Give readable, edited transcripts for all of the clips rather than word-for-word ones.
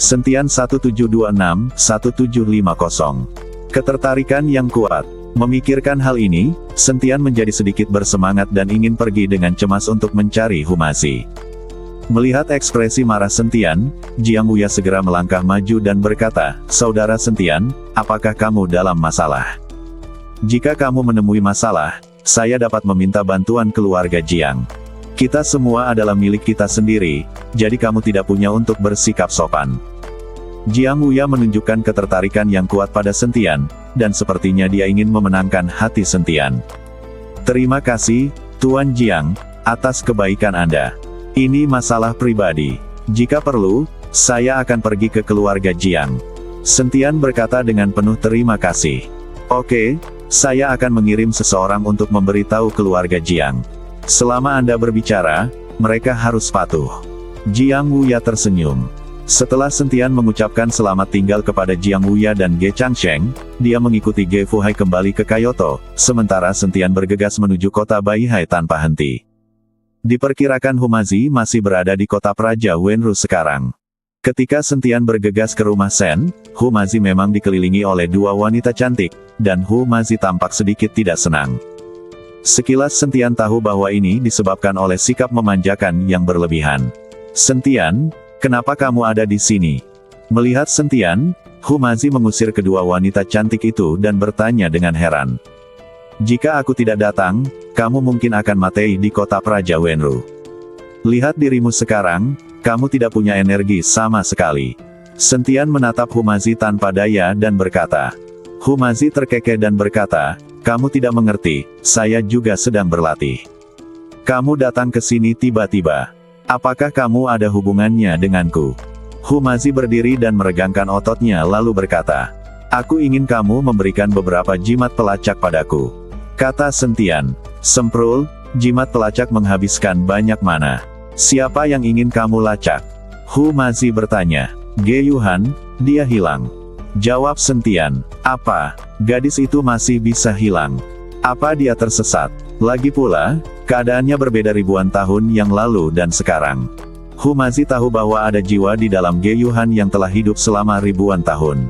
Sentian 1726-1750. Ketertarikan yang kuat. Memikirkan hal ini, Sentian menjadi sedikit bersemangat dan ingin pergi dengan cemas untuk mencari Humazi. Melihat ekspresi marah Sentian, Jiang Wuya segera melangkah maju dan berkata, "Saudara Sentian, apakah kamu dalam masalah? Jika kamu menemui masalah, saya dapat meminta bantuan keluarga Jiang. Kita semua adalah milik kita sendiri, jadi kamu tidak punya untuk bersikap sopan." Jiang Wuya menunjukkan ketertarikan yang kuat pada Sentian, dan sepertinya dia ingin memenangkan hati Sentian. "Terima kasih, Tuan Jiang, atas kebaikan Anda. Ini masalah pribadi. Jika perlu, saya akan pergi ke keluarga Jiang." Sentian berkata dengan penuh terima kasih. "Oke, saya akan mengirim seseorang untuk memberitahu keluarga Jiang. Selama Anda berbicara, mereka harus patuh." Jiang Wuya tersenyum. Setelah Sentian mengucapkan selamat tinggal kepada Jiang Wuya dan Ge Changsheng, dia mengikuti Ge Fuhai kembali ke Kyoto, sementara Sentian bergegas menuju kota Baihai tanpa henti. Diperkirakan Humazi masih berada di kota Praja Wenru sekarang. Ketika Sentian bergegas ke rumah Sen, Humazi memang dikelilingi oleh dua wanita cantik, dan Humazi tampak sedikit tidak senang. Sekilas Sentian tahu bahwa ini disebabkan oleh sikap memanjakan yang berlebihan. "Sentian, kenapa kamu ada di sini?" Melihat Sentian, Humazi mengusir kedua wanita cantik itu dan bertanya dengan heran. "Jika aku tidak datang, kamu mungkin akan mati di kota Praja Wenru. Lihat dirimu sekarang, kamu tidak punya energi sama sekali." Sentian menatap Humazi tanpa daya dan berkata. Humazi terkekeh dan berkata, "Kamu tidak mengerti, saya juga sedang berlatih. Kamu datang ke sini tiba-tiba. Apakah kamu ada hubungannya denganku?" Humazi berdiri dan meregangkan ototnya lalu berkata, "Aku ingin kamu memberikan beberapa jimat pelacak padaku." Kata Sentian, "Semprul, jimat pelacak menghabiskan banyak mana. Siapa yang ingin kamu lacak?" Humazi bertanya. "Ge Yuhan, dia hilang." Jawab Sentian, "Apa? Gadis itu masih bisa hilang? Apa dia tersesat? Lagi pula, keadaannya berbeda ribuan tahun yang lalu dan sekarang." Humazi tahu bahwa ada jiwa di dalam Ge Yuhan yang telah hidup selama ribuan tahun.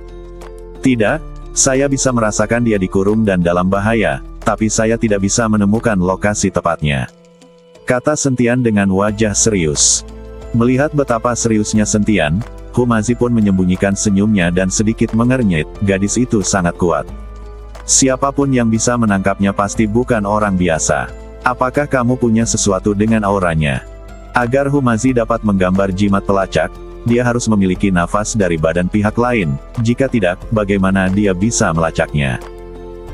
"Tidak, saya bisa merasakan dia dikurung dan dalam bahaya, tapi saya tidak bisa menemukan lokasi tepatnya," kata Sentian dengan wajah serius. Melihat betapa seriusnya Sentian, Humazi pun menyembunyikan senyumnya dan sedikit mengernyit, gadis itu sangat kuat. Siapapun yang bisa menangkapnya pasti bukan orang biasa. Apakah kamu punya sesuatu dengan auranya? Agar Humazi dapat menggambar jimat pelacak, dia harus memiliki nafas dari badan pihak lain, jika tidak, bagaimana dia bisa melacaknya?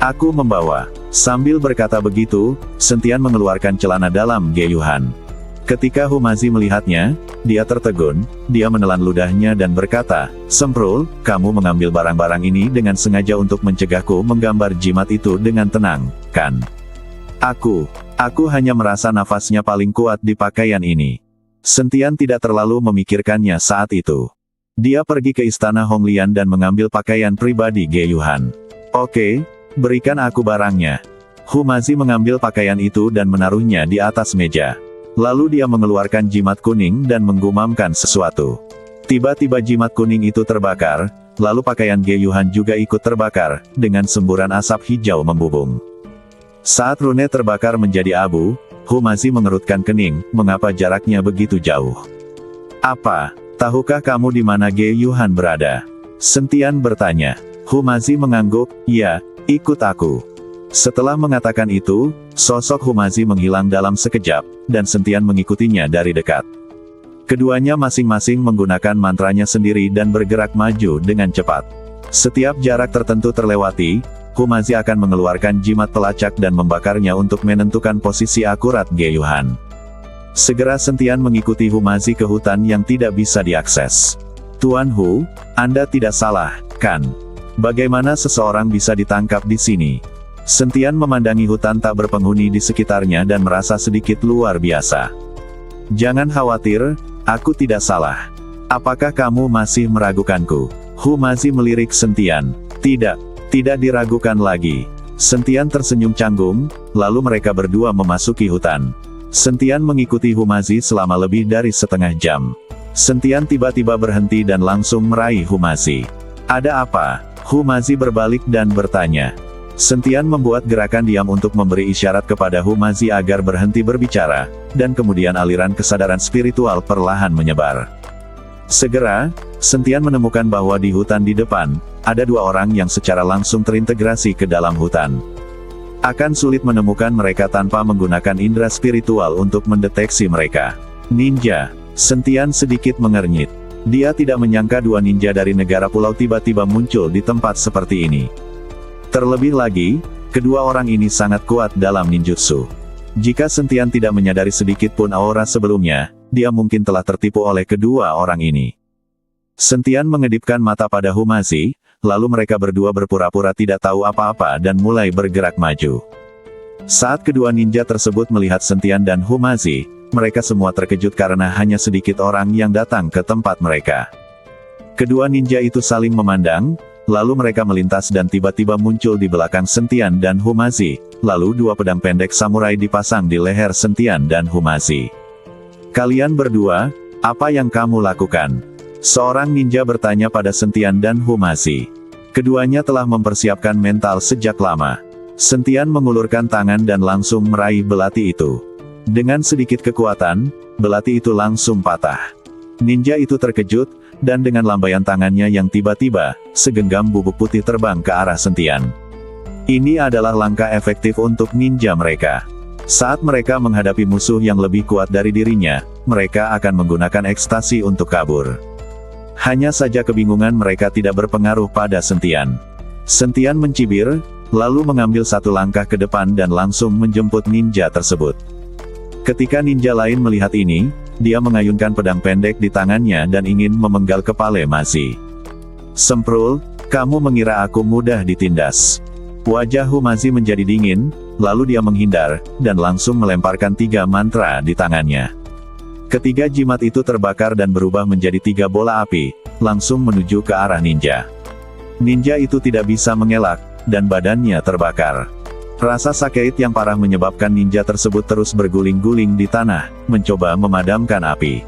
Aku membawa. Sambil berkata begitu, Sentian mengeluarkan celana dalam Ge Yuhan. Ketika Humazi melihatnya, dia tertegun, dia menelan ludahnya dan berkata, "Semprul, kamu mengambil barang-barang ini dengan sengaja untuk mencegahku menggambar jimat itu dengan tenang, kan? Aku hanya merasa nafasnya paling kuat di pakaian ini." Sentian tidak terlalu memikirkannya saat itu. Dia pergi ke istana Honglian dan mengambil pakaian pribadi Ge Yuhan. "Oke, berikan aku barangnya." Humazi mengambil pakaian itu dan menaruhnya di atas meja. Lalu dia mengeluarkan jimat kuning dan menggumamkan sesuatu. Tiba-tiba jimat kuning itu terbakar, lalu pakaian Ge Yuhan juga ikut terbakar, dengan semburan asap hijau membubung. Saat rune terbakar menjadi abu, Humazi mengerutkan kening, mengapa jaraknya begitu jauh? "Apa? Tahukah kamu di mana Ge Yuhan berada?" Sentian bertanya. Humazi mengangguk, "Ya, ikut aku." Setelah mengatakan itu, sosok Humazi menghilang dalam sekejap, dan Sentian mengikutinya dari dekat. Keduanya masing-masing menggunakan mantranya sendiri dan bergerak maju dengan cepat. Setiap jarak tertentu terlewati, Humazi akan mengeluarkan jimat pelacak dan membakarnya untuk menentukan posisi akurat Ge Yuhan. Segera Sentian mengikuti Humazi ke hutan yang tidak bisa diakses. "Tuan Hu, Anda tidak salah, kan? Bagaimana seseorang bisa ditangkap di sini?" Sentian memandangi hutan tak berpenghuni di sekitarnya dan merasa sedikit luar biasa. "Jangan khawatir, aku tidak salah. Apakah kamu masih meragukanku?" Humazi melirik Sentian. Tidak diragukan lagi." Sentian tersenyum canggung, lalu mereka berdua memasuki hutan. Sentian mengikuti Humazi selama lebih dari setengah jam. Sentian tiba-tiba berhenti dan langsung meraih Humazi. Ada apa? Humazi berbalik dan bertanya. Sentian membuat gerakan diam untuk memberi isyarat kepada Humazi agar berhenti berbicara, dan kemudian aliran kesadaran spiritual perlahan menyebar. Segera, Sentian menemukan bahwa di hutan di depan, ada dua orang yang secara langsung terintegrasi ke dalam hutan. Akan sulit menemukan mereka tanpa menggunakan indera spiritual untuk mendeteksi mereka. Ninja. Sentian sedikit mengernyit. Dia tidak menyangka dua ninja dari negara pulau tiba-tiba muncul di tempat seperti ini. Terlebih lagi, kedua orang ini sangat kuat dalam ninjutsu. Jika Sentian tidak menyadari sedikit pun aura sebelumnya, dia mungkin telah tertipu oleh kedua orang ini. Sentian mengedipkan mata pada Humazi, lalu mereka berdua berpura-pura tidak tahu apa-apa dan mulai bergerak maju. Saat kedua ninja tersebut melihat Sentian dan Humazi, mereka semua terkejut karena hanya sedikit orang yang datang ke tempat mereka. Kedua ninja itu saling memandang, lalu mereka melintas dan tiba-tiba muncul di belakang Sentian dan Humazi, lalu dua pedang pendek samurai dipasang di leher Sentian dan Humazi. Kalian berdua, apa yang kamu lakukan? Seorang ninja bertanya pada Sentian dan Humazi. Keduanya telah mempersiapkan mental sejak lama. Sentian mengulurkan tangan dan langsung meraih belati itu. Dengan sedikit kekuatan, belati itu langsung patah. Ninja itu terkejut, dan dengan lambaian tangannya yang tiba-tiba, segenggam bubuk putih terbang ke arah Sentian. Ini adalah langkah efektif untuk ninja mereka. Saat mereka menghadapi musuh yang lebih kuat dari dirinya, mereka akan menggunakan ekstasi untuk kabur. Hanya saja kebingungan mereka tidak berpengaruh pada Sentian. Sentian mencibir, lalu mengambil satu langkah ke depan dan langsung menjemput ninja tersebut. Ketika ninja lain melihat ini, dia mengayunkan pedang pendek di tangannya dan ingin memenggal kepala Humazi. Semprul, kamu mengira aku mudah ditindas. Wajah Humazi menjadi dingin, lalu dia menghindar, dan langsung melemparkan 3 mantra di tangannya. Ketiga jimat itu terbakar dan berubah menjadi 3 bola api, langsung menuju ke arah ninja. Ninja itu tidak bisa mengelak, dan badannya terbakar. Rasa sakit yang parah menyebabkan ninja tersebut terus berguling-guling di tanah, mencoba memadamkan api.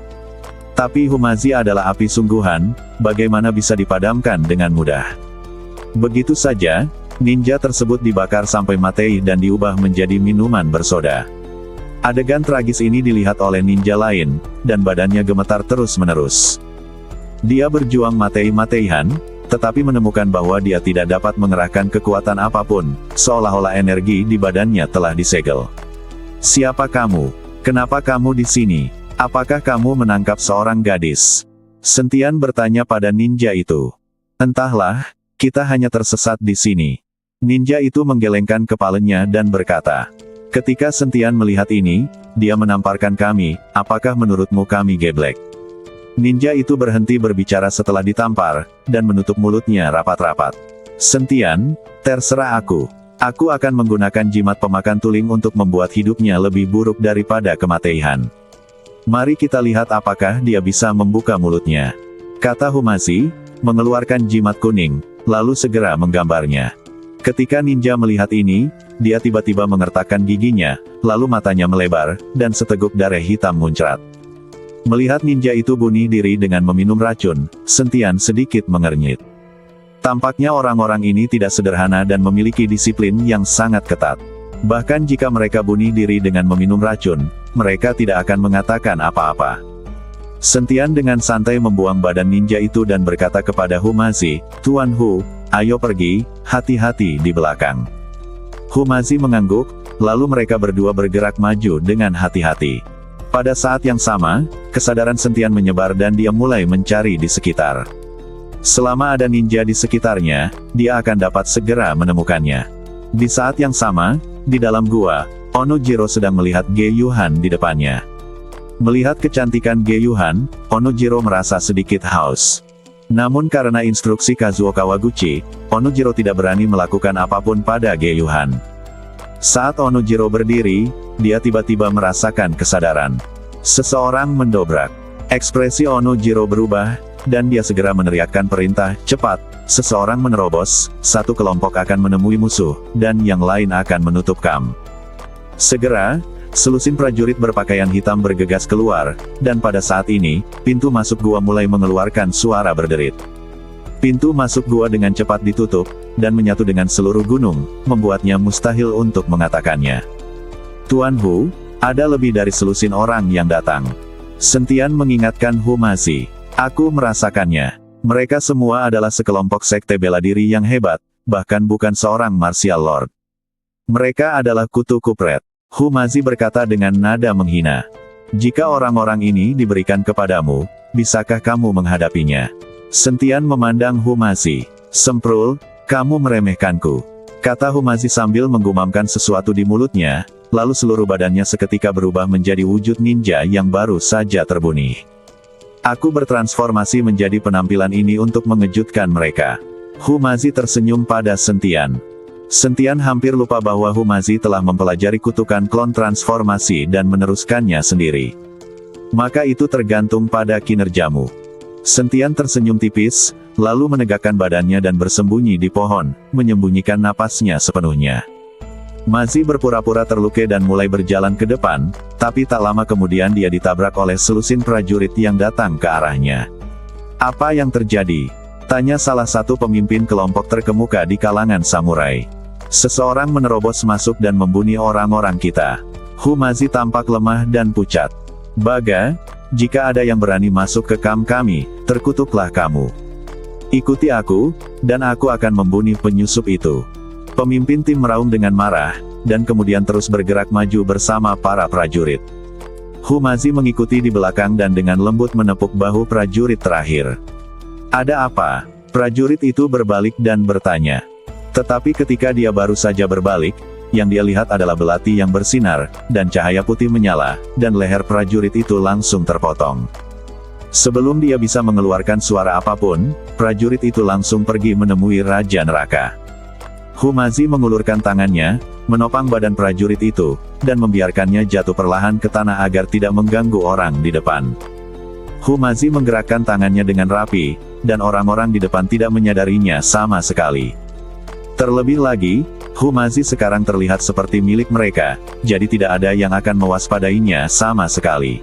Tapi Humazi adalah api sungguhan, bagaimana bisa dipadamkan dengan mudah. Begitu saja, ninja tersebut dibakar sampai mati dan diubah menjadi minuman bersoda. Adegan tragis ini dilihat oleh ninja lain, dan badannya gemetar terus-menerus. Dia berjuang mati-matian, tetapi menemukan bahwa dia tidak dapat mengerahkan kekuatan apapun, seolah-olah energi di badannya telah disegel. Siapa kamu? Kenapa kamu di sini? Apakah kamu menangkap seorang gadis? Sentian bertanya pada ninja itu. Entahlah, kita hanya tersesat di sini. Ninja itu menggelengkan kepalanya dan berkata. Ketika Sentian melihat ini, dia menamparkan kami, apakah menurutmu kami geblek? Ninja itu berhenti berbicara setelah ditampar, dan menutup mulutnya rapat-rapat. Sentian, terserah aku. Aku akan menggunakan jimat pemakan tuling untuk membuat hidupnya lebih buruk daripada kematian. Mari kita lihat apakah dia bisa membuka mulutnya. Kata Humazi, mengeluarkan jimat kuning, lalu segera menggambarnya. Ketika ninja melihat ini, dia tiba-tiba mengertakkan giginya, lalu matanya melebar, dan seteguk darah hitam muncrat. Melihat ninja itu bunuh diri dengan meminum racun, Sentian sedikit mengernyit. Tampaknya orang-orang ini tidak sederhana dan memiliki disiplin yang sangat ketat. Bahkan jika mereka bunuh diri dengan meminum racun, mereka tidak akan mengatakan apa-apa. Sentian dengan santai membuang badan ninja itu dan berkata kepada Humazi, Tuan Hu, ayo pergi, hati-hati di belakang. Humazi mengangguk, lalu mereka berdua bergerak maju dengan hati-hati. Pada saat yang sama, kesadaran Sentian menyebar dan dia mulai mencari di sekitar. Selama ada ninja di sekitarnya, dia akan dapat segera menemukannya. Di saat yang sama, di dalam gua, Onojiro sedang melihat Ge Yuhan di depannya. Melihat kecantikan Ge Yuhan, Onojiro merasa sedikit haus. Namun karena instruksi Kazuo Kawaguchi, Onojiro tidak berani melakukan apapun pada Ge Yuhan. Saat Onojiro berdiri, dia tiba-tiba merasakan kesadaran. Seseorang mendobrak. Ekspresi Onojiro berubah, dan dia segera meneriakkan perintah, cepat, seseorang menerobos, satu kelompok akan menemui musuh, dan yang lain akan menutup kam. Segera, Selusin prajurit berpakaian hitam bergegas keluar, dan pada saat ini, pintu masuk gua mulai mengeluarkan suara berderit. Pintu masuk gua dengan cepat ditutup, dan menyatu dengan seluruh gunung, membuatnya mustahil untuk mengatakannya. Tuan Hu, ada lebih dari selusin orang yang datang. Sentian mengingatkan Humazi. Aku merasakannya. Mereka semua adalah sekelompok sekte bela diri yang hebat, bahkan bukan seorang martial lord. Mereka adalah kutu kupret. Humazi berkata dengan nada menghina. Jika orang-orang ini diberikan kepadamu, bisakah kamu menghadapinya? Sentian memandang Humazi. Semprul, kamu meremehkanku. Kata Humazi sambil menggumamkan sesuatu di mulutnya, lalu seluruh badannya seketika berubah menjadi wujud ninja yang baru saja terbunuh. Aku bertransformasi menjadi penampilan ini untuk mengejutkan mereka. Humazi tersenyum pada Sentian. Sentian hampir lupa bahwa Humazi telah mempelajari kutukan klon transformasi dan meneruskannya sendiri. Maka itu tergantung pada kinerjamu. Sentian tersenyum tipis, lalu menegakkan badannya dan bersembunyi di pohon, menyembunyikan napasnya sepenuhnya. Mazi berpura-pura terluka dan mulai berjalan ke depan, tapi tak lama kemudian dia ditabrak oleh selusin prajurit yang datang ke arahnya. Apa yang terjadi? Tanya salah satu pemimpin kelompok terkemuka di kalangan samurai. Seseorang menerobos masuk dan membunuh orang-orang kita. Humazi tampak lemah dan pucat. Baga, jika ada yang berani masuk ke kamp kami, terkutuklah kamu. Ikuti aku, dan aku akan membunuh penyusup itu. Pemimpin tim meraung dengan marah, dan kemudian terus bergerak maju bersama para prajurit. Humazi mengikuti di belakang dan dengan lembut menepuk bahu prajurit terakhir. Ada apa? Prajurit itu berbalik dan bertanya. Tetapi ketika dia baru saja berbalik, yang dia lihat adalah belati yang bersinar, dan cahaya putih menyala, dan leher prajurit itu langsung terpotong. Sebelum dia bisa mengeluarkan suara apapun, prajurit itu langsung pergi menemui Raja Neraka. Humazi mengulurkan tangannya, menopang badan prajurit itu, dan membiarkannya jatuh perlahan ke tanah agar tidak mengganggu orang di depan. Humazi menggerakkan tangannya dengan rapi, dan orang-orang di depan tidak menyadarinya sama sekali. Terlebih lagi, Humazi sekarang terlihat seperti milik mereka, jadi tidak ada yang akan mewaspadainya sama sekali.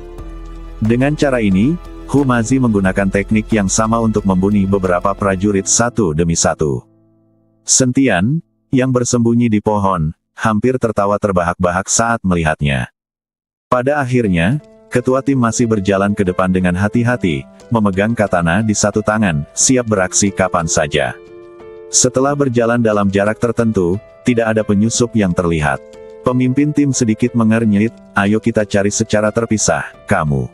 Dengan cara ini, Humazi menggunakan teknik yang sama untuk membunuh beberapa prajurit satu demi satu. Sentian, yang bersembunyi di pohon, hampir tertawa terbahak-bahak saat melihatnya. Pada akhirnya, ketua tim masih berjalan ke depan dengan hati-hati, memegang katana di satu tangan, siap beraksi kapan saja. Setelah berjalan dalam jarak tertentu, tidak ada penyusup yang terlihat. Pemimpin tim sedikit mengernyit, ayo kita cari secara terpisah, kamu.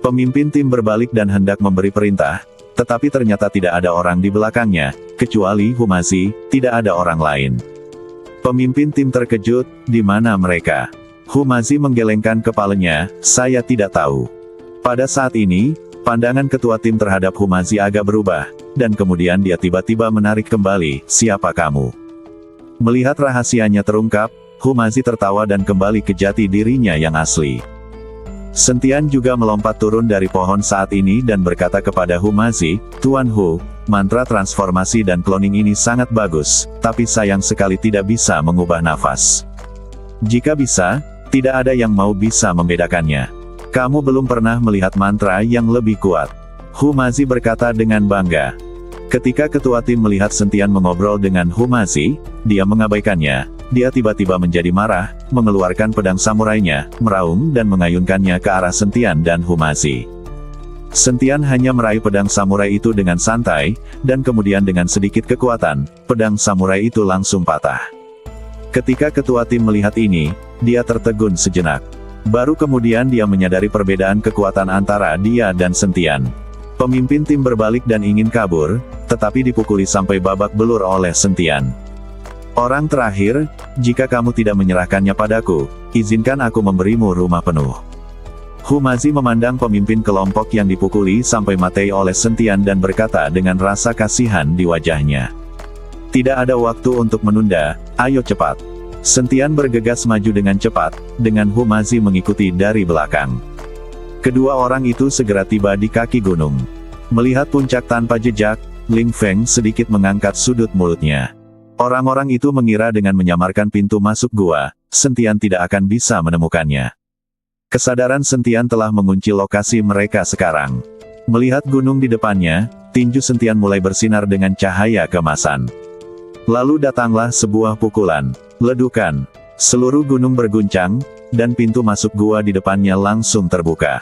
Pemimpin tim berbalik dan hendak memberi perintah, tetapi ternyata tidak ada orang di belakangnya, kecuali Humazi, tidak ada orang lain. Pemimpin tim terkejut, di mana mereka? Humazi menggelengkan kepalanya, saya tidak tahu. Pada saat ini, pandangan ketua tim terhadap Humazi agak berubah, dan kemudian dia tiba-tiba menarik kembali, siapa kamu? Melihat rahasianya terungkap, Humazi tertawa dan kembali ke jati dirinya yang asli. Sentian juga melompat turun dari pohon saat ini dan berkata kepada Humazi, Tuan Hu, mantra transformasi dan cloning ini sangat bagus, tapi sayang sekali tidak bisa mengubah nafas. Jika bisa, tidak ada yang mau bisa membedakannya. Kamu belum pernah melihat mantra yang lebih kuat. Humazi berkata dengan bangga. Ketika ketua tim melihat Sentian mengobrol dengan Humazi, dia mengabaikannya. Dia tiba-tiba menjadi marah, mengeluarkan pedang samurainya, meraung dan mengayunkannya ke arah Sentian dan Humazi. Sentian hanya meraih pedang samurai itu dengan santai, dan kemudian dengan sedikit kekuatan, pedang samurai itu langsung patah. Ketika ketua tim melihat ini, dia tertegun sejenak. Baru kemudian dia menyadari perbedaan kekuatan antara dia dan Sentian. Pemimpin tim berbalik dan ingin kabur, tetapi dipukuli sampai babak belur oleh Sentian. Orang terakhir, jika kamu tidak menyerahkannya padaku, izinkan aku memberimu rumah penuh. Humazi memandang pemimpin kelompok yang dipukuli sampai mati oleh Sentian dan berkata dengan rasa kasihan di wajahnya. Tidak ada waktu untuk menunda, ayo cepat. Sentian bergegas maju dengan cepat, dengan Humazi mengikuti dari belakang. Kedua orang itu segera tiba di kaki gunung. Melihat puncak tanpa jejak, Ling Feng sedikit mengangkat sudut mulutnya. Orang-orang itu mengira dengan menyamarkan pintu masuk gua, Sentian tidak akan bisa menemukannya. Kesadaran Sentian telah mengunci lokasi mereka sekarang. Melihat gunung di depannya, tinju Sentian mulai bersinar dengan cahaya keemasan. Lalu datanglah sebuah pukulan, ledukan. Seluruh gunung berguncang, dan pintu masuk gua di depannya langsung terbuka.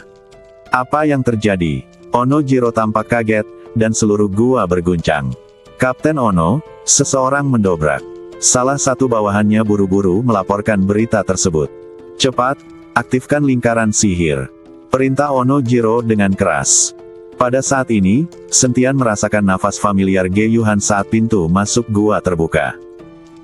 Apa yang terjadi? Onojiro tampak kaget, dan seluruh gua berguncang. Kapten Ono, seseorang mendobrak. Salah satu bawahannya buru-buru melaporkan berita tersebut. Cepat, aktifkan lingkaran sihir. Perintah Onojiro dengan keras. Pada saat ini, Sentian merasakan nafas familiar Ge-Yuhan saat pintu masuk gua terbuka.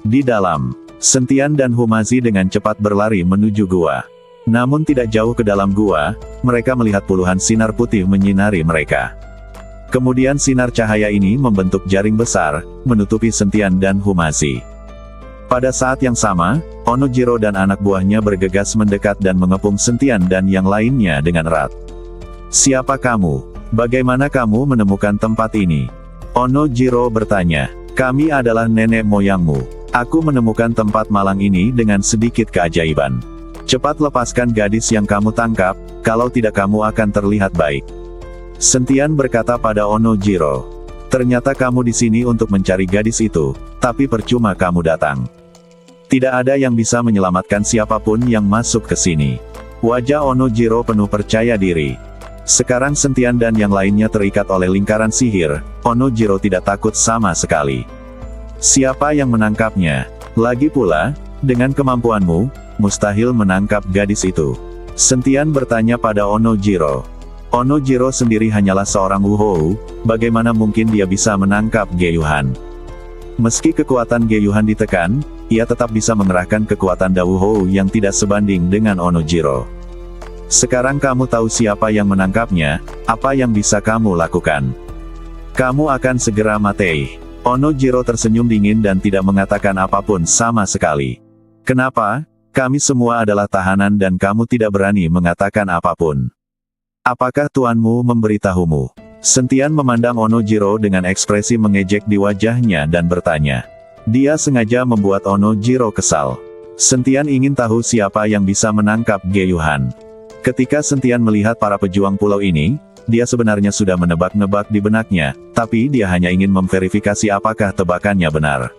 Di dalam, Sentian dan Humazi dengan cepat berlari menuju gua. Namun tidak jauh ke dalam gua, mereka melihat puluhan sinar putih menyinari mereka. Kemudian sinar cahaya ini membentuk jaring besar, menutupi Sentian dan Humazi. Pada saat yang sama, Onojiro dan anak buahnya bergegas mendekat dan mengepung Sentian dan yang lainnya dengan erat. Siapa kamu? Bagaimana kamu menemukan tempat ini? Onojiro bertanya. Kami adalah nenek moyangmu. Aku menemukan tempat malang ini dengan sedikit keajaiban. Cepat lepaskan gadis yang kamu tangkap, kalau tidak kamu akan terlihat baik. Sentian berkata pada Onojiro. Ternyata kamu di sini untuk mencari gadis itu, tapi percuma kamu datang. Tidak ada yang bisa menyelamatkan siapapun yang masuk ke sini. Wajah Onojiro penuh percaya diri. Sekarang Sentian dan yang lainnya terikat oleh lingkaran sihir, Onojiro tidak takut sama sekali. Siapa yang menangkapnya? Lagi pula, dengan kemampuanmu, mustahil menangkap gadis itu. Sentian bertanya pada Onojiro. Onojiro sendiri hanyalah seorang Wuhou, bagaimana mungkin dia bisa menangkap Ge-Yuhan? Meski kekuatan Ge-Yuhan ditekan, ia tetap bisa mengerahkan kekuatan Da Wuhou yang tidak sebanding dengan Onojiro. Sekarang kamu tahu siapa yang menangkapnya, apa yang bisa kamu lakukan? Kamu akan segera mati. Onojiro tersenyum dingin dan tidak mengatakan apapun sama sekali. Kenapa? Kami semua adalah tahanan dan kamu tidak berani mengatakan apapun. Apakah tuanmu memberitahumu? Sentian memandang Onojiro dengan ekspresi mengejek di wajahnya dan bertanya. Dia sengaja membuat Onojiro kesal. Sentian ingin tahu siapa yang bisa menangkap Ge-Yuhan. Ketika Sentian melihat para pejuang pulau ini, dia sebenarnya sudah menebak-nebak di benaknya, tapi dia hanya ingin memverifikasi apakah tebakannya benar.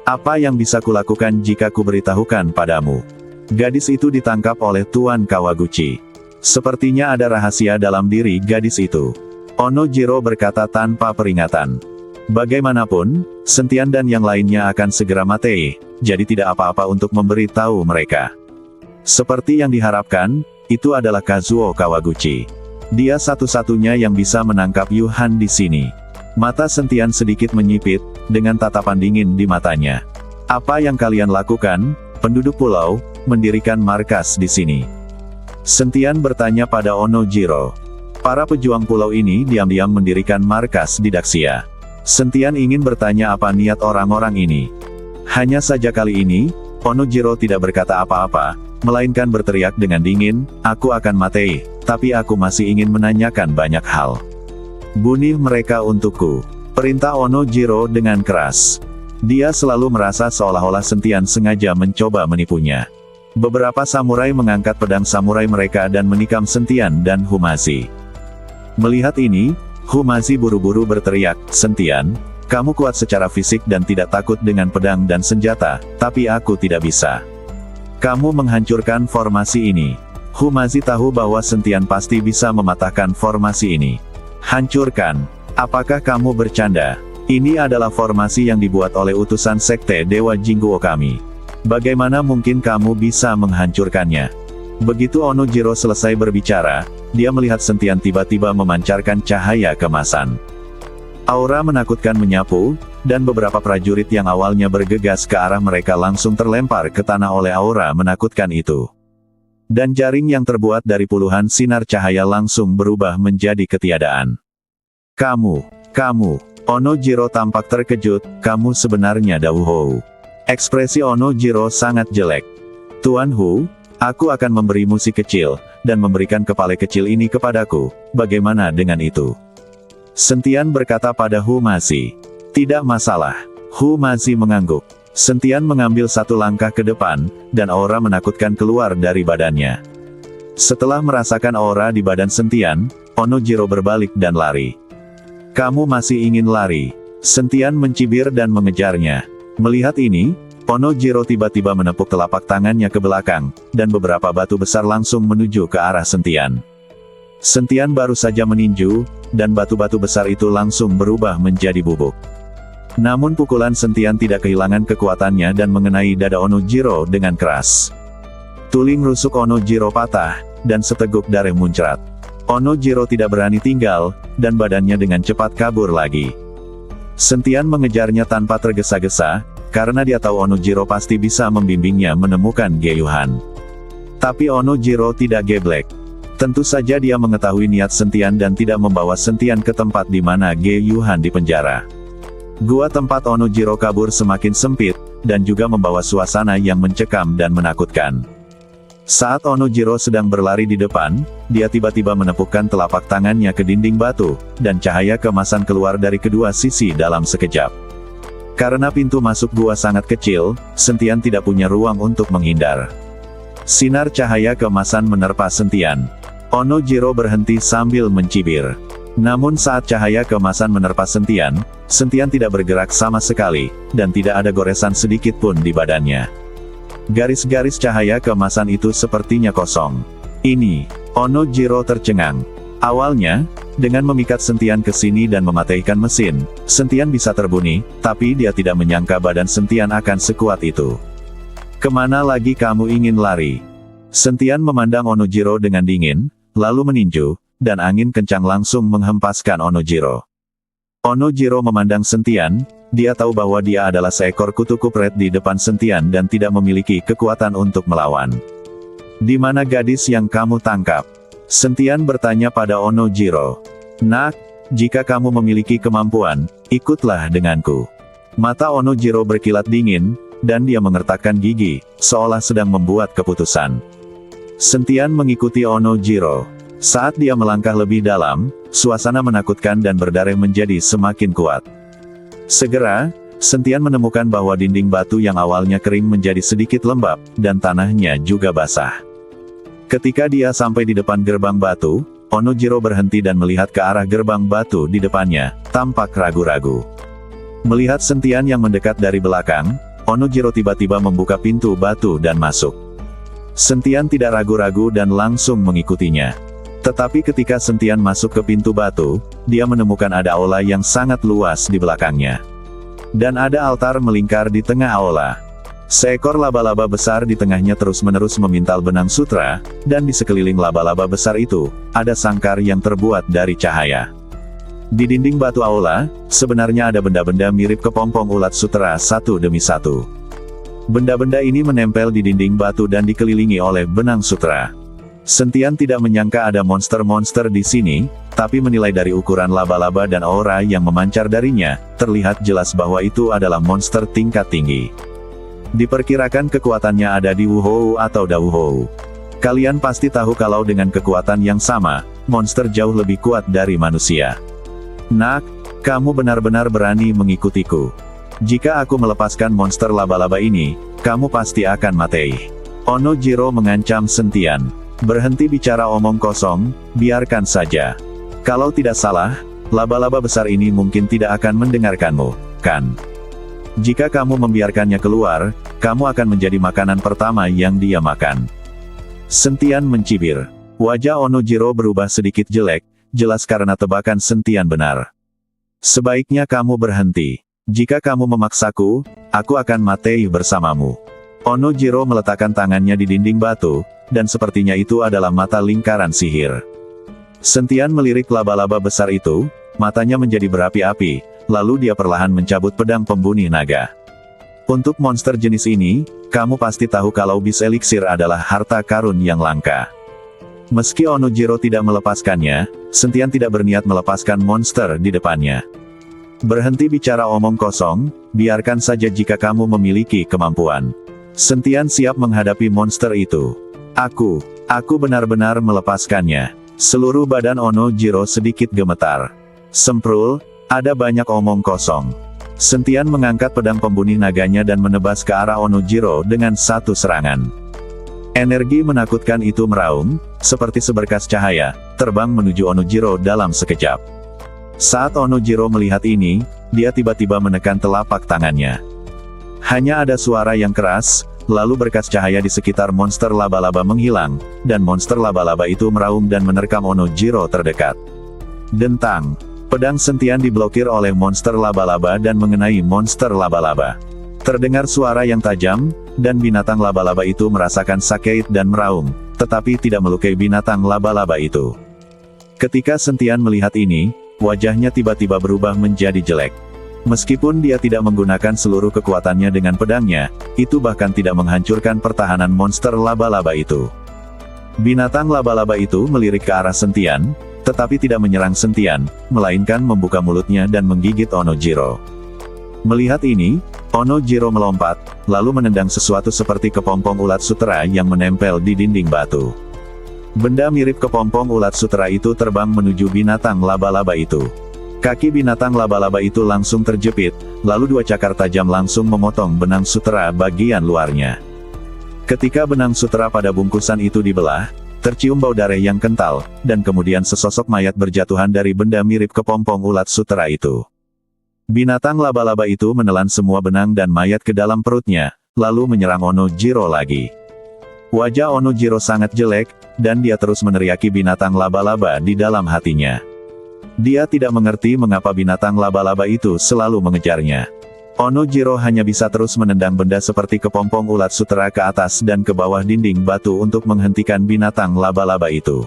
Apa yang bisa kulakukan jika kuberitahukan padamu? Gadis itu ditangkap oleh Tuan Kawaguchi. Sepertinya ada rahasia dalam diri gadis itu. Onojiro berkata tanpa peringatan. Bagaimanapun, Sentian dan yang lainnya akan segera mati, jadi tidak apa-apa untuk memberitahu mereka. Seperti yang diharapkan, itu adalah Kazuo Kawaguchi. Dia satu-satunya yang bisa menangkap Yuhan di sini. Mata Sentian sedikit menyipit, dengan tatapan dingin di matanya. Apa yang kalian lakukan, penduduk pulau, mendirikan markas di sini? Sentian bertanya pada Onojiro. Para pejuang pulau ini diam-diam mendirikan markas di Daxia. Sentian ingin bertanya apa niat orang-orang ini. Hanya saja kali ini, Onojiro tidak berkata apa-apa, melainkan berteriak dengan dingin, aku akan mati, tapi aku masih ingin menanyakan banyak hal. Bunuh mereka untukku. Perintah Onojiro dengan keras. Dia selalu merasa seolah-olah Sentian sengaja mencoba menipunya. Beberapa samurai mengangkat pedang samurai mereka dan menikam Sentian dan Humazi. Melihat ini, Humazi buru-buru berteriak, Sentian, kamu kuat secara fisik dan tidak takut dengan pedang dan senjata, tapi aku tidak bisa. Kamu menghancurkan formasi ini. Humazi tahu bahwa Sentian pasti bisa mematahkan formasi ini. Hancurkan. Apakah kamu bercanda? Ini adalah formasi yang dibuat oleh utusan sekte Dewa Jingguo kami. Bagaimana mungkin kamu bisa menghancurkannya? Begitu Onojiro selesai berbicara, dia melihat Sentian tiba-tiba memancarkan cahaya kemasan. Aura menakutkan menyapu, dan beberapa prajurit yang awalnya bergegas ke arah mereka langsung terlempar ke tanah oleh aura menakutkan itu. Dan jaring yang terbuat dari puluhan sinar cahaya langsung berubah menjadi ketiadaan. Kamu, Onojiro tampak terkejut, kamu sebenarnya Da Wuhou. Ekspresi Onojiro sangat jelek. Tuan Hu, aku akan memberimu si kecil, dan memberikan kepala kecil ini kepadaku, bagaimana dengan itu? Sentian berkata pada Humazi. Tidak masalah. Humazi mengangguk. Sentian mengambil satu langkah ke depan, dan aura menakutkan keluar dari badannya. Setelah merasakan aura di badan Sentian, Onojiro berbalik dan lari. "Kamu masih ingin lari?" Sentian mencibir dan mengejarnya. Melihat ini, Onojiro tiba-tiba menepuk telapak tangannya ke belakang, dan beberapa batu besar langsung menuju ke arah Sentian. Sentian baru saja meninju, dan batu-batu besar itu langsung berubah menjadi bubuk. Namun pukulan Sentian tidak kehilangan kekuatannya dan mengenai dada Onojiro dengan keras. Tulang rusuk Onojiro patah, dan seteguk darah muncrat. Onojiro tidak berani tinggal, dan badannya dengan cepat kabur lagi. Sentian mengejarnya tanpa tergesa-gesa, karena dia tahu Onojiro pasti bisa membimbingnya menemukan Gyuhan. Tapi Onojiro tidak geblek. Tentu saja dia mengetahui niat Sentian dan tidak membawa Sentian ke tempat di mana Gyuhan dipenjara. Gua tempat Onojiro kabur semakin sempit, dan juga membawa suasana yang mencekam dan menakutkan. Saat Onojiro sedang berlari di depan, dia tiba-tiba menepukkan telapak tangannya ke dinding batu, dan cahaya keemasan keluar dari kedua sisi dalam sekejap. Karena pintu masuk gua sangat kecil, Sentian tidak punya ruang untuk menghindar. Sinar cahaya keemasan menerpa Sentian. Onojiro berhenti sambil mencibir. Namun saat cahaya keemasan menerpa Sentian, Sentian tidak bergerak sama sekali, dan tidak ada goresan sedikit pun di badannya. Garis-garis cahaya keemasan itu sepertinya kosong. Ini, Onojiro tercengang. Awalnya, dengan memikat Sentian ke sini dan mematikan mesin, Sentian bisa terbunyi, tapi dia tidak menyangka badan Sentian akan sekuat itu. "Kemana lagi kamu ingin lari?" Sentian memandang Onojiro dengan dingin, lalu meninju, dan angin kencang langsung menghempaskan Onojiro. Onojiro memandang Sentian, dia tahu bahwa dia adalah seekor kutu kupret di depan Sentian dan tidak memiliki kekuatan untuk melawan. "Di mana gadis yang kamu tangkap?" Sentian bertanya pada Onojiro. "Nak, jika kamu memiliki kemampuan, ikutlah denganku." Mata Onojiro berkilat dingin, dan dia mengertakkan gigi, seolah sedang membuat keputusan. Sentian mengikuti Onojiro. Saat dia melangkah lebih dalam, suasana menakutkan dan berdarah menjadi semakin kuat. Segera, Sentian menemukan bahwa dinding batu yang awalnya kering menjadi sedikit lembab, dan tanahnya juga basah. Ketika dia sampai di depan gerbang batu, Onojiro berhenti dan melihat ke arah gerbang batu di depannya, tampak ragu-ragu. Melihat Sentian yang mendekat dari belakang, Onojiro tiba-tiba membuka pintu batu dan masuk. Sentian tidak ragu-ragu dan langsung mengikutinya. Tetapi ketika Sentian masuk ke pintu batu, dia menemukan ada aula yang sangat luas di belakangnya. Dan ada altar melingkar di tengah aula. Seekor laba-laba besar di tengahnya terus-menerus memintal benang sutra, dan di sekeliling laba-laba besar itu, ada sangkar yang terbuat dari cahaya. Di dinding batu aula, sebenarnya ada benda-benda mirip kepompong ulat sutra satu demi satu. Benda-benda ini menempel di dinding batu dan dikelilingi oleh benang sutra. Sentian tidak menyangka ada monster-monster di sini, tapi menilai dari ukuran laba-laba dan aura yang memancar darinya, terlihat jelas bahwa itu adalah monster tingkat tinggi. Diperkirakan kekuatannya ada di Wuhou atau Dauhou. Kalian pasti tahu kalau dengan kekuatan yang sama, monster jauh lebih kuat dari manusia. "Nak, kamu benar-benar berani mengikutiku. Jika aku melepaskan monster laba-laba ini, kamu pasti akan mati." Onojiro mengancam Sentian. "Berhenti bicara omong kosong, biarkan saja. Kalau tidak salah, laba-laba besar ini mungkin tidak akan mendengarkanmu, kan? Jika kamu membiarkannya keluar, kamu akan menjadi makanan pertama yang dia makan." Sentian mencibir. Wajah Onojiro berubah sedikit jelek, jelas karena tebakan Sentian benar. "Sebaiknya kamu berhenti. Jika kamu memaksaku, aku akan mati bersamamu." Onojiro meletakkan tangannya di dinding batu, dan sepertinya itu adalah mata lingkaran sihir. Sentian melirik laba-laba besar itu, matanya menjadi berapi-api, lalu dia perlahan mencabut pedang pembunuh naga. "Untuk monster jenis ini, kamu pasti tahu kalau bis eliksir adalah harta karun yang langka." Meski Onojiro tidak melepaskannya, Sentian tidak berniat melepaskan monster di depannya. "Berhenti bicara omong kosong, biarkan saja jika kamu memiliki kemampuan." Sentian siap menghadapi monster itu. Aku benar-benar melepaskannya." Seluruh badan Onojiro sedikit gemetar. "Semprul, ada banyak omong kosong. Sentian mengangkat pedang pembunuh naganya dan menebas ke arah Onojiro dengan satu serangan. Energi menakutkan itu meraung, seperti seberkas cahaya, terbang menuju Onojiro dalam sekejap. Saat Onojiro melihat ini, dia tiba-tiba menekan telapak tangannya. Hanya ada suara yang keras, lalu berkas cahaya di sekitar monster laba-laba menghilang, dan monster laba-laba itu meraung dan menerkam Onojiro terdekat. Dentang! Pedang Sentian diblokir oleh monster laba-laba dan mengenai monster laba-laba. Terdengar suara yang tajam, dan binatang laba-laba itu merasakan sakit dan meraung, tetapi tidak melukai binatang laba-laba itu. Ketika Sentian melihat ini, wajahnya tiba-tiba berubah menjadi jelek. Meskipun dia tidak menggunakan seluruh kekuatannya dengan pedangnya, itu bahkan tidak menghancurkan pertahanan monster laba-laba itu. Binatang laba-laba itu melirik ke arah Sentian, tetapi tidak menyerang Sentian, melainkan membuka mulutnya dan menggigit Onojiro. Melihat ini, Onojiro melompat, lalu menendang sesuatu seperti kepompong ulat sutera yang menempel di dinding batu. Benda mirip kepompong ulat sutera itu terbang menuju binatang laba-laba itu. Kaki binatang laba-laba itu langsung terjepit, lalu dua cakar tajam langsung memotong benang sutera bagian luarnya. Ketika benang sutera pada bungkusan itu dibelah, tercium bau darah yang kental, dan kemudian sesosok mayat berjatuhan dari benda mirip kepompong ulat sutera itu. Binatang laba-laba itu menelan semua benang dan mayat ke dalam perutnya, lalu menyerang Onojiro lagi. Wajah Onojiro sangat jelek, dan dia terus meneriaki binatang laba-laba di dalam hatinya. Dia tidak mengerti mengapa binatang laba-laba itu selalu mengejarnya. Onojiro hanya bisa terus menendang benda seperti kepompong ulat sutera ke atas dan ke bawah dinding batu untuk menghentikan binatang laba-laba itu.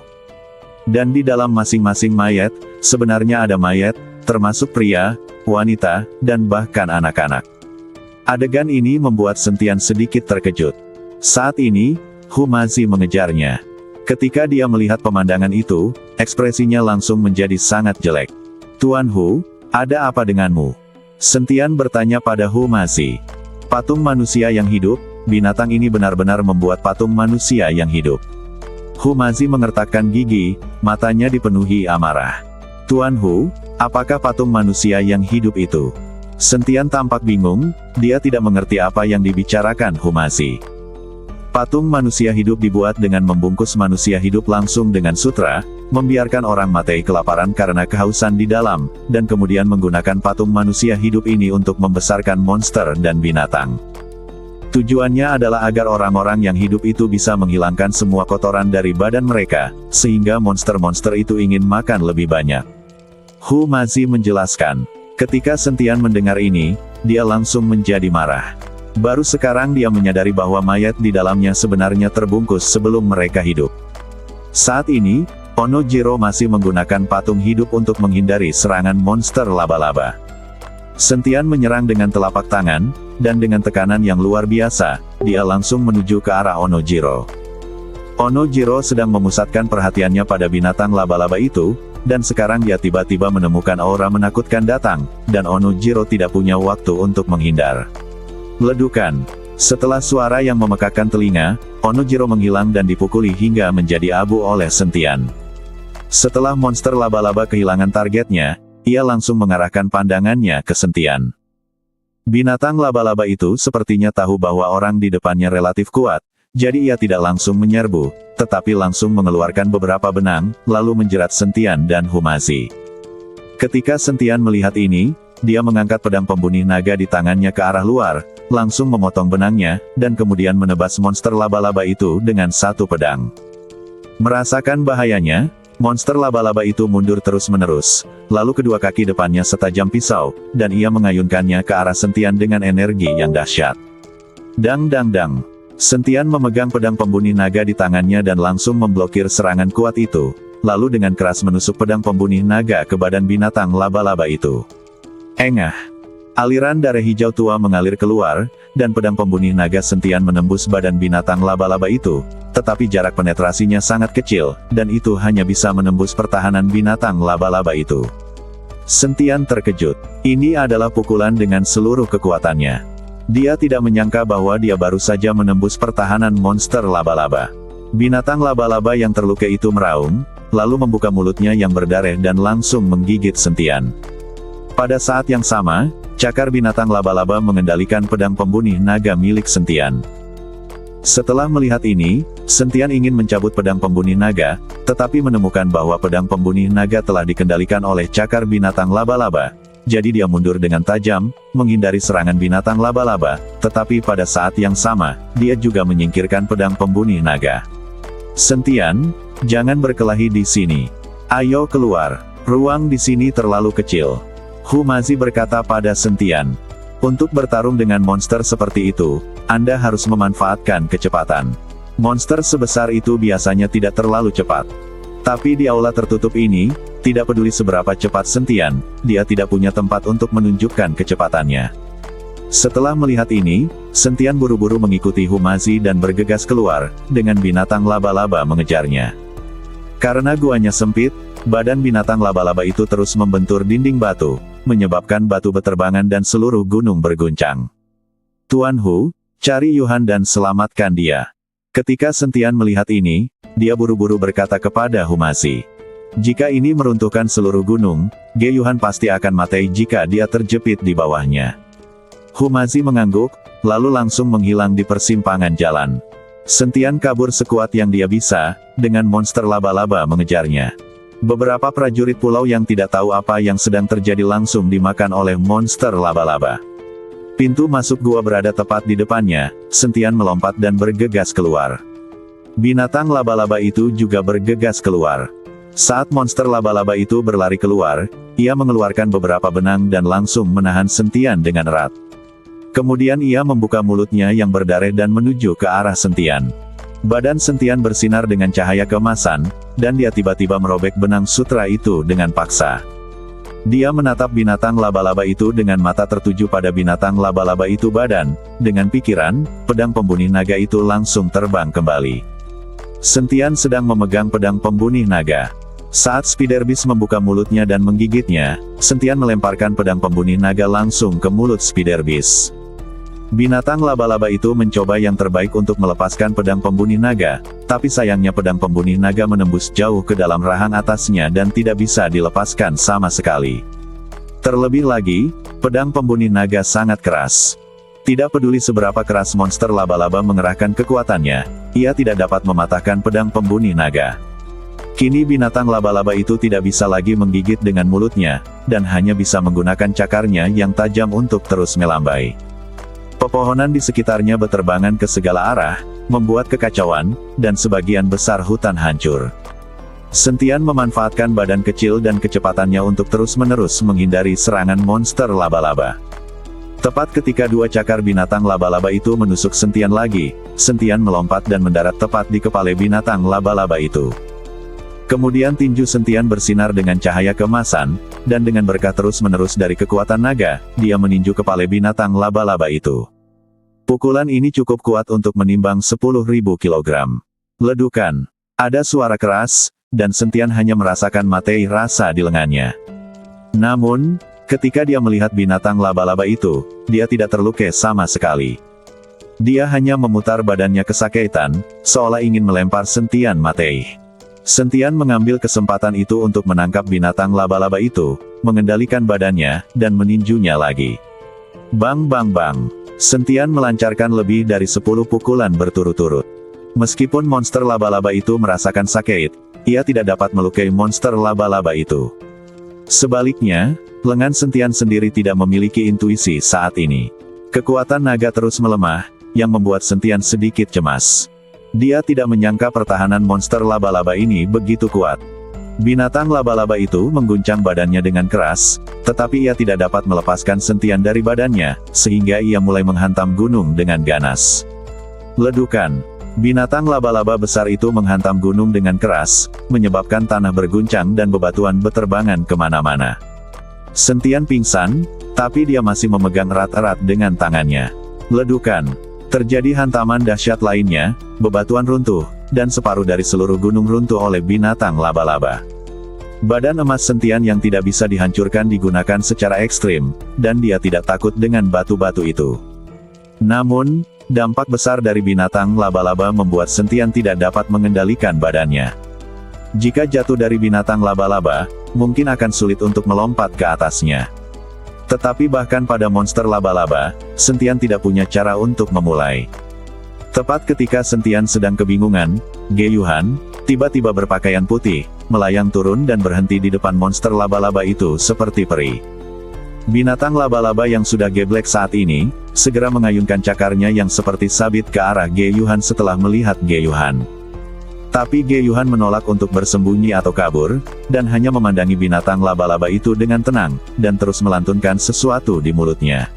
Dan di dalam masing-masing mayat, sebenarnya ada mayat, termasuk pria, wanita, dan bahkan anak-anak. Adegan ini membuat Sentian sedikit terkejut. Saat ini, Humazi mengejarnya. Ketika dia melihat pemandangan itu, ekspresinya langsung menjadi sangat jelek. "Tuan Hu, ada apa denganmu?" Sentian bertanya pada Humazi. "Patung manusia yang hidup, binatang ini benar-benar membuat patung manusia yang hidup." Humazi mengertakkan gigi, matanya dipenuhi amarah. "Tuan Hu, apakah patung manusia yang hidup itu?" Sentian tampak bingung, dia tidak mengerti apa yang dibicarakan Humazi. Patung manusia hidup dibuat dengan membungkus manusia hidup langsung dengan sutra, membiarkan orang mati kelaparan karena kehausan di dalam, dan kemudian menggunakan patung manusia hidup ini untuk membesarkan monster dan binatang. Tujuannya adalah agar orang-orang yang hidup itu bisa menghilangkan semua kotoran dari badan mereka, sehingga monster-monster itu ingin makan lebih banyak. Humazi menjelaskan. Ketika Sentian mendengar ini, dia langsung menjadi marah. Baru sekarang dia menyadari bahwa mayat di dalamnya sebenarnya terbungkus sebelum mereka hidup. Saat ini, Onojiro masih menggunakan patung hidup untuk menghindari serangan monster laba-laba. Sentian menyerang dengan telapak tangan, dan dengan tekanan yang luar biasa, dia langsung menuju ke arah Onojiro. Onojiro sedang memusatkan perhatiannya pada binatang laba-laba itu, dan sekarang dia tiba-tiba menemukan aura menakutkan datang, dan Onojiro tidak punya waktu untuk menghindar. Ledukan. Setelah suara yang memekakkan telinga, Onojiro menghilang dan dipukuli hingga menjadi abu oleh Sentian. Setelah monster laba-laba kehilangan targetnya, ia langsung mengarahkan pandangannya ke Sentian. Binatang laba-laba itu sepertinya tahu bahwa orang di depannya relatif kuat, jadi ia tidak langsung menyerbu, tetapi langsung mengeluarkan beberapa benang, lalu menjerat Sentian dan Humazi. Ketika Sentian melihat ini, dia mengangkat pedang pembunuh naga di tangannya ke arah luar, langsung memotong benangnya, dan kemudian menebas monster laba-laba itu dengan satu pedang. Merasakan bahayanya, monster laba-laba itu mundur terus-menerus, lalu kedua kaki depannya setajam pisau, dan ia mengayunkannya ke arah Sentian dengan energi yang dahsyat. Dang dang dang. Sentian memegang pedang pembunuh naga di tangannya dan langsung memblokir serangan kuat itu, lalu dengan keras menusuk pedang pembunuh naga ke badan binatang laba-laba itu. Engah. Aliran darah hijau tua mengalir keluar, dan pedang pembunuh naga Sentian menembus badan binatang laba-laba itu, tetapi jarak penetrasinya sangat kecil, dan itu hanya bisa menembus pertahanan binatang laba-laba itu. Sentian terkejut. Ini adalah pukulan dengan seluruh kekuatannya. Dia tidak menyangka bahwa dia baru saja menembus pertahanan monster laba-laba. Binatang laba-laba yang terluka itu meraung, lalu membuka mulutnya yang berdarah dan langsung menggigit Sentian. Pada saat yang sama, cakar binatang laba-laba mengendalikan pedang pembunuh naga milik Sentian. Setelah melihat ini, Sentian ingin mencabut pedang pembunuh naga, tetapi menemukan bahwa pedang pembunuh naga telah dikendalikan oleh cakar binatang laba-laba. Jadi dia mundur dengan tajam, menghindari serangan binatang laba-laba, tetapi pada saat yang sama, dia juga menyingkirkan pedang pembunuh naga. Sentian, jangan berkelahi di sini. Ayo keluar, ruang di sini terlalu kecil. Humazi berkata pada Sentian. Untuk bertarung dengan monster seperti itu, Anda harus memanfaatkan kecepatan. Monster sebesar itu biasanya tidak terlalu cepat. Tapi di aula tertutup ini, tidak peduli seberapa cepat Sentian, dia tidak punya tempat untuk menunjukkan kecepatannya. Setelah melihat ini, Sentian buru-buru mengikuti Humazi dan bergegas keluar, dengan binatang laba-laba mengejarnya. Karena guanya sempit, badan binatang laba-laba itu terus membentur dinding batu, menyebabkan batu beterbangan dan seluruh gunung berguncang. Tuan Hu, cari Yuhan dan selamatkan dia. Ketika Sentian melihat ini, dia buru-buru berkata kepada Humazi. Jika ini meruntuhkan seluruh gunung, Ge Yuhan pasti akan mati jika dia terjepit di bawahnya. Humazi mengangguk, lalu langsung menghilang di persimpangan jalan. Sentian kabur sekuat yang dia bisa, dengan monster laba-laba mengejarnya. Beberapa prajurit pulau yang tidak tahu apa yang sedang terjadi langsung dimakan oleh monster laba-laba. Pintu masuk gua berada tepat di depannya, Sentian melompat dan bergegas keluar. Binatang laba-laba itu juga bergegas keluar. Saat monster laba-laba itu berlari keluar, ia mengeluarkan beberapa benang dan langsung menahan Sentian dengan erat. Kemudian ia membuka mulutnya yang berdarah dan menuju ke arah Sentian. Badan Sentian bersinar dengan cahaya keemasan, dan dia tiba-tiba merobek benang sutra itu dengan paksa. Dia menatap binatang laba-laba itu dengan mata tertuju pada binatang laba-laba itu badan, dengan pikiran, pedang pembunuh naga itu langsung terbang kembali. Sentian sedang memegang pedang pembunuh naga. Saat Spider Beast membuka mulutnya dan menggigitnya, Sentian melemparkan pedang pembunuh naga langsung ke mulut Spider Beast. Binatang laba-laba itu mencoba yang terbaik untuk melepaskan pedang pembunuh naga, tapi sayangnya pedang pembunuh naga menembus jauh ke dalam rahang atasnya dan tidak bisa dilepaskan sama sekali. Terlebih lagi, pedang pembunuh naga sangat keras. Tidak peduli seberapa keras monster laba-laba mengerahkan kekuatannya, ia tidak dapat mematahkan pedang pembunuh naga. Kini binatang laba-laba itu tidak bisa lagi menggigit dengan mulutnya, dan hanya bisa menggunakan cakarnya yang tajam untuk terus melambai. Pepohonan di sekitarnya beterbangan ke segala arah, membuat kekacauan, dan sebagian besar hutan hancur. Sentian memanfaatkan badan kecil dan kecepatannya untuk terus-menerus menghindari serangan monster laba-laba. Tepat ketika dua cakar binatang laba-laba itu menusuk Sentian lagi, Sentian melompat dan mendarat tepat di kepala binatang laba-laba itu. Kemudian tinju Sentian bersinar dengan cahaya keemasan, dan dengan berkah terus-menerus dari kekuatan naga, dia meninju kepala binatang laba-laba itu. Pukulan ini cukup kuat untuk menimbang 10.000 kilogram. Ledukan. Ada suara keras, dan Sentian hanya merasakan mati rasa di lengannya. Namun, ketika dia melihat binatang laba-laba itu, dia tidak terluka sama sekali. Dia hanya memutar badannya kesakitan, seolah ingin melempar Sentian mati. Sentian mengambil kesempatan itu untuk menangkap binatang laba-laba itu, mengendalikan badannya, dan meninjunya lagi. Bang bang bang. Sentian melancarkan lebih dari 10 pukulan berturut-turut. Meskipun monster laba-laba itu merasakan sakit, ia tidak dapat melukai monster laba-laba itu. Sebaliknya, lengan Sentian sendiri tidak memiliki intuisi saat ini. Kekuatan naga terus melemah, yang membuat Sentian sedikit cemas. Dia tidak menyangka pertahanan monster laba-laba ini begitu kuat. Binatang laba-laba itu mengguncang badannya dengan keras, tetapi ia tidak dapat melepaskan Sentian dari badannya, sehingga ia mulai menghantam gunung dengan ganas. Ledukan. Binatang laba-laba besar itu menghantam gunung dengan keras, menyebabkan tanah berguncang dan bebatuan beterbangan kemana-mana. Sentian pingsan, tapi dia masih memegang erat-erat dengan tangannya. Ledukan. Terjadi hantaman dahsyat lainnya, bebatuan runtuh, dan separuh dari seluruh gunung runtuh oleh binatang laba-laba. Badan emas Sentian yang tidak bisa dihancurkan digunakan secara ekstrim, dan dia tidak takut dengan batu-batu itu. Namun, dampak besar dari binatang laba-laba membuat Sentian tidak dapat mengendalikan badannya. Jika jatuh dari binatang laba-laba, mungkin akan sulit untuk melompat ke atasnya. Tetapi bahkan pada monster laba-laba, Sentian tidak punya cara untuk memulai. Tepat ketika Sentian sedang kebingungan, Ge Yuhan tiba-tiba berpakaian putih, melayang turun dan berhenti di depan monster laba-laba itu seperti peri. Binatang laba-laba yang sudah geblek saat ini, segera mengayunkan cakarnya yang seperti sabit ke arah Ge Yuhan setelah melihat Ge Yuhan. Tapi Ge Yuhan menolak untuk bersembunyi atau kabur, dan hanya memandangi binatang laba-laba itu dengan tenang, dan terus melantunkan sesuatu di mulutnya.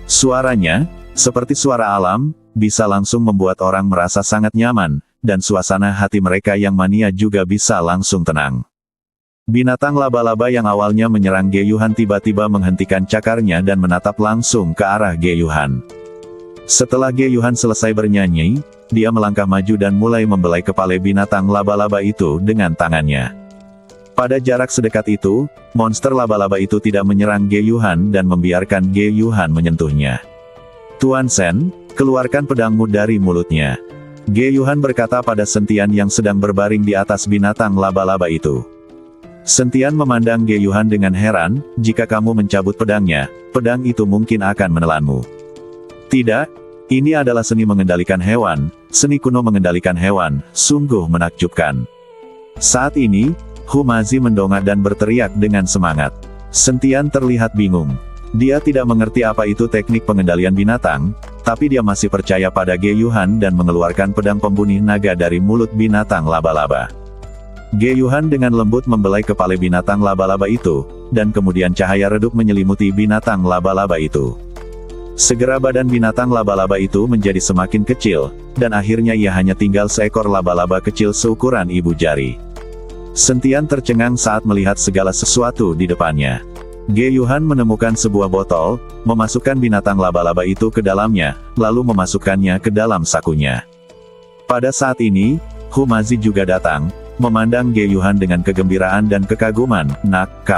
Suaranya, seperti suara alam, bisa langsung membuat orang merasa sangat nyaman, dan suasana hati mereka yang mania juga bisa langsung tenang. Binatang laba-laba yang awalnya menyerang Ge Yuhan tiba-tiba menghentikan cakarnya dan menatap langsung ke arah Ge Yuhan. Setelah Ge Yuhan selesai bernyanyi, dia melangkah maju dan mulai membelai kepala binatang laba-laba itu dengan tangannya. Pada jarak sedekat itu, monster laba-laba itu tidak menyerang Ge Yuhan dan membiarkan Ge Yuhan menyentuhnya. "Tuan Sen, keluarkan pedangmu dari mulutnya," Ge Yuhan berkata pada Sentian yang sedang berbaring di atas binatang laba-laba itu. Sentian memandang Ge Yuhan dengan heran, "Jika kamu mencabut pedangnya, pedang itu mungkin akan menelanmu." "Tidak. Ini adalah seni mengendalikan hewan, seni kuno mengendalikan hewan, sungguh menakjubkan." Saat ini, Humazi mendongak dan berteriak dengan semangat. Sentian terlihat bingung. Dia tidak mengerti apa itu teknik pengendalian binatang, tapi dia masih percaya pada Ge Yuhan dan mengeluarkan pedang pembunuh naga dari mulut binatang laba-laba. Ge Yuhan dengan lembut membelai kepala binatang laba-laba itu, dan kemudian cahaya redup menyelimuti binatang laba-laba itu. Segera badan binatang laba-laba itu menjadi semakin kecil, dan akhirnya ia hanya tinggal seekor laba-laba kecil seukuran ibu jari. Sentian tercengang saat melihat segala sesuatu di depannya. Ge Yuhan menemukan sebuah botol, memasukkan binatang laba-laba itu ke dalamnya, lalu memasukkannya ke dalam sakunya. Pada saat ini, Humazi juga datang, memandang Ge Yuhan dengan kegembiraan dan kekaguman. "Nak,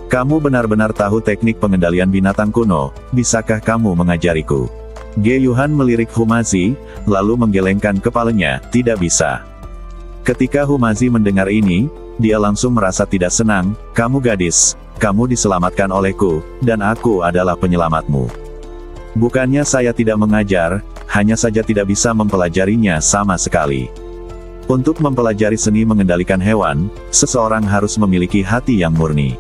kamu benar-benar tahu teknik pengendalian binatang kuno, bisakah kamu mengajariku?" Ge Yuhan melirik Humazi, lalu menggelengkan kepalanya. "Tidak bisa." Ketika Humazi mendengar ini, dia langsung merasa tidak senang. "Kamu gadis, kamu diselamatkan olehku, dan aku adalah penyelamatmu. Bukannya saya tidak mengajar, hanya saja tidak bisa mempelajarinya sama sekali. Untuk mempelajari seni mengendalikan hewan, seseorang harus memiliki hati yang murni.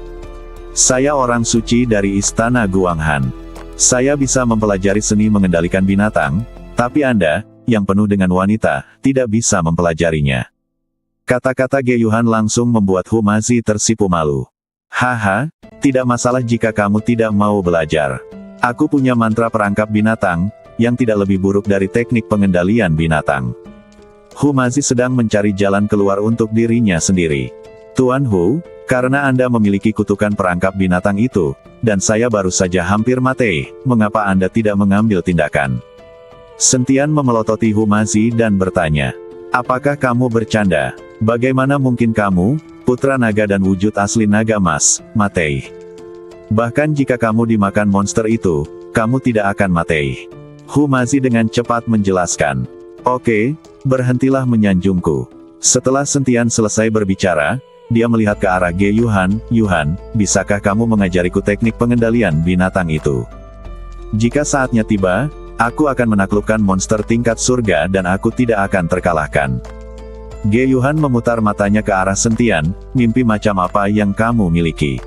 Saya orang suci dari istana Guanghan. Saya bisa mempelajari seni mengendalikan binatang, tapi Anda, yang penuh dengan wanita, tidak bisa mempelajarinya." Kata-kata Ge Yuhan langsung membuat Humazi tersipu malu. "Haha, tidak masalah jika kamu tidak mau belajar. Aku punya mantra perangkap binatang, yang tidak lebih buruk dari teknik pengendalian binatang." Humazi sedang mencari jalan keluar untuk dirinya sendiri. "Tuan Hu, karena Anda memiliki kutukan perangkap binatang itu, dan saya baru saja hampir mati, mengapa Anda tidak mengambil tindakan?" Sentian memelototi Humazi dan bertanya, "Apakah kamu bercanda? Bagaimana mungkin kamu, putra naga dan wujud asli naga emas, mati? Bahkan jika kamu dimakan monster itu, kamu tidak akan mati." Humazi dengan cepat menjelaskan. "Oke, berhentilah menyanjungku." Setelah Sentian selesai berbicara, dia melihat ke arah Ge Yuhan. "Yuhan, bisakah kamu mengajariku teknik pengendalian binatang itu? Jika saatnya tiba, aku akan menaklukkan monster tingkat surga dan aku tidak akan terkalahkan." Ge Yuhan memutar matanya ke arah Sentian. "Mimpi macam apa yang kamu miliki?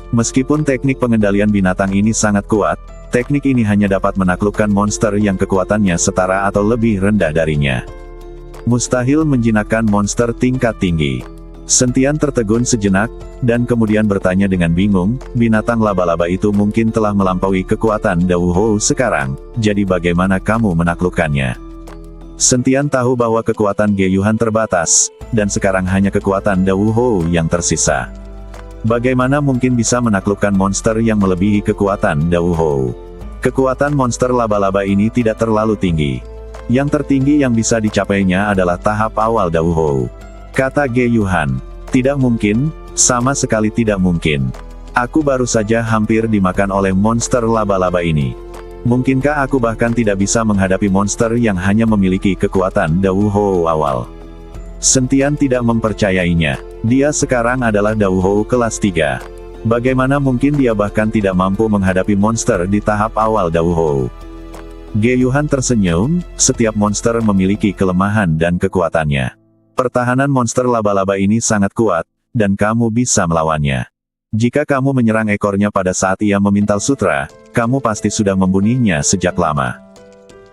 Meskipun teknik pengendalian binatang ini sangat kuat, teknik ini hanya dapat menaklukkan monster yang kekuatannya setara atau lebih rendah darinya. Mustahil menjinakkan monster tingkat tinggi." Sentian tertegun sejenak, dan kemudian bertanya dengan bingung, "Binatang laba-laba itu mungkin telah melampaui kekuatan Dao Hou sekarang, jadi bagaimana kamu menaklukkannya?" Sentian tahu bahwa kekuatan Ge Yuhan terbatas, dan sekarang hanya kekuatan Dao Hou yang tersisa. Bagaimana mungkin bisa menaklukkan monster yang melebihi kekuatan Dao Hou? Kekuatan monster laba-laba ini tidak terlalu tinggi. Yang tertinggi yang bisa dicapainya adalah tahap awal Dao Hou. Kata Ge Yuhan. "Tidak mungkin, sama sekali tidak mungkin. Aku baru saja hampir dimakan oleh monster laba-laba ini. Mungkinkah aku bahkan tidak bisa menghadapi monster yang hanya memiliki kekuatan Dao Hou awal?" Sentian tidak mempercayainya. Dia sekarang adalah Dao Hou kelas 3. Bagaimana mungkin dia bahkan tidak mampu menghadapi monster di tahap awal Dauhou? Ge Yuhan tersenyum, setiap monster memiliki kelemahan dan kekuatannya. Pertahanan monster laba-laba ini sangat kuat, dan kamu bisa melawannya. Jika kamu menyerang ekornya pada saat ia memintal sutra, kamu pasti sudah membunuhnya sejak lama.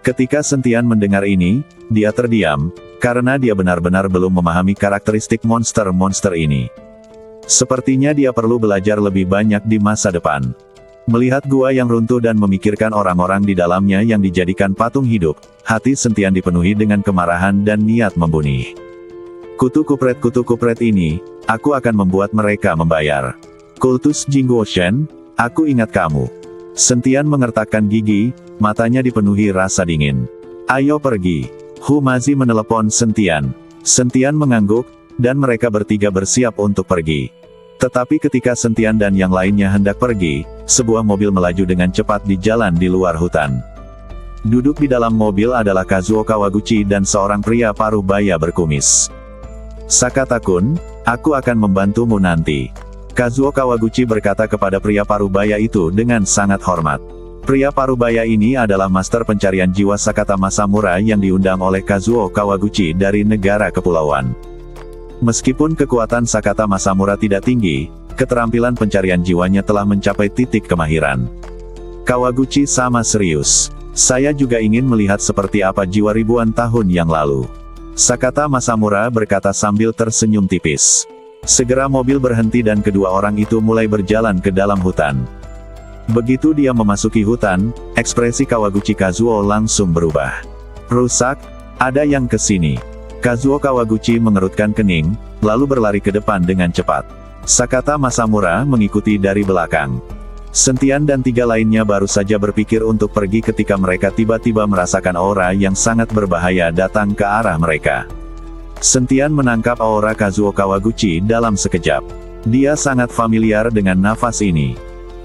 Ketika Sentian mendengar ini, dia terdiam, karena dia benar-benar belum memahami karakteristik monster-monster ini. Sepertinya dia perlu belajar lebih banyak di masa depan. Melihat gua yang runtuh dan memikirkan orang-orang di dalamnya yang dijadikan patung hidup, hati Sentian dipenuhi dengan kemarahan dan niat membunuh. Kutu kupret ini, aku akan membuat mereka membayar. Kultus Jingguo Shen, aku ingat kamu. Sentian mengertakkan gigi, matanya dipenuhi rasa dingin. Ayo pergi. Hu Mazi menelepon Sentian. Sentian mengangguk, dan mereka bertiga bersiap untuk pergi. Tetapi ketika Sentian dan yang lainnya hendak pergi, sebuah mobil melaju dengan cepat di jalan di luar hutan. Duduk di dalam mobil adalah Kazuo Kawaguchi dan seorang pria paruh baya berkumis. Sakata-kun, aku akan membantumu nanti. Kazuo Kawaguchi berkata kepada pria paruh baya itu dengan sangat hormat. Pria paruh baya ini adalah master pencarian jiwa Sakata Masamura yang diundang oleh Kazuo Kawaguchi dari negara kepulauan. Meskipun kekuatan Sakata Masamura tidak tinggi, keterampilan pencarian jiwanya telah mencapai titik kemahiran. Kawaguchi sama serius. Saya juga ingin melihat seperti apa jiwa ribuan tahun yang lalu. Sakata Masamura berkata sambil tersenyum tipis. Segera mobil berhenti dan kedua orang itu mulai berjalan ke dalam hutan. Begitu dia memasuki hutan, ekspresi Kawaguchi Kazuo langsung berubah. Rusak, ada yang kesini. Kazuo Kawaguchi mengerutkan kening, lalu berlari ke depan dengan cepat. Sakata Masamura mengikuti dari belakang. Sentian dan tiga lainnya baru saja berpikir untuk pergi ketika mereka tiba-tiba merasakan aura yang sangat berbahaya datang ke arah mereka. Sentian menangkap aura Kazuo Kawaguchi dalam sekejap. Dia sangat familiar dengan nafas ini.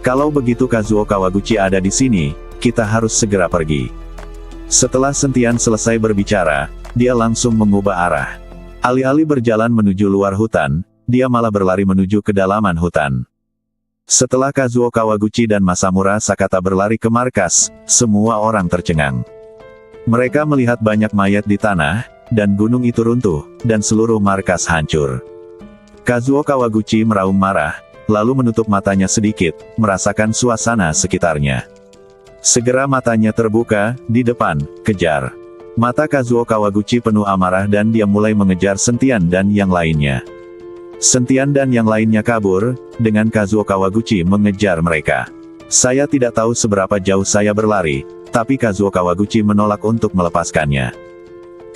Kalau begitu Kazuo Kawaguchi ada di sini, kita harus segera pergi. Setelah Sentian selesai berbicara, dia langsung mengubah arah. Alih-alih berjalan menuju luar hutan, dia malah berlari menuju kedalaman hutan. Setelah Kazuo Kawaguchi dan Masamura Sakata berlari ke markas, semua orang tercengang. Mereka melihat banyak mayat di tanah, dan gunung itu runtuh, dan seluruh markas hancur. Kazuo Kawaguchi meraung marah, lalu menutup matanya sedikit, merasakan suasana sekitarnya. Segera matanya terbuka, di depan, kejar. Mata Kazuo Kawaguchi penuh amarah dan dia mulai mengejar Sentian dan yang lainnya. Sentian dan yang lainnya kabur, dengan Kazuo Kawaguchi mengejar mereka. Saya tidak tahu seberapa jauh saya berlari, tapi Kazuo Kawaguchi menolak untuk melepaskannya.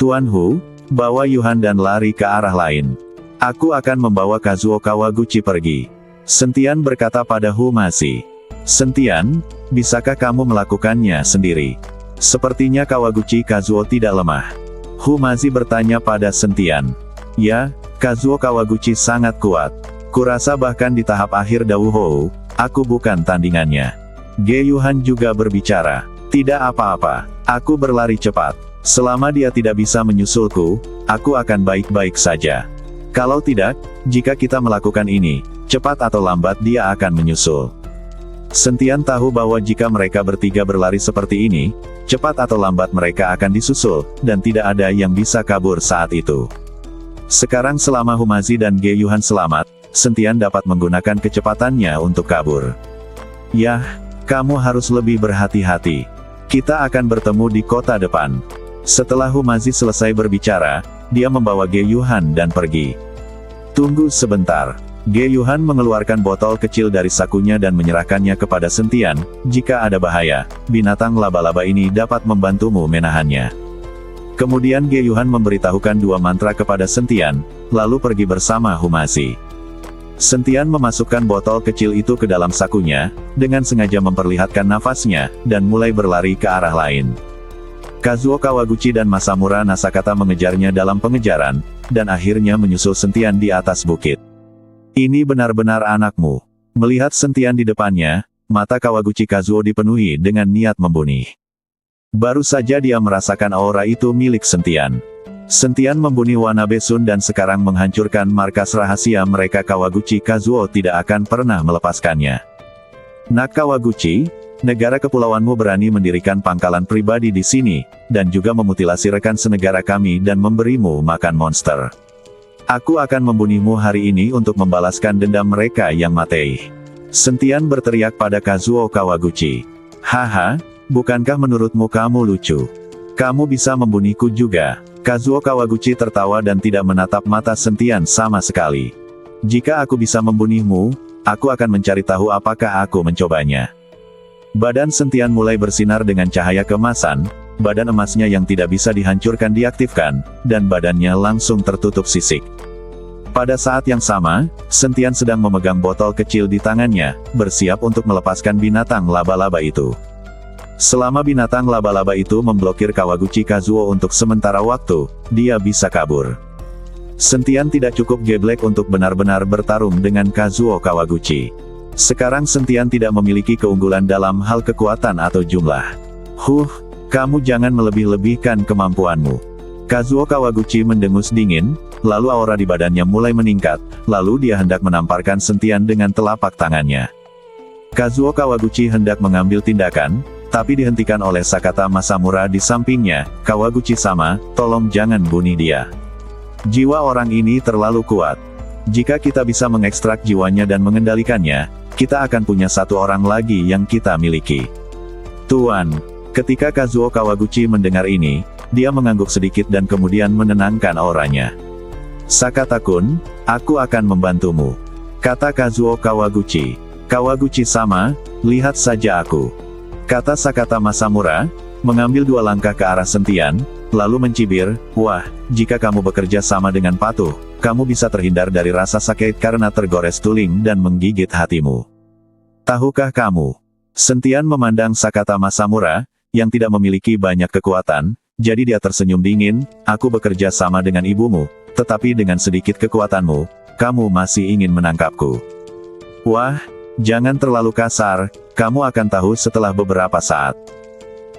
Tuan Hu, bawa Yuhan dan lari ke arah lain. Aku akan membawa Kazuo Kawaguchi pergi. Sentian berkata pada Hu Mazi. Sentian, bisakah kamu melakukannya sendiri? Sepertinya Kawaguchi Kazuo tidak lemah. Hu Mazi bertanya pada Sentian. Ya, Kazuo Kawaguchi sangat kuat. Kurasa bahkan di tahap akhir Dauhou, aku bukan tandingannya. Ge Yuhan juga berbicara. Tidak apa-apa, aku berlari cepat. Selama dia tidak bisa menyusulku, aku akan baik-baik saja. Kalau tidak, jika kita melakukan ini, cepat atau lambat dia akan menyusul. Sentian tahu bahwa jika mereka bertiga berlari seperti ini, cepat atau lambat mereka akan disusul, dan tidak ada yang bisa kabur saat itu. Sekarang selama Hu Mazi dan Ge Yuhan selamat, Sentian dapat menggunakan kecepatannya untuk kabur. Yah, kamu harus lebih berhati-hati. Kita akan bertemu di kota depan. Setelah Hu Mazi selesai berbicara, dia membawa Ge Yuhan dan pergi. Tunggu sebentar. Ge Yuhan mengeluarkan botol kecil dari sakunya dan menyerahkannya kepada Sentian. Jika ada bahaya, binatang laba-laba ini dapat membantumu menahannya. Kemudian Ge Yuhan memberitahukan dua mantra kepada Sentian, lalu pergi bersama Hu Mazi. Sentian memasukkan botol kecil itu ke dalam sakunya, dengan sengaja memperlihatkan nafasnya, dan mulai berlari ke arah lain. Kazuo Kawaguchi dan Masamura Sakata mengejarnya dalam pengejaran, dan akhirnya menyusul Sentian di atas bukit. Ini benar-benar anakmu. Melihat Sentian di depannya, mata Kawaguchi Kazuo dipenuhi dengan niat membunuh. Baru saja dia merasakan aura itu milik Sentian. Sentian membunuh Wanabe Sun dan sekarang menghancurkan markas rahasia mereka. Kawaguchi Kazuo tidak akan pernah melepaskannya. Nak Kawaguchi, negara kepulauanmu berani mendirikan pangkalan pribadi di sini, dan juga memutilasi rekan senegara kami dan memberimu makan monster. Aku akan membunuhmu hari ini untuk membalaskan dendam mereka yang mati. Sentian berteriak pada Kazuo Kawaguchi. Haha, bukankah menurutmu kamu lucu? Kamu bisa membunuhku juga. Kazuo Kawaguchi tertawa dan tidak menatap mata Sentian sama sekali. Jika aku bisa membunuhmu, aku akan mencari tahu apakah aku mencobanya. Badan Sentian mulai bersinar dengan cahaya keemasan, badan emasnya yang tidak bisa dihancurkan diaktifkan, dan badannya langsung tertutup sisik. Pada saat yang sama, Sentian sedang memegang botol kecil di tangannya, bersiap untuk melepaskan binatang laba-laba itu. Selama binatang laba-laba itu memblokir Kawaguchi Kazuo untuk sementara waktu, dia bisa kabur. Sentian tidak cukup geblek untuk benar-benar bertarung dengan Kazuo Kawaguchi. Sekarang Sentian tidak memiliki keunggulan dalam hal kekuatan atau jumlah. Kamu jangan melebih-lebihkan kemampuanmu. Kazuo Kawaguchi mendengus dingin, lalu aura di badannya mulai meningkat, lalu dia hendak menamparkan Sentian dengan telapak tangannya. Kazuo Kawaguchi hendak mengambil tindakan, tapi dihentikan oleh Sakata Masamura di sampingnya. Kawaguchi-sama, tolong jangan bunuh dia. Jiwa orang ini terlalu kuat. Jika kita bisa mengekstrak jiwanya dan mengendalikannya, kita akan punya satu orang lagi yang kita miliki. Tuan. Ketika Kazuo Kawaguchi mendengar ini, dia mengangguk sedikit dan kemudian menenangkan auranya. Sakata-kun, aku akan membantumu, kata Kazuo Kawaguchi. Kawaguchi-sama, lihat saja aku, kata Sakata Masamura, mengambil 2 langkah ke arah Sentian, lalu mencibir, wah, jika kamu bekerja sama dengan patuh, kamu bisa terhindar dari rasa sakit karena tergores tuling dan menggigit hatimu. Tahukah kamu? Sentian memandang Sakata Masamura, yang tidak memiliki banyak kekuatan, jadi dia tersenyum dingin, aku bekerja sama dengan ibumu, tetapi dengan sedikit kekuatanmu, kamu masih ingin menangkapku. Wah, jangan terlalu kasar, kamu akan tahu setelah beberapa saat.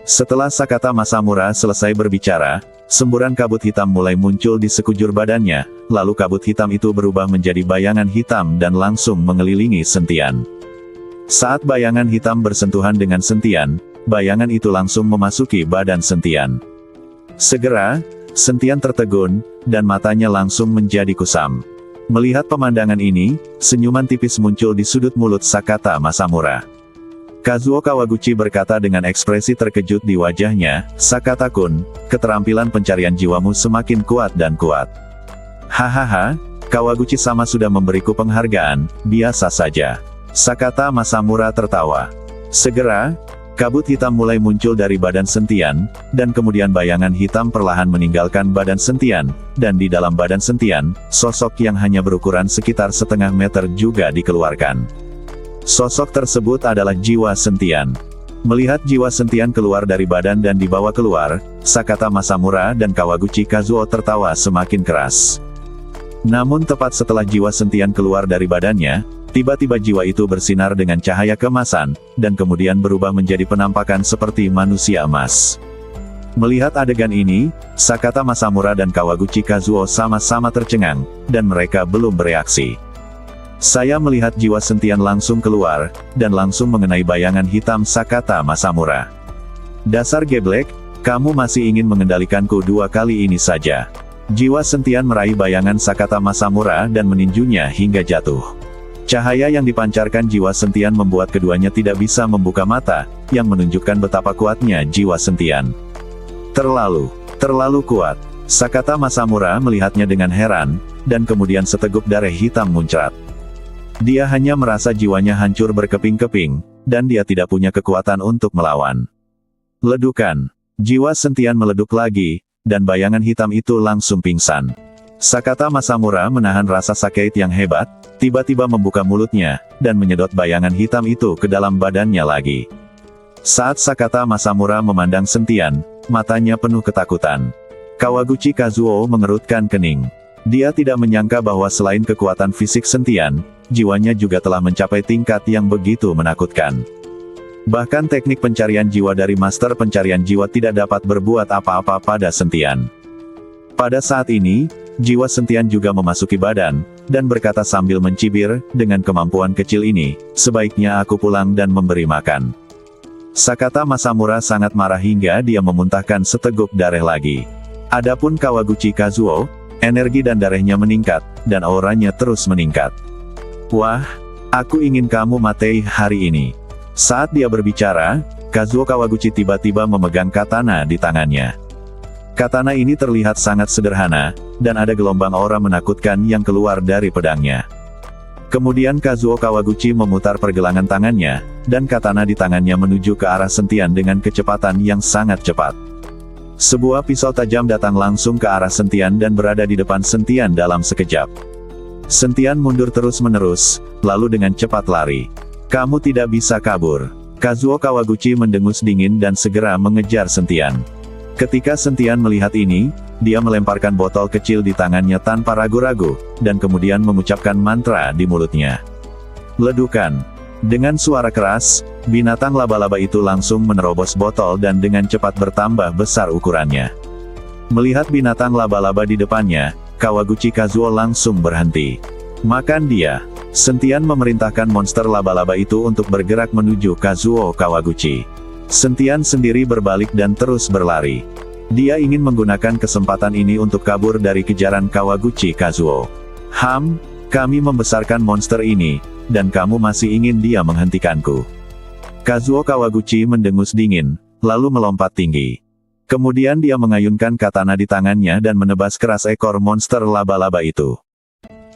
Setelah Sakata Masamura selesai berbicara, semburan kabut hitam mulai muncul di sekujur badannya, lalu kabut hitam itu berubah menjadi bayangan hitam dan langsung mengelilingi Sentian. Saat bayangan hitam bersentuhan dengan Sentian, bayangan itu langsung memasuki badan Sentian. Segera, Sentian tertegun, dan matanya langsung menjadi kusam. Melihat pemandangan ini, senyuman tipis muncul di sudut mulut Sakata Masamura. Kazuo Kawaguchi berkata dengan ekspresi terkejut di wajahnya, Sakata-kun, keterampilan pencarian jiwamu semakin kuat dan kuat. Hahaha, Kawaguchi-sama sudah memberiku penghargaan, biasa saja. Sakata Masamura tertawa. Segera, kabut hitam mulai muncul dari badan Sentian, dan kemudian bayangan hitam perlahan meninggalkan badan Sentian, dan di dalam badan Sentian, sosok yang hanya berukuran sekitar setengah meter juga dikeluarkan. Sosok tersebut adalah jiwa Sentian. Melihat jiwa Sentian keluar dari badan dan dibawa keluar, Sakata Masamura dan Kawaguchi Kazuo tertawa semakin keras. Namun tepat setelah jiwa Sentian keluar dari badannya, tiba-tiba jiwa itu bersinar dengan cahaya keemasan, dan kemudian berubah menjadi penampakan seperti manusia emas. Melihat adegan ini, Sakata Masamura dan Kawaguchi Kazuo sama-sama tercengang, dan mereka belum bereaksi. Saya melihat jiwa Sentian langsung keluar, dan langsung mengenai bayangan hitam Sakata Masamura. Dasar geblek, kamu masih ingin mengendalikanku 2 kali ini saja. Jiwa Sentian meraih bayangan Sakata Masamura dan meninjunya hingga jatuh. Cahaya yang dipancarkan jiwa Sentian membuat keduanya tidak bisa membuka mata, yang menunjukkan betapa kuatnya jiwa Sentian. Terlalu kuat. Sakata Masamura melihatnya dengan heran, dan kemudian seteguk darah hitam muncrat. Dia hanya merasa jiwanya hancur berkeping-keping, dan dia tidak punya kekuatan untuk melawan. Ledukan. Jiwa Sentian meleduk lagi, dan bayangan hitam itu langsung pingsan. Sakata Masamura menahan rasa sakit yang hebat, tiba-tiba membuka mulutnya, dan menyedot bayangan hitam itu ke dalam badannya lagi. Saat Sakata Masamura memandang Sentian, matanya penuh ketakutan. Kawaguchi Kazuo mengerutkan kening. Dia tidak menyangka bahwa selain kekuatan fisik Sentian, jiwanya juga telah mencapai tingkat yang begitu menakutkan. Bahkan teknik pencarian jiwa dari Master Pencarian Jiwa tidak dapat berbuat apa-apa pada Sentian. Pada saat ini, jiwa Sentian juga memasuki badan, dan berkata sambil mencibir, dengan kemampuan kecil ini, sebaiknya aku pulang dan memberi makan. Sakata Masamura sangat marah hingga dia memuntahkan seteguk darah lagi. Adapun Kawaguchi Kazuo, energi dan darahnya meningkat, dan auranya terus meningkat. Wah, aku ingin kamu mati hari ini. Saat dia berbicara, Kazuo Kawaguchi tiba-tiba memegang katana di tangannya. Katana ini terlihat sangat sederhana, dan ada gelombang aura menakutkan yang keluar dari pedangnya. Kemudian Kazuo Kawaguchi memutar pergelangan tangannya, dan katana di tangannya menuju ke arah Sentian dengan kecepatan yang sangat cepat. Sebuah pisau tajam datang langsung ke arah Sentian dan berada di depan Sentian dalam sekejap. Sentian mundur terus-menerus, lalu dengan cepat lari. Kamu tidak bisa kabur. Kazuo Kawaguchi mendengus dingin dan segera mengejar Sentian. Ketika Sentian melihat ini, dia melemparkan botol kecil di tangannya tanpa ragu-ragu, dan kemudian mengucapkan mantra di mulutnya. Ledukan. Dengan suara keras, binatang laba-laba itu langsung menerobos botol dan dengan cepat bertambah besar ukurannya. Melihat binatang laba-laba di depannya, Kawaguchi Kazuo langsung berhenti. Makan dia. Sentian memerintahkan monster laba-laba itu untuk bergerak menuju Kazuo Kawaguchi. Sentian sendiri berbalik dan terus berlari. Dia ingin menggunakan kesempatan ini untuk kabur dari kejaran Kawaguchi Kazuo. Kami membesarkan monster ini, dan kamu masih ingin dia menghentikanku. Kazuo Kawaguchi mendengus dingin, lalu melompat tinggi. Kemudian dia mengayunkan katana di tangannya dan menebas keras ekor monster laba-laba itu.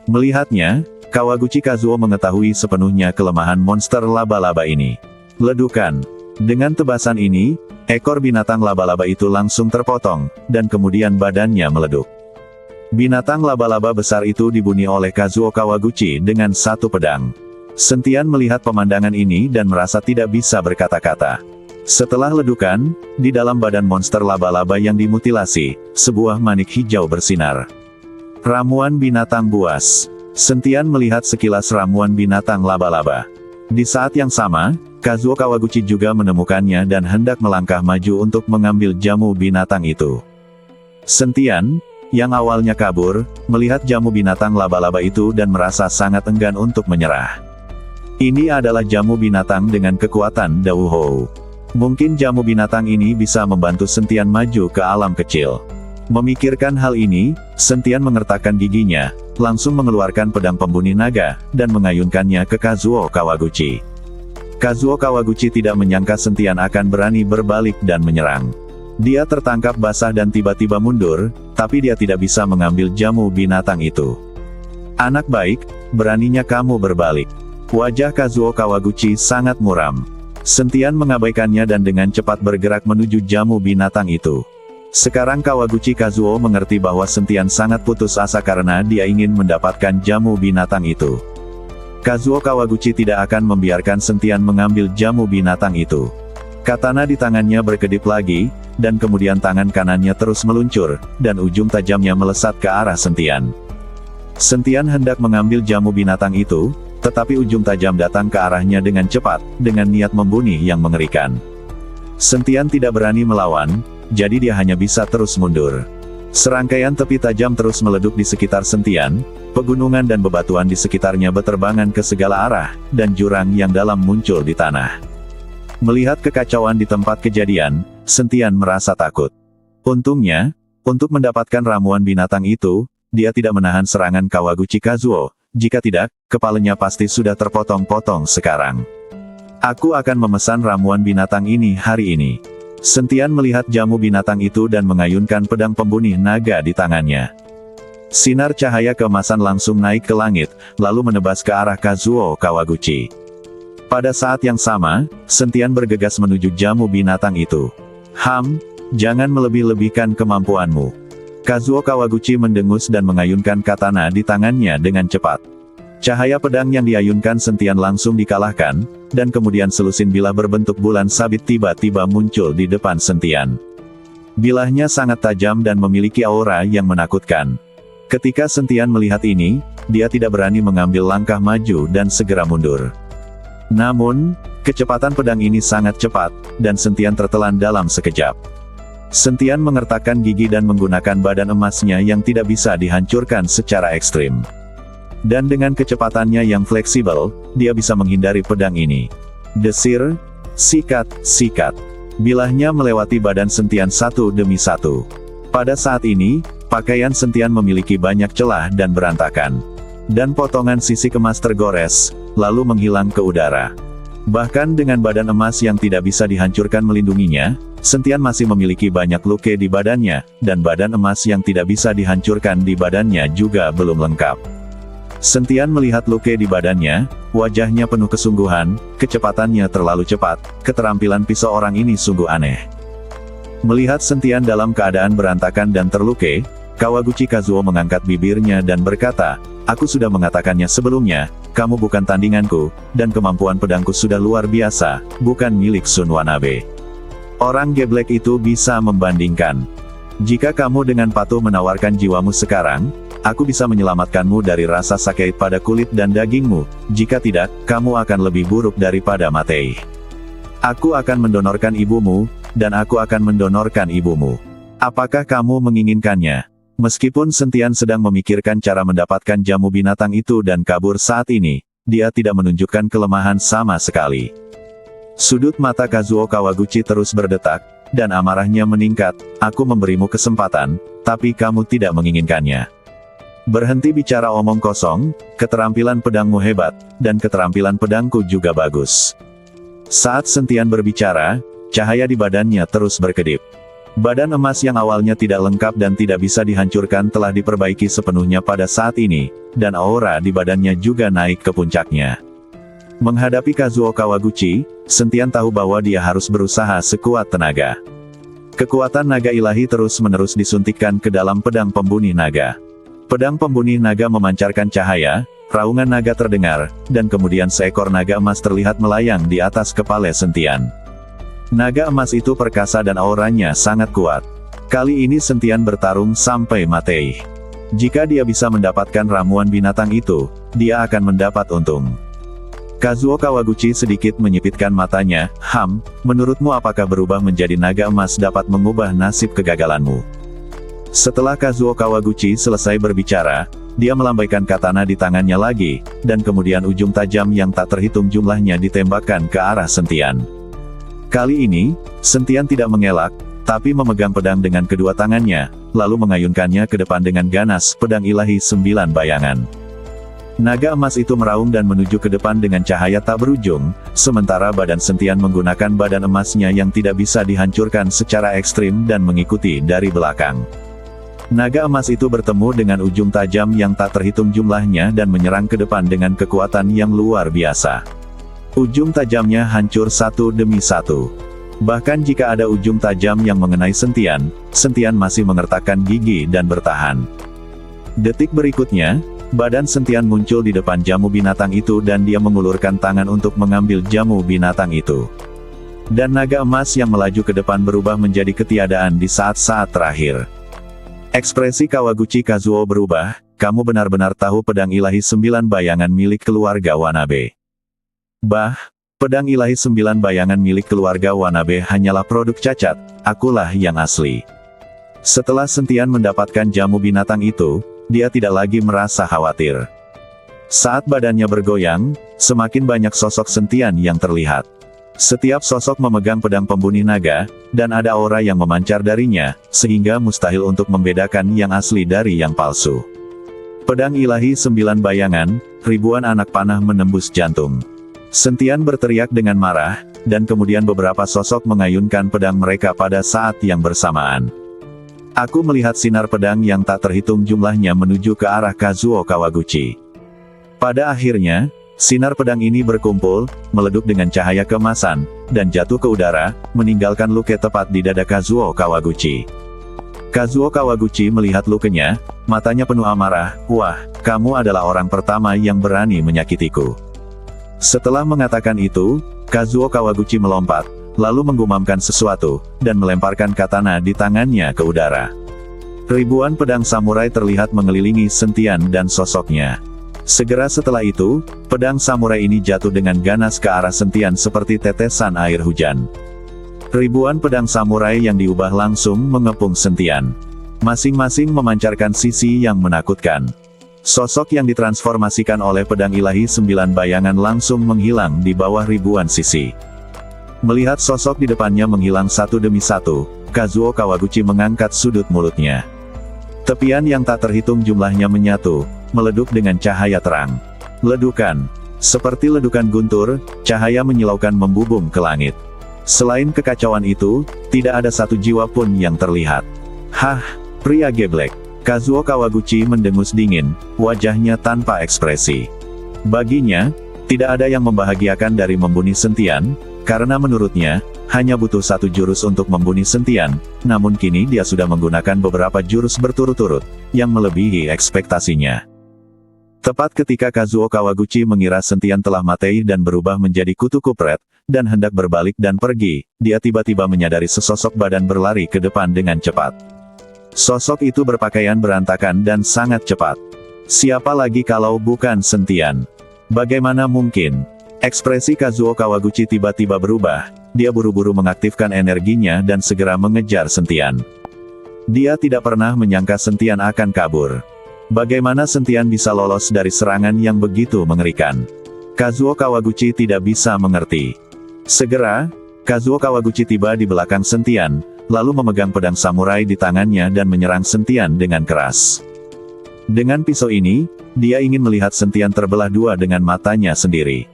Melihatnya, Kawaguchi Kazuo mengetahui sepenuhnya kelemahan monster laba-laba ini. Ledukan. Dengan tebasan ini, ekor binatang laba-laba itu langsung terpotong, dan kemudian badannya meleduk. Binatang laba-laba besar itu dibunuh oleh Kazuo Kawaguchi dengan satu pedang. Sentian melihat pemandangan ini dan merasa tidak bisa berkata-kata. Setelah ledukan, di dalam badan monster laba-laba yang dimutilasi, sebuah manik hijau bersinar. Ramuan binatang buas. Sentian melihat sekilas ramuan binatang laba-laba. Di saat yang sama, Kazuo Kawaguchi juga menemukannya dan hendak melangkah maju untuk mengambil jamu binatang itu. Sentian, yang awalnya kabur, melihat jamu binatang laba-laba itu dan merasa sangat enggan untuk menyerah. Ini adalah jamu binatang dengan kekuatan Dao Hou. Mungkin jamu binatang ini bisa membantu Sentian maju ke alam kecil. Memikirkan hal ini, Sentian mengertakkan giginya, langsung mengeluarkan pedang pembunuh naga, dan mengayunkannya ke Kazuo Kawaguchi. Kazuo Kawaguchi tidak menyangka Sentian akan berani berbalik dan menyerang. Dia tertangkap basah dan tiba-tiba mundur, tapi dia tidak bisa mengambil jamu binatang itu. Anak baik, beraninya kamu berbalik. Wajah Kazuo Kawaguchi sangat muram. Sentian mengabaikannya dan dengan cepat bergerak menuju jamu binatang itu. Sekarang Kawaguchi Kazuo mengerti bahwa Sentian sangat putus asa karena dia ingin mendapatkan jamu binatang itu. Kazuo Kawaguchi tidak akan membiarkan Sentian mengambil jamu binatang itu. Katana di tangannya berkedip lagi, dan kemudian tangan kanannya terus meluncur, dan ujung tajamnya melesat ke arah Sentian. Sentian hendak mengambil jamu binatang itu, tetapi ujung tajam datang ke arahnya dengan cepat, dengan niat membunuh yang mengerikan. Sentian tidak berani melawan, jadi dia hanya bisa terus mundur. Serangkaian tepi tajam terus meleduk di sekitar Sentian, pegunungan dan bebatuan di sekitarnya berterbangan ke segala arah, dan jurang yang dalam muncul di tanah. Melihat kekacauan di tempat kejadian, Sentian merasa takut. Untungnya, untuk mendapatkan ramuan binatang itu, dia tidak menahan serangan Kawaguchi Kazuo, jika tidak, kepalanya pasti sudah terpotong-potong sekarang. Aku akan memesan ramuan binatang ini hari ini. Sentian melihat jamu binatang itu dan mengayunkan pedang pembunuh naga di tangannya. Sinar cahaya keemasan langsung naik ke langit, lalu menebas ke arah Kazuo Kawaguchi. Pada saat yang sama, Sentian bergegas menuju jamu binatang itu. Jangan melebih-lebihkan kemampuanmu. Kazuo Kawaguchi mendengus dan mengayunkan katana di tangannya dengan cepat. Cahaya pedang yang diayunkan Sentian langsung dikalahkan, dan kemudian selusin bilah berbentuk bulan sabit tiba-tiba muncul di depan Sentian. Bilahnya sangat tajam dan memiliki aura yang menakutkan. Ketika Sentian melihat ini, dia tidak berani mengambil langkah maju dan segera mundur. Namun, kecepatan pedang ini sangat cepat, dan Sentian tertelan dalam sekejap. Sentian mengertakkan gigi dan menggunakan badan emasnya yang tidak bisa dihancurkan secara ekstrim. Dan dengan kecepatannya yang fleksibel, dia bisa menghindari pedang ini. Desir, sikat, sikat. Bilahnya melewati badan Sentian satu demi satu. Pada saat ini, pakaian Sentian memiliki banyak celah dan berantakan. Dan potongan sisik emas tergores, lalu menghilang ke udara. Bahkan dengan badan emas yang tidak bisa dihancurkan melindunginya, Sentian masih memiliki banyak luka di badannya, dan badan emas yang tidak bisa dihancurkan di badannya juga belum lengkap. Sentian melihat luka di badannya, wajahnya penuh kesungguhan, kecepatannya terlalu cepat, keterampilan pisau orang ini sungguh aneh. Melihat Sentian dalam keadaan berantakan dan terluka, Kawaguchi Kazuo mengangkat bibirnya dan berkata, "Aku sudah mengatakannya sebelumnya, kamu bukan tandinganku, dan kemampuan pedangku sudah luar biasa, bukan milik Sun Wanabe. Orang geblek itu bisa membandingkan. Jika kamu dengan patuh menawarkan jiwamu sekarang, aku bisa menyelamatkanmu dari rasa sakit pada kulit dan dagingmu, jika tidak, kamu akan lebih buruk daripada Matei. Aku akan mendonorkan ibumu, dan aku akan mendonorkan ibumu. Apakah kamu menginginkannya?" Meskipun Sentian sedang memikirkan cara mendapatkan jamu binatang itu dan kabur saat ini, dia tidak menunjukkan kelemahan sama sekali. Sudut mata Kazuo Kawaguchi terus berdetak, dan amarahnya meningkat. "Aku memberimu kesempatan, tapi kamu tidak menginginkannya. Berhenti bicara omong kosong, keterampilan pedangmu hebat, dan keterampilan pedangku juga bagus." Saat Sentian berbicara, cahaya di badannya terus berkedip. Badan emas yang awalnya tidak lengkap dan tidak bisa dihancurkan telah diperbaiki sepenuhnya pada saat ini, dan aura di badannya juga naik ke puncaknya. Menghadapi Kazuo Kawaguchi, Sentian tahu bahwa dia harus berusaha sekuat tenaga. Kekuatan naga ilahi terus-menerus disuntikkan ke dalam pedang pembunuh naga. Pedang pembunuh naga memancarkan cahaya, raungan naga terdengar, dan kemudian seekor naga emas terlihat melayang di atas kepala Sentian. Naga emas itu perkasa dan auranya sangat kuat. Kali ini Sentian bertarung sampai mati. Jika dia bisa mendapatkan ramuan binatang itu, dia akan mendapat untung. Kazuo Kawaguchi sedikit menyipitkan matanya. Menurutmu apakah berubah menjadi naga emas dapat mengubah nasib kegagalanmu?" Setelah Kazuo Kawaguchi selesai berbicara, dia melambaikan katana di tangannya lagi, dan kemudian ujung tajam yang tak terhitung jumlahnya ditembakkan ke arah Sentian. Kali ini, Sentian tidak mengelak, tapi memegang pedang dengan kedua tangannya, lalu mengayunkannya ke depan dengan ganas pedang ilahi 9 bayangan. Naga emas itu meraung dan menuju ke depan dengan cahaya tak berujung, sementara badan Sentian menggunakan badan emasnya yang tidak bisa dihancurkan secara ekstrim dan mengikuti dari belakang. Naga emas itu bertemu dengan ujung tajam yang tak terhitung jumlahnya dan menyerang ke depan dengan kekuatan yang luar biasa. Ujung tajamnya hancur satu demi satu. Bahkan jika ada ujung tajam yang mengenai Sentian, Sentian masih mengertakkan gigi dan bertahan. Detik berikutnya, badan Sentian muncul di depan jamu binatang itu dan dia mengulurkan tangan untuk mengambil jamu binatang itu. Dan naga emas yang melaju ke depan berubah menjadi ketiadaan di saat-saat terakhir. Ekspresi Kawaguchi Kazuo berubah. "Kamu benar-benar tahu pedang ilahi 9 bayangan milik keluarga Wanabe. Pedang ilahi 9 bayangan milik keluarga Wanabe hanyalah produk cacat, akulah yang asli." Setelah Sentian mendapatkan jamu binatang itu, dia tidak lagi merasa khawatir. Saat badannya bergoyang, semakin banyak sosok Sentian yang terlihat. Setiap sosok memegang pedang pembunuh naga, dan ada aura yang memancar darinya, sehingga mustahil untuk membedakan yang asli dari yang palsu. Pedang ilahi 9 bayangan, ribuan anak panah menembus jantung. Sentian berteriak dengan marah, dan kemudian beberapa sosok mengayunkan pedang mereka pada saat yang bersamaan. Aku melihat sinar pedang yang tak terhitung jumlahnya menuju ke arah Kazuo Kawaguchi. Pada akhirnya, sinar pedang ini berkumpul, meleduk dengan cahaya keemasan, dan jatuh ke udara, meninggalkan luka tepat di dada Kazuo Kawaguchi. Kazuo Kawaguchi melihat lukanya, matanya penuh amarah. "Wah, kamu adalah orang pertama yang berani menyakitiku." Setelah mengatakan itu, Kazuo Kawaguchi melompat, lalu menggumamkan sesuatu, dan melemparkan katana di tangannya ke udara. Ribuan pedang samurai terlihat mengelilingi Sentian dan sosoknya. Segera setelah itu, pedang samurai ini jatuh dengan ganas ke arah Sentian seperti tetesan air hujan. Ribuan pedang samurai yang diubah langsung mengepung Sentian. Masing-masing memancarkan sisi yang menakutkan. Sosok yang ditransformasikan oleh pedang ilahi 9 bayangan langsung menghilang di bawah ribuan sisi. Melihat sosok di depannya menghilang satu demi satu, Kazuo Kawaguchi mengangkat sudut mulutnya. Tepian yang tak terhitung jumlahnya menyatu, meleduk dengan cahaya terang. Ledukan. Seperti ledukan guntur, cahaya menyilaukan membubung ke langit. Selain kekacauan itu, tidak ada satu jiwa pun yang terlihat. Hah, pria geblek. Kazuo Kawaguchi mendengus dingin, wajahnya tanpa ekspresi. Baginya, tidak ada yang membahagiakan dari membunuh Sentian, karena menurutnya, hanya butuh satu jurus untuk membunuh Sentian, namun kini dia sudah menggunakan beberapa jurus berturut-turut, yang melebihi ekspektasinya. Tepat ketika Kazuo Kawaguchi mengira Sentian telah mati dan berubah menjadi kutu kupret, dan hendak berbalik dan pergi, dia tiba-tiba menyadari sesosok badan berlari ke depan dengan cepat. Sosok itu berpakaian berantakan dan sangat cepat. Siapa lagi kalau bukan Sentian? Bagaimana mungkin? Ekspresi Kazuo Kawaguchi tiba-tiba berubah, dia buru-buru mengaktifkan energinya dan segera mengejar Sentian. Dia tidak pernah menyangka Sentian akan kabur. Bagaimana Sentian bisa lolos dari serangan yang begitu mengerikan? Kazuo Kawaguchi tidak bisa mengerti. Segera, Kazuo Kawaguchi tiba di belakang Sentian, lalu memegang pedang samurai di tangannya dan menyerang Sentian dengan keras. Dengan pisau ini, dia ingin melihat Sentian terbelah dua dengan matanya sendiri.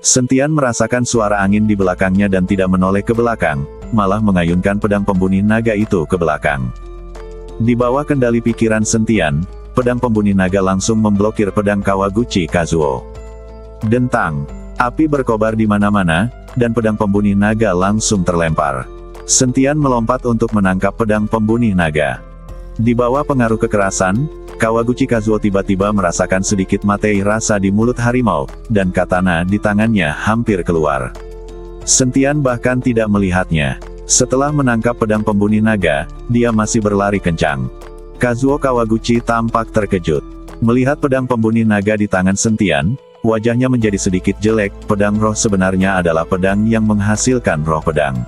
Sentian merasakan suara angin di belakangnya dan tidak menoleh ke belakang, malah mengayunkan pedang pembunuh naga itu ke belakang. Di bawah kendali pikiran Sentian, pedang pembunuh naga langsung memblokir pedang Kawaguchi Kazuo. Dentang, api berkobar di mana-mana, dan pedang pembunuh naga langsung terlempar. Sentian melompat untuk menangkap pedang pembunuh naga. Di bawah pengaruh kekerasan, Kawaguchi Kazuo tiba-tiba merasakan sedikit mate rasa di mulut harimau, dan katana di tangannya hampir keluar. Sentian bahkan tidak melihatnya. Setelah menangkap pedang pembunuh naga, dia masih berlari kencang. Kazuo Kawaguchi tampak terkejut. Melihat pedang pembunuh naga di tangan Sentian, wajahnya menjadi sedikit jelek. Pedang roh sebenarnya adalah pedang yang menghasilkan roh pedang.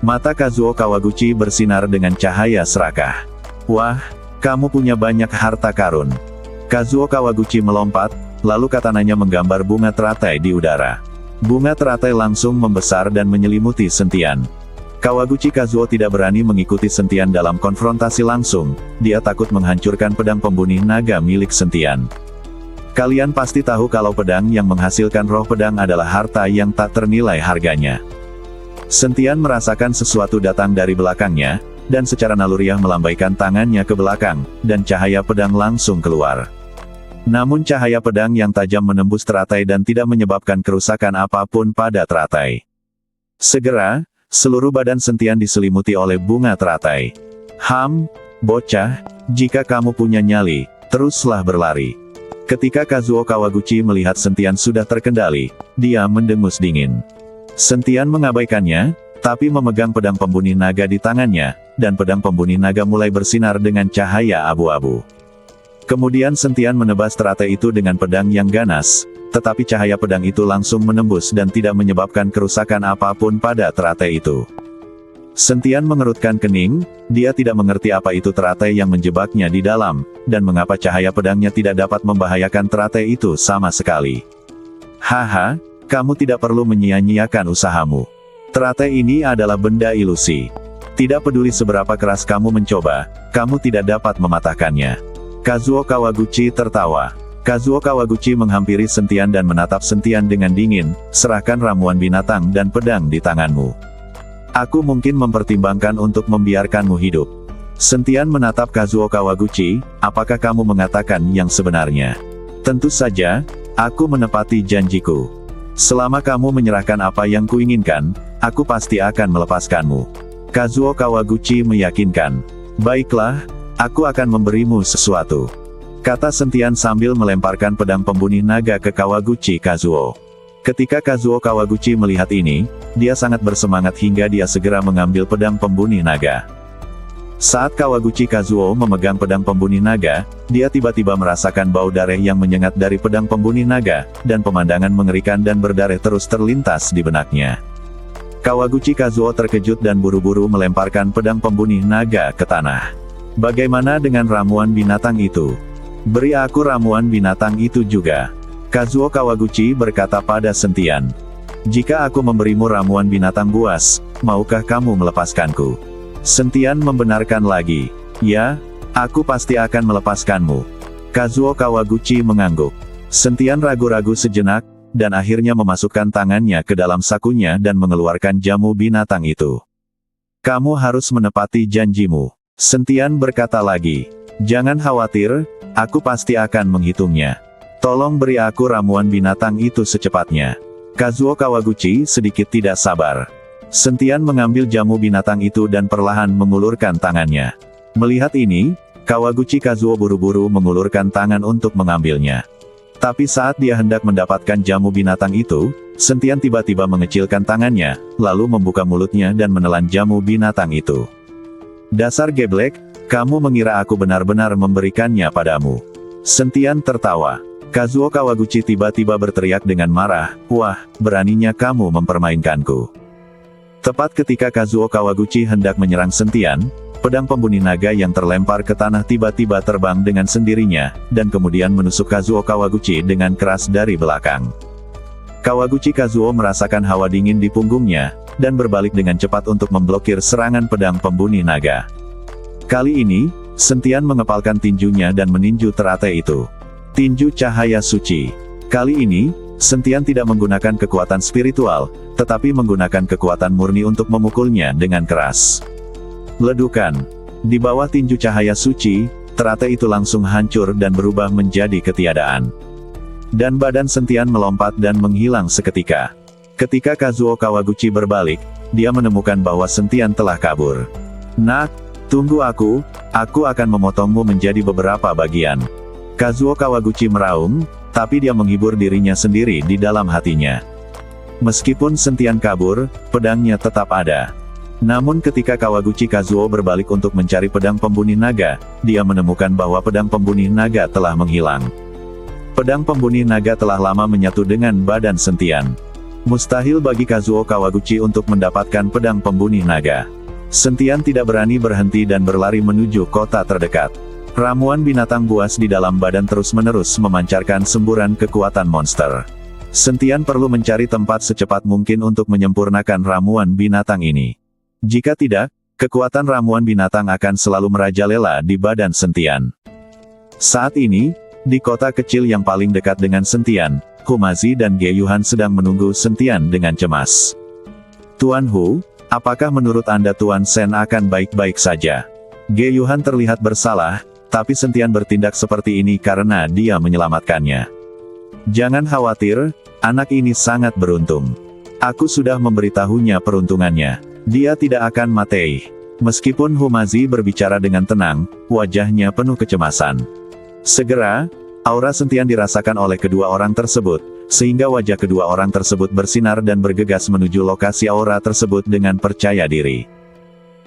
Mata Kazuo Kawaguchi bersinar dengan cahaya serakah. Wah, kamu punya banyak harta karun. Kazuo Kawaguchi melompat, lalu katananya menggambar bunga teratai di udara. Bunga teratai langsung membesar dan menyelimuti Sentian. Kawaguchi Kazuo tidak berani mengikuti Sentian dalam konfrontasi langsung, dia takut menghancurkan pedang pembunuh naga milik Sentian. Kalian pasti tahu kalau pedang yang menghasilkan roh pedang adalah harta yang tak ternilai harganya. Sentian merasakan sesuatu datang dari belakangnya, dan secara naluriah melambaikan tangannya ke belakang, dan cahaya pedang langsung keluar. Namun cahaya pedang yang tajam menembus teratai dan tidak menyebabkan kerusakan apapun pada teratai. Segera, seluruh badan Sentian diselimuti oleh bunga teratai. Bocah, jika kamu punya nyali, teruslah berlari. Ketika Kazuo Kawaguchi melihat Sentian sudah terkendali, dia mendengus dingin. Sentian mengabaikannya, tapi memegang pedang pembunuh naga di tangannya, dan pedang pembunuh naga mulai bersinar dengan cahaya abu-abu. Kemudian Sentian menebas teratai itu dengan pedang yang ganas, tetapi cahaya pedang itu langsung menembus dan tidak menyebabkan kerusakan apapun pada teratai itu. Sentian mengerutkan kening, dia tidak mengerti apa itu teratai yang menjebaknya di dalam, dan mengapa cahaya pedangnya tidak dapat membahayakan teratai itu sama sekali. Haha, kamu tidak perlu menyia-nyiakan usahamu. Teratai ini adalah benda ilusi. Tidak peduli seberapa keras kamu mencoba, kamu tidak dapat mematahkannya. Kazuo Kawaguchi tertawa. Kazuo Kawaguchi menghampiri Sentian dan menatap Sentian dengan dingin, serahkan ramuan binatang dan pedang di tanganmu. Aku mungkin mempertimbangkan untuk membiarkanmu hidup. Sentian menatap Kazuo Kawaguchi, apakah kamu mengatakan yang sebenarnya? Tentu saja, aku menepati janjiku. Selama kamu menyerahkan apa yang kuinginkan, aku pasti akan melepaskanmu. Kazuo Kawaguchi meyakinkan. Baiklah, aku akan memberimu sesuatu, kata Sentian sambil melemparkan pedang pembunuh naga ke Kawaguchi Kazuo. Ketika Kazuo Kawaguchi melihat ini, dia sangat bersemangat hingga dia segera mengambil pedang pembunuh naga. Saat Kawaguchi Kazuo memegang pedang pembunuh naga, dia tiba-tiba merasakan bau darah yang menyengat dari pedang pembunuh naga, dan pemandangan mengerikan dan berdarah terus terlintas di benaknya. Kawaguchi Kazuo terkejut dan buru-buru melemparkan pedang pembunuh naga ke tanah. Bagaimana dengan ramuan binatang itu? Beri aku ramuan binatang itu juga. Kazuo Kawaguchi berkata pada Sentian. Jika aku memberimu ramuan binatang buas, maukah kamu melepaskanku? Sentian membenarkan lagi. Ya, aku pasti akan melepaskanmu. Kazuo Kawaguchi mengangguk. Sentian ragu-ragu sejenak, dan akhirnya memasukkan tangannya ke dalam sakunya dan mengeluarkan jamu binatang itu. Kamu harus menepati janjimu. Sentian berkata lagi. Jangan khawatir, aku pasti akan menghitungnya. Tolong beri aku ramuan binatang itu secepatnya. Kazuo Kawaguchi sedikit tidak sabar. Sentian mengambil jamu binatang itu dan perlahan mengulurkan tangannya. Melihat ini, Kawaguchi Kazuo buru-buru mengulurkan tangan untuk mengambilnya. Tapi saat dia hendak mendapatkan jamu binatang itu, Sentian tiba-tiba mengecilkan tangannya, lalu membuka mulutnya dan menelan jamu binatang itu. Dasar geblek, kamu mengira aku benar-benar memberikannya padamu. Sentian tertawa. Kazuo Kawaguchi tiba-tiba berteriak dengan marah, wah, beraninya kamu mempermainkanku. Tepat ketika Kazuo Kawaguchi hendak menyerang Sentian, pedang pembunuh naga yang terlempar ke tanah tiba-tiba terbang dengan sendirinya, dan kemudian menusuk Kazuo Kawaguchi dengan keras dari belakang. Kawaguchi Kazuo merasakan hawa dingin di punggungnya, dan berbalik dengan cepat untuk memblokir serangan pedang pembunuh naga. Kali ini, Sentian mengepalkan tinjunya dan meninju teratai itu. Tinju cahaya suci. Kali ini, Sentian tidak menggunakan kekuatan spiritual, tetapi menggunakan kekuatan murni untuk memukulnya dengan keras. Ledukan. Di bawah tinju cahaya suci, teratai itu langsung hancur dan berubah menjadi ketiadaan. Dan badan Sentian melompat dan menghilang seketika. Ketika Kazuo Kawaguchi berbalik, dia menemukan bahwa Sentian telah kabur. Nak, tunggu aku akan memotongmu menjadi beberapa bagian. Kazuo Kawaguchi meraung, tapi dia menghibur dirinya sendiri di dalam hatinya. Meskipun Sentian kabur, pedangnya tetap ada. Namun ketika Kawaguchi Kazuo berbalik untuk mencari pedang pembunuh naga, dia menemukan bahwa pedang pembunuh naga telah menghilang. Pedang pembunuh naga telah lama menyatu dengan badan Sentian. Mustahil bagi Kazuo Kawaguchi untuk mendapatkan pedang pembunuh naga. Sentian tidak berani berhenti dan berlari menuju kota terdekat. Ramuan binatang buas di dalam badan terus-menerus memancarkan semburan kekuatan monster. Sentian perlu mencari tempat secepat mungkin untuk menyempurnakan ramuan binatang ini. Jika tidak, kekuatan ramuan binatang akan selalu merajalela di badan Sentian. Saat ini, di kota kecil yang paling dekat dengan Sentian, Humazi dan Ge Yuhan sedang menunggu Sentian dengan cemas. Tuan Hu, apakah menurut Anda Tuan Sen akan baik-baik saja? Ge Yuhan terlihat bersalah, tapi Sentian bertindak seperti ini karena dia menyelamatkannya. Jangan khawatir, anak ini sangat beruntung. Aku sudah memberitahunya peruntungannya. Dia tidak akan mati. Meskipun Humazi berbicara dengan tenang, wajahnya penuh kecemasan. Segera, aura Sentian dirasakan oleh kedua orang tersebut, sehingga wajah kedua orang tersebut bersinar dan bergegas menuju lokasi aura tersebut dengan percaya diri.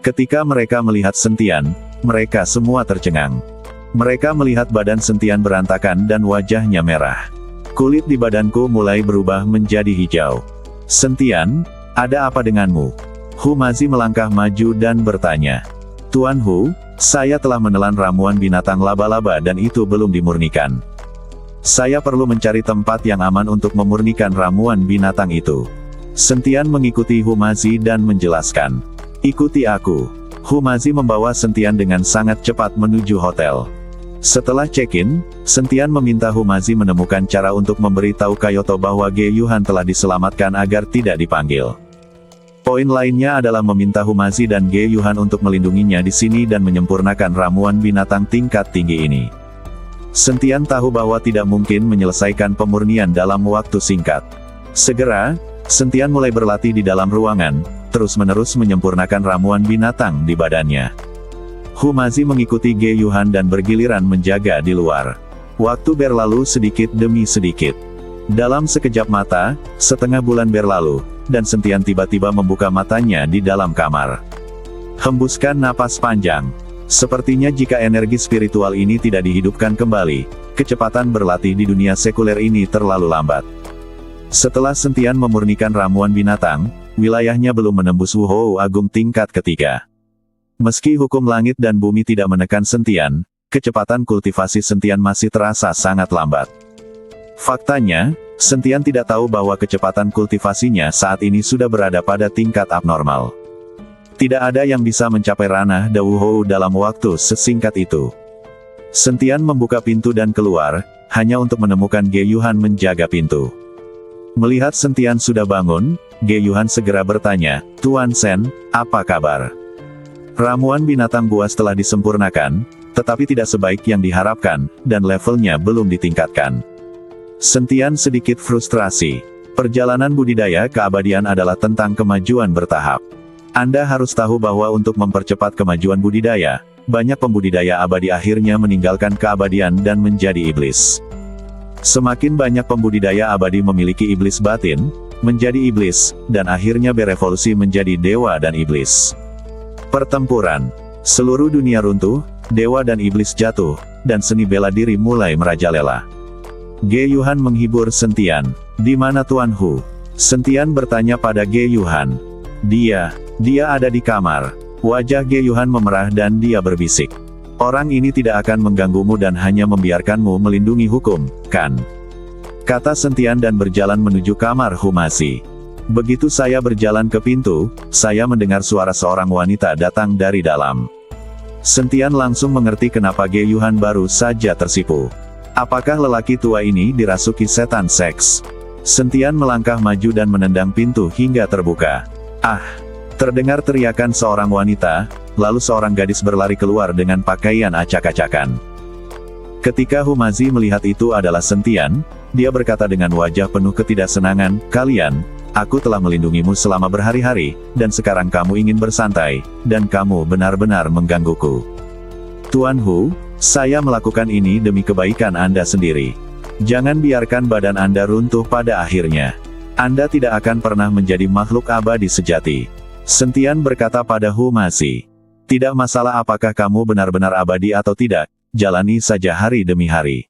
Ketika mereka melihat Sentian, mereka semua tercengang. Mereka melihat badan Sentian berantakan dan wajahnya merah. Kulit di badanku mulai berubah menjadi hijau. Sentian, ada apa denganmu? Humazi melangkah maju dan bertanya. Tuan Hu, saya telah menelan ramuan binatang laba-laba dan itu belum dimurnikan. Saya perlu mencari tempat yang aman untuk memurnikan ramuan binatang itu. Sentian mengikuti Humazi dan menjelaskan. Ikuti aku. Humazi membawa Sentian dengan sangat cepat menuju hotel. Setelah check-in, Sentian meminta Humazi menemukan cara untuk memberitahu Kyoto bahwa Ge Yuhan telah diselamatkan agar tidak dipanggil. Poin lainnya adalah meminta Humazi dan Ge Yuhan untuk melindunginya di sini dan menyempurnakan ramuan binatang tingkat tinggi ini. Sentian tahu bahwa tidak mungkin menyelesaikan pemurnian dalam waktu singkat. Segera, Sentian mulai berlatih di dalam ruangan, terus-menerus menyempurnakan ramuan binatang di badannya. Humazi mengikuti Ge Yuhan dan bergiliran menjaga di luar. Waktu berlalu sedikit demi sedikit. Dalam sekejap mata, setengah bulan berlalu, dan Sentian tiba-tiba membuka matanya di dalam kamar. Hembuskan napas panjang. Sepertinya jika energi spiritual ini tidak dihidupkan kembali, kecepatan berlatih di dunia sekuler ini terlalu lambat. Setelah Sentian memurnikan ramuan binatang, wilayahnya belum menembus Wuhou Agung tingkat ketiga. Meski hukum langit dan bumi tidak menekan Sentian, kecepatan kultivasi Sentian masih terasa sangat lambat. Faktanya, Sentian tidak tahu bahwa kecepatan kultivasinya saat ini sudah berada pada tingkat abnormal. Tidak ada yang bisa mencapai ranah Da Wuhou dalam waktu sesingkat itu. Sentian membuka pintu dan keluar, hanya untuk menemukan Ge Yuhan menjaga pintu. Melihat Sentian sudah bangun, Ge Yuhan segera bertanya, "Tuan Sen, apa kabar?" Ramuan binatang buas telah disempurnakan, tetapi tidak sebaik yang diharapkan, dan levelnya belum ditingkatkan. Sentian sedikit frustrasi. Perjalanan budidaya keabadian adalah tentang kemajuan bertahap. Anda harus tahu bahwa untuk mempercepat kemajuan budidaya, banyak pembudidaya abadi akhirnya meninggalkan keabadian dan menjadi iblis. Semakin banyak pembudidaya abadi memiliki iblis batin, menjadi iblis, dan akhirnya berevolusi menjadi dewa dan iblis. Pertempuran. Seluruh dunia runtuh, dewa dan iblis jatuh, dan seni bela diri mulai merajalela. Ge Yuhan menghibur Sentian. "Di mana Tuan Hu?" Sentian bertanya pada Ge Yuhan. Dia ada di kamar." Wajah Ge Yuhan memerah dan dia berbisik. "Orang ini tidak akan mengganggumu dan hanya membiarkanmu melindungi hukum, kan?" Kata Sentian dan berjalan menuju kamar Humasi. Begitu saya berjalan ke pintu, saya mendengar suara seorang wanita datang dari dalam. Sentian langsung mengerti kenapa Ge Yuhan baru saja tersipu. Apakah lelaki tua ini dirasuki setan seks? Sentian melangkah maju dan menendang pintu hingga terbuka. "Ah!" Terdengar teriakan seorang wanita, lalu seorang gadis berlari keluar dengan pakaian acak-acakan. Ketika Humazi melihat itu adalah Sentian, dia berkata dengan wajah penuh ketidaksenangan, Aku telah melindungimu selama berhari-hari, dan sekarang kamu ingin bersantai, dan kamu benar-benar menggangguku. Tuan Hu, saya melakukan ini demi kebaikan Anda sendiri. Jangan biarkan badan Anda runtuh pada akhirnya. Anda tidak akan pernah menjadi makhluk abadi sejati." Sentian berkata pada Humasi. "Tidak masalah apakah kamu benar-benar abadi atau tidak, jalani saja hari demi hari."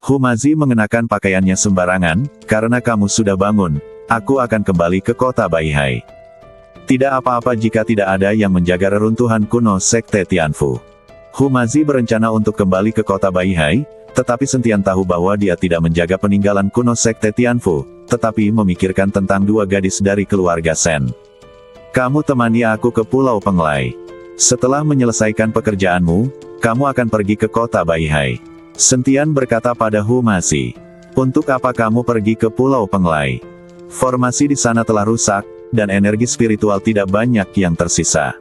Humazi mengenakan pakaiannya sembarangan, "Karena kamu sudah bangun, aku akan kembali ke kota Baihai. Tidak apa-apa jika tidak ada yang menjaga reruntuhan kuno Sekte Tianfu." Humazi berencana untuk kembali ke kota Baihai, tetapi Sentian tahu bahwa dia tidak menjaga peninggalan kuno Sekte Tianfu, tetapi memikirkan tentang dua gadis dari keluarga Sen. "Kamu temani aku ke Pulau Penglai. Setelah menyelesaikan pekerjaanmu, kamu akan pergi ke kota Baihai." Sentian berkata pada Humasi. "Untuk apa kamu pergi ke Pulau Penglai? Formasi di sana telah rusak, dan energi spiritual tidak banyak yang tersisa.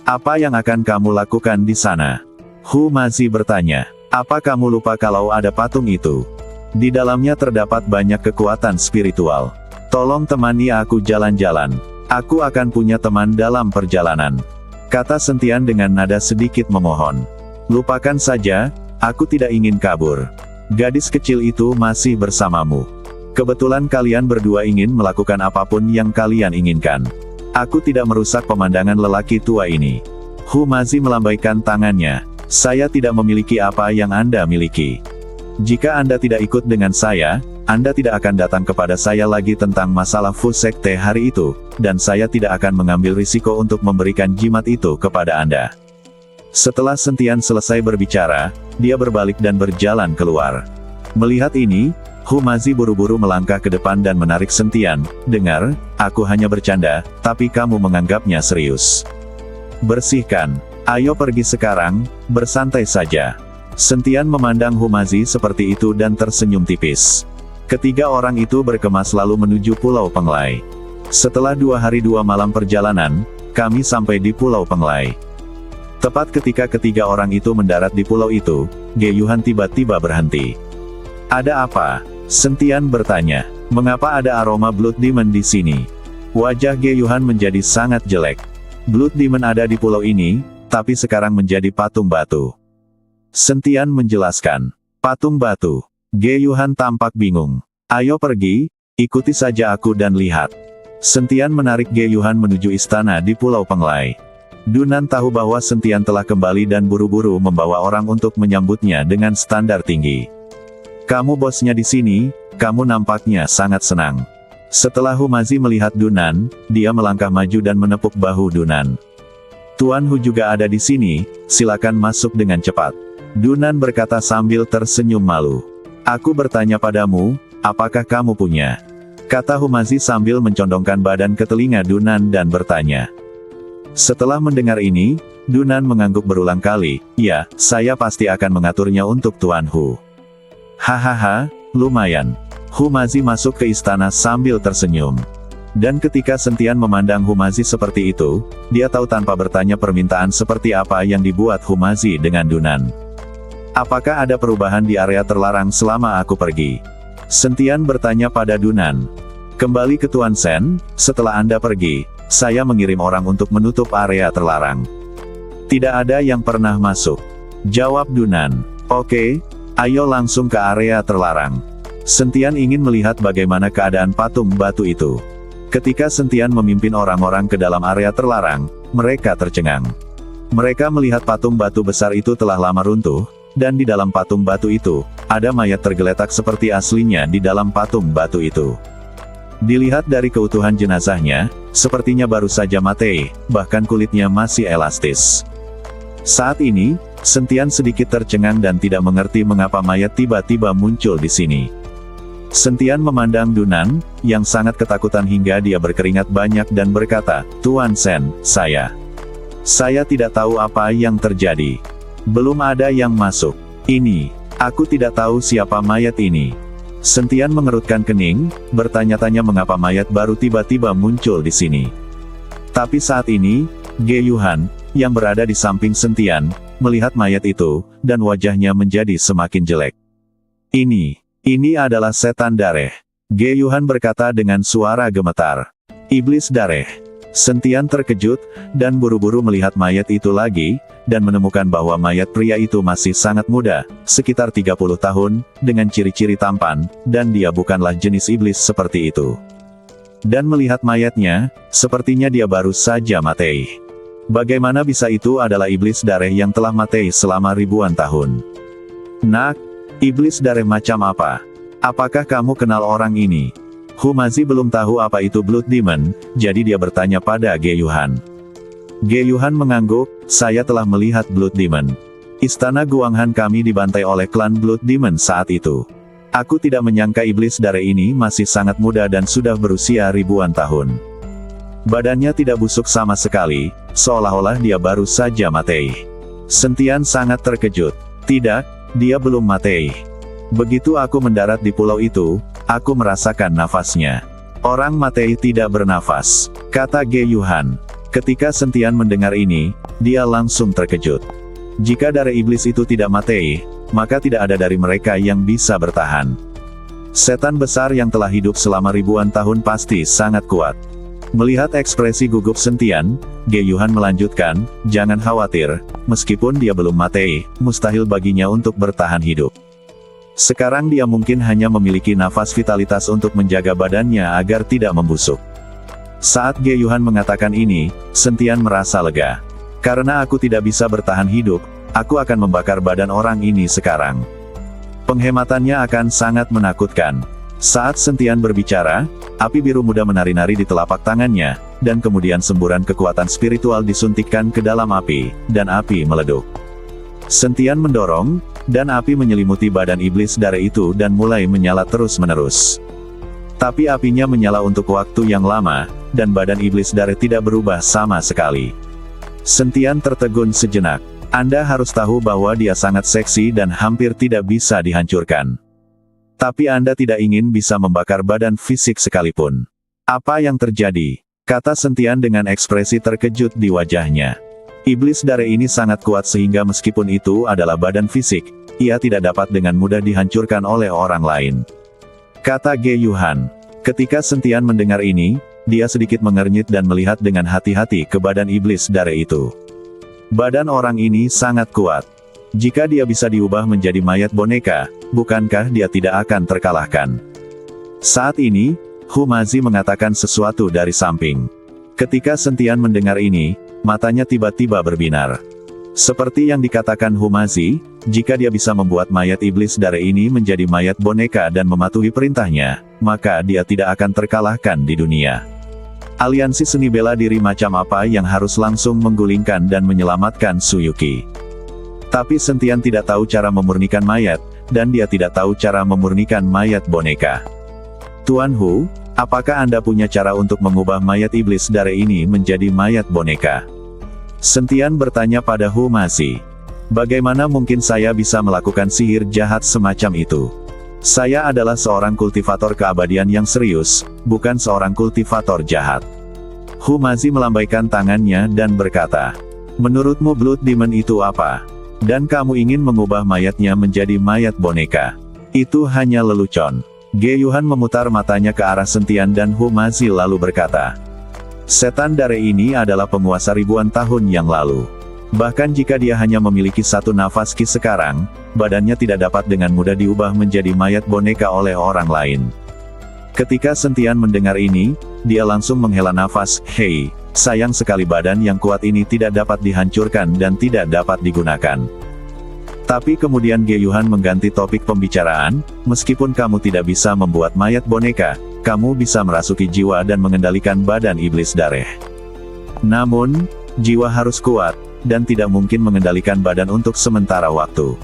Apa yang akan kamu lakukan di sana?" Humasi bertanya. "Apa kamu lupa kalau ada patung itu? Di dalamnya terdapat banyak kekuatan spiritual. Tolong temani aku jalan-jalan. Aku akan punya teman dalam perjalanan," kata Sentian dengan nada sedikit memohon. "Lupakan saja, aku tidak ingin kabur. Gadis kecil itu masih bersamamu. Kebetulan kalian berdua ingin melakukan apapun yang kalian inginkan. Aku tidak merusak pemandangan lelaki tua ini." Humazi melambaikan tangannya. "Saya tidak memiliki apa yang Anda miliki. Jika Anda tidak ikut dengan saya, Anda tidak akan datang kepada saya lagi tentang masalah Fu Sekte hari itu, dan saya tidak akan mengambil risiko untuk memberikan jimat itu kepada Anda." Setelah Sentian selesai berbicara, dia berbalik dan berjalan keluar. Melihat ini, Humazi buru-buru melangkah ke depan dan menarik Sentian. "Dengar, aku hanya bercanda, tapi kamu menganggapnya serius. Bersihkan. Ayo pergi sekarang, bersantai saja." Sentian memandang Humazi seperti itu dan tersenyum tipis. Ketiga orang itu berkemas lalu menuju Pulau Penglai. Setelah 2 hari 2 malam perjalanan, kami sampai di Pulau Penglai. Tepat ketika ketiga orang itu mendarat di pulau itu, Ge Yuhan tiba-tiba berhenti. "Ada apa?" Sentian bertanya. "Mengapa ada aroma Blood Demon di sini?" Wajah Ge Yuhan menjadi sangat jelek. "Blood Demon ada di pulau ini, tapi sekarang menjadi patung batu." Sentian menjelaskan. "Patung batu?" Ge Yuhan tampak bingung. "Ayo pergi, ikuti saja aku dan lihat." Sentian menarik Ge Yuhan menuju istana di Pulau Penglai. Dunan tahu bahwa Sentian telah kembali dan buru-buru membawa orang untuk menyambutnya dengan standar tinggi. "Kamu bosnya di sini, kamu nampaknya sangat senang." Setelah Humazi melihat Dunan, dia melangkah maju dan menepuk bahu Dunan. "Tuan Hu juga ada di sini, silakan masuk dengan cepat." Dunan berkata sambil tersenyum malu. "Aku bertanya padamu, apakah kamu punya?" kata Humazi sambil mencondongkan badan ke telinga Dunan dan bertanya. Setelah mendengar ini, Dunan mengangguk berulang kali, "Ya, saya pasti akan mengaturnya untuk Tuan Hu." "Hahaha, lumayan." Humazi masuk ke istana sambil tersenyum. Dan ketika Sentian memandang Humazi seperti itu, dia tahu tanpa bertanya permintaan seperti apa yang dibuat Humazi dengan Dunan. "Apakah ada perubahan di area terlarang selama aku pergi?" Sentian bertanya pada Dunan. "Kembali ke Tuan Sen, setelah Anda pergi, saya mengirim orang untuk menutup area terlarang. Tidak ada yang pernah masuk," jawab Dunan. "Oke, ayo langsung ke area terlarang." Sentian ingin melihat bagaimana keadaan patung batu itu. Ketika Sentian memimpin orang-orang ke dalam area terlarang, mereka tercengang. Mereka melihat patung batu besar itu telah lama runtuh, dan di dalam patung batu itu, ada mayat tergeletak seperti aslinya di dalam patung batu itu. Dilihat dari keutuhan jenazahnya, sepertinya baru saja mati, bahkan kulitnya masih elastis. Saat ini, Sentian sedikit tercengang dan tidak mengerti mengapa mayat tiba-tiba muncul di sini. Sentian memandang Dunan, yang sangat ketakutan hingga dia berkeringat banyak dan berkata, "Tuan Sen, saya tidak tahu apa yang terjadi. Belum ada yang masuk. Aku tidak tahu siapa mayat ini." Sentian mengerutkan kening, bertanya-tanya mengapa mayat baru tiba-tiba muncul di sini. Tapi saat ini, Ge Yuhan, yang berada di samping Sentian, melihat mayat itu, dan wajahnya menjadi semakin jelek. Ini adalah setan dareh. Ge Yuhan berkata dengan suara gemetar. "Iblis dareh." Sentian terkejut, dan buru-buru melihat mayat itu lagi, dan menemukan bahwa mayat pria itu masih sangat muda, sekitar 30 tahun, dengan ciri-ciri tampan, dan dia bukanlah jenis iblis seperti itu. Dan melihat mayatnya, sepertinya dia baru saja mati. Bagaimana bisa itu adalah iblis dareh yang telah mati selama ribuan tahun? "Nak, iblis dareh macam apa? Apakah kamu kenal orang ini?" Humazi belum tahu apa itu Blood Demon, jadi dia bertanya pada Ge Yuhan. Ge Yuhan mengangguk, "Saya telah melihat Blood Demon. Istana Guanghan kami dibantai oleh klan Blood Demon saat itu. Aku tidak menyangka iblis dareh ini masih sangat muda dan sudah berusia ribuan tahun. Badannya tidak busuk sama sekali, seolah-olah dia baru saja mati." Sentian sangat terkejut. "Tidak, dia belum mati. Begitu aku mendarat di pulau itu, aku merasakan nafasnya. Orang mati tidak bernafas," kata Ge Yuhan. Ketika Sentian mendengar ini, dia langsung terkejut. Jika darah iblis itu tidak mati, maka tidak ada dari mereka yang bisa bertahan. Setan besar yang telah hidup selama ribuan tahun pasti sangat kuat. Melihat ekspresi gugup Sentian, Ge Yuhan melanjutkan, "Jangan khawatir, meskipun dia belum mati, mustahil baginya untuk bertahan hidup. Sekarang dia mungkin hanya memiliki nafas vitalitas untuk menjaga badannya agar tidak membusuk." Saat Ge Yuhan mengatakan ini, Sentian merasa lega. "Karena aku tidak bisa bertahan hidup, aku akan membakar badan orang ini sekarang. Penghematannya akan sangat menakutkan." Saat Sentian berbicara, api biru muda menari-nari di telapak tangannya, dan kemudian semburan kekuatan spiritual disuntikkan ke dalam api, dan api meleduk. Sentian mendorong, dan api menyelimuti badan iblis dareh itu dan mulai menyala terus-menerus. Tapi apinya menyala untuk waktu yang lama, dan badan iblis dareh tidak berubah sama sekali. Sentian tertegun sejenak. "Anda harus tahu bahwa dia sangat seksi dan hampir tidak bisa dihancurkan. Tapi Anda tidak ingin bisa membakar badan fisik sekalipun. Apa yang terjadi?" kata Sentian dengan ekspresi terkejut di wajahnya. "Iblis dareh ini sangat kuat sehingga meskipun itu adalah badan fisik, ia tidak dapat dengan mudah dihancurkan oleh orang lain," kata Ge Yuhan. Ketika Sentian mendengar ini, dia sedikit mengernyit dan melihat dengan hati-hati ke badan iblis dareh itu. Badan orang ini sangat kuat. Jika dia bisa diubah menjadi mayat boneka, bukankah dia tidak akan terkalahkan? Saat ini, Humazi mengatakan sesuatu dari samping. Ketika Sentian mendengar ini, matanya tiba-tiba berbinar. Seperti yang dikatakan Humazi, jika dia bisa membuat mayat iblis dareh ini menjadi mayat boneka dan mematuhi perintahnya, maka dia tidak akan terkalahkan di dunia. Aliansi seni bela diri macam apa yang harus langsung menggulingkan dan menyelamatkan Suyuki? Tapi Sentian tidak tahu cara memurnikan mayat, dan dia tidak tahu cara memurnikan mayat boneka. Tuan Hu, apakah Anda punya cara untuk mengubah mayat iblis dare ini menjadi mayat boneka? Sentian bertanya pada Hu Mazi. Bagaimana mungkin saya bisa melakukan sihir jahat semacam itu? Saya adalah seorang kultivator keabadian yang serius, bukan seorang kultivator jahat. Hu Mazi melambaikan tangannya dan berkata, menurutmu Blood Demon itu apa? Dan kamu ingin mengubah mayatnya menjadi mayat boneka? Itu hanya lelucon. Ge Yuhan memutar matanya ke arah Sentian dan Hu Mazi lalu berkata, setan dare ini adalah penguasa ribuan tahun yang lalu. Bahkan jika dia hanya memiliki satu nafas ki sekarang, badannya tidak dapat dengan mudah diubah menjadi mayat boneka oleh orang lain. Ketika Sentian mendengar ini, dia langsung menghela nafas, hei, sayang sekali badan yang kuat ini tidak dapat dihancurkan dan tidak dapat digunakan. Tapi kemudian Ge Yuhan mengganti topik pembicaraan, meskipun kamu tidak bisa membuat mayat boneka, kamu bisa merasuki jiwa dan mengendalikan badan iblis dareh. Namun, jiwa harus kuat, dan tidak mungkin mengendalikan badan untuk sementara waktu.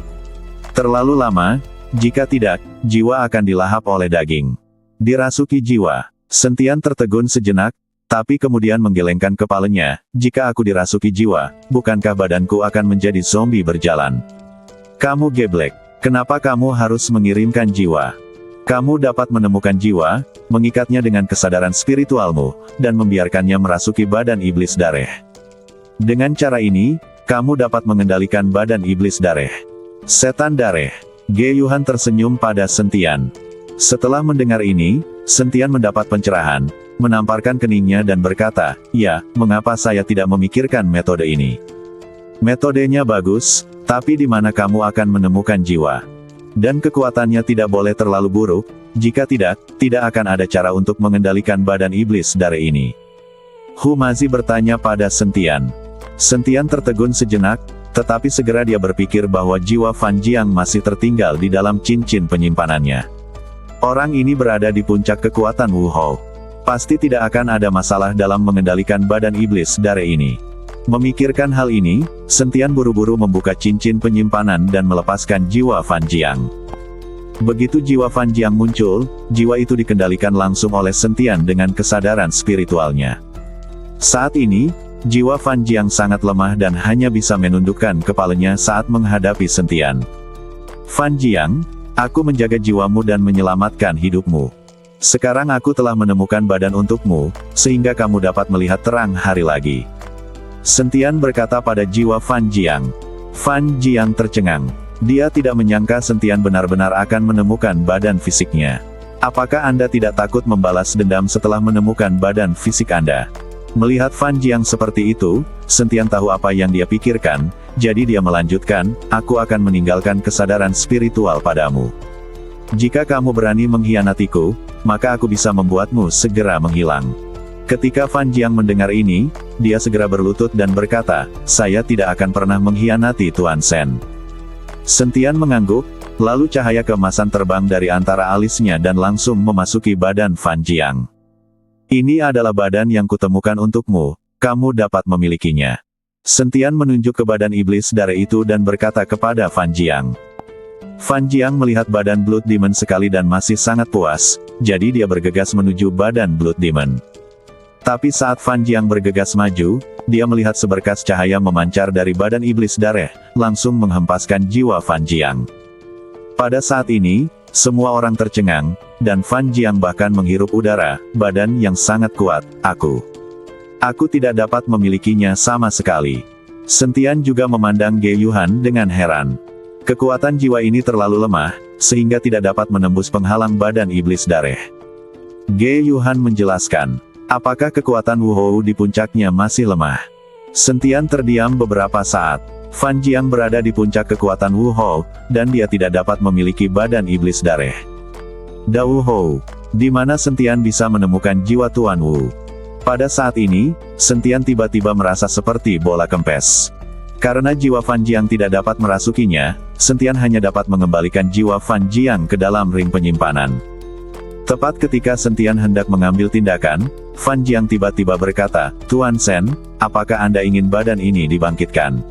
Terlalu lama, jika tidak, jiwa akan dilahap oleh daging. Dirasuki jiwa. Sentian tertegun sejenak, tapi kemudian menggelengkan kepalanya, jika aku dirasuki jiwa, bukankah badanku akan menjadi zombie berjalan? Kamu geblek. Kenapa kamu harus mengirimkan jiwa? Kamu dapat menemukan jiwa, mengikatnya dengan kesadaran spiritualmu, dan membiarkannya merasuki badan iblis dareh. Dengan cara ini, kamu dapat mengendalikan badan iblis dareh. Setan dareh. Ge Yuhan tersenyum pada Sentian. Setelah mendengar ini, Sentian mendapat pencerahan, menamparkan keningnya dan berkata, ya, mengapa saya tidak memikirkan metode ini? Metodenya bagus, tapi di mana kamu akan menemukan jiwa? Dan kekuatannya tidak boleh terlalu buruk, jika tidak akan ada cara untuk mengendalikan badan iblis dareh ini. Hu Mazi bertanya pada Sentian. Sentian tertegun sejenak, tetapi segera dia berpikir bahwa jiwa Fan Jiang masih tertinggal di dalam cincin penyimpanannya. Orang ini berada di puncak kekuatan Wu Hou. Pasti tidak akan ada masalah dalam mengendalikan badan iblis dareh ini. Memikirkan hal ini, Sentian buru-buru membuka cincin penyimpanan dan melepaskan jiwa Fan Jiang. Begitu jiwa Fan Jiang muncul, jiwa itu dikendalikan langsung oleh Sentian dengan kesadaran spiritualnya. Saat ini, jiwa Fan Jiang sangat lemah dan hanya bisa menundukkan kepalanya saat menghadapi Sentian. Fan Jiang, aku menjaga jiwamu dan menyelamatkan hidupmu. Sekarang aku telah menemukan badan untukmu, sehingga kamu dapat melihat terang hari lagi. Sentian berkata pada jiwa Fan Jiang. Fan Jiang tercengang. Dia tidak menyangka Sentian benar-benar akan menemukan badan fisiknya. Apakah Anda tidak takut membalas dendam setelah menemukan badan fisik Anda? Melihat Fan Jiang seperti itu, Sentian tahu apa yang dia pikirkan, jadi dia melanjutkan, aku akan meninggalkan kesadaran spiritual padamu. Jika kamu berani mengkhianatiku, maka aku bisa membuatmu segera menghilang. Ketika Fan Jiang mendengar ini, dia segera berlutut dan berkata, saya tidak akan pernah mengkhianati Tuan Sen. Sentian mengangguk, lalu cahaya keemasan terbang dari antara alisnya dan langsung memasuki badan Fan Jiang. Ini adalah badan yang kutemukan untukmu, kamu dapat memilikinya. Sentian menunjuk ke badan iblis dareh itu dan berkata kepada Fan Jiang. Fan Jiang melihat badan Blood Demon sekali dan masih sangat puas, jadi dia bergegas menuju badan Blood Demon. Tapi saat Fan Jiang bergegas maju, dia melihat seberkas cahaya memancar dari badan iblis dareh, langsung menghempaskan jiwa Fan Jiang. Pada saat ini, semua orang tercengang, dan Fan Jiang bahkan menghirup udara, badan yang sangat kuat, aku tidak dapat memilikinya sama sekali. Sentian juga memandang Ge Yuhan dengan heran. Kekuatan jiwa ini terlalu lemah, sehingga tidak dapat menembus penghalang badan iblis dareh. Ge Yuhan menjelaskan, apakah kekuatan Wu Hou di puncaknya masih lemah? Sentian terdiam beberapa saat. Fan Jiang berada di puncak kekuatan Wu Hou, dan dia tidak dapat memiliki badan iblis dareh. Da Wu Hou, di mana Sentian bisa menemukan jiwa Tuan Wu? Pada saat ini, Sentian tiba-tiba merasa seperti bola kempes. Karena jiwa Fan Jiang tidak dapat merasukinya, Sentian hanya dapat mengembalikan jiwa Fan Jiang ke dalam ring penyimpanan. Tepat ketika Sentian hendak mengambil tindakan, Fan Jiang tiba-tiba berkata, "Tuan Sen, apakah Anda ingin badan ini dibangkitkan?"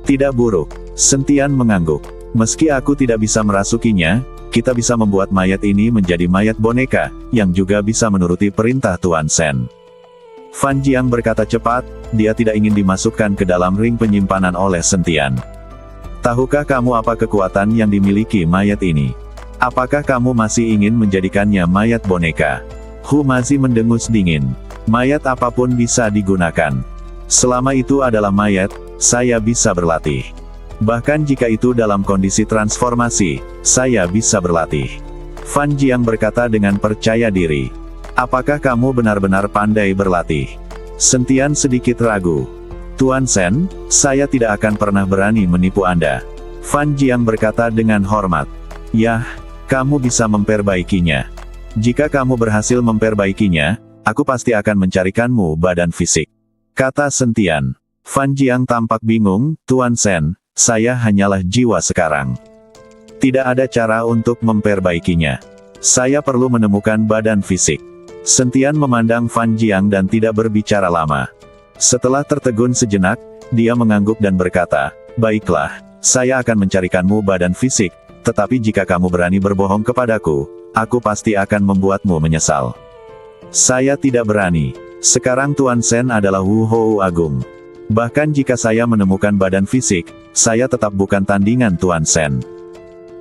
"Tidak buruk." Sentian mengangguk. "Meski aku tidak bisa merasukinya, kita bisa membuat mayat ini menjadi mayat boneka, yang juga bisa menuruti perintah Tuan Sen." Fan Jiang berkata cepat, dia tidak ingin dimasukkan ke dalam ring penyimpanan oleh Sentian. "Tahukah kamu apa kekuatan yang dimiliki mayat ini? Apakah kamu masih ingin menjadikannya mayat boneka?" Humazi mendengus dingin. "Mayat apapun bisa digunakan. Selama itu adalah mayat, saya bisa berlatih. Bahkan jika itu dalam kondisi transformasi, saya bisa berlatih." Fan Jiang berkata dengan percaya diri. "Apakah kamu benar-benar pandai berlatih?" Sentian sedikit ragu. "Tuan Sen, saya tidak akan pernah berani menipu Anda." Fan Jiang berkata dengan hormat. "Yah, kamu bisa memperbaikinya. Jika kamu berhasil memperbaikinya, aku pasti akan mencarikanmu badan fisik," kata Sentian. Fan Jiang tampak bingung. "Tuan Sen, saya hanyalah jiwa sekarang. Tidak ada cara untuk memperbaikinya. Saya perlu menemukan badan fisik." Sentian memandang Fan Jiang dan tidak berbicara lama. Setelah tertegun sejenak, dia mengangguk dan berkata, "Baiklah, saya akan mencarikanmu badan fisik, tetapi jika kamu berani berbohong kepadaku, aku pasti akan membuatmu menyesal." "Saya tidak berani. Sekarang Tuan Sen adalah Wu Hou Agung. Bahkan jika saya menemukan badan fisik, saya tetap bukan tandingan Tuan Sen.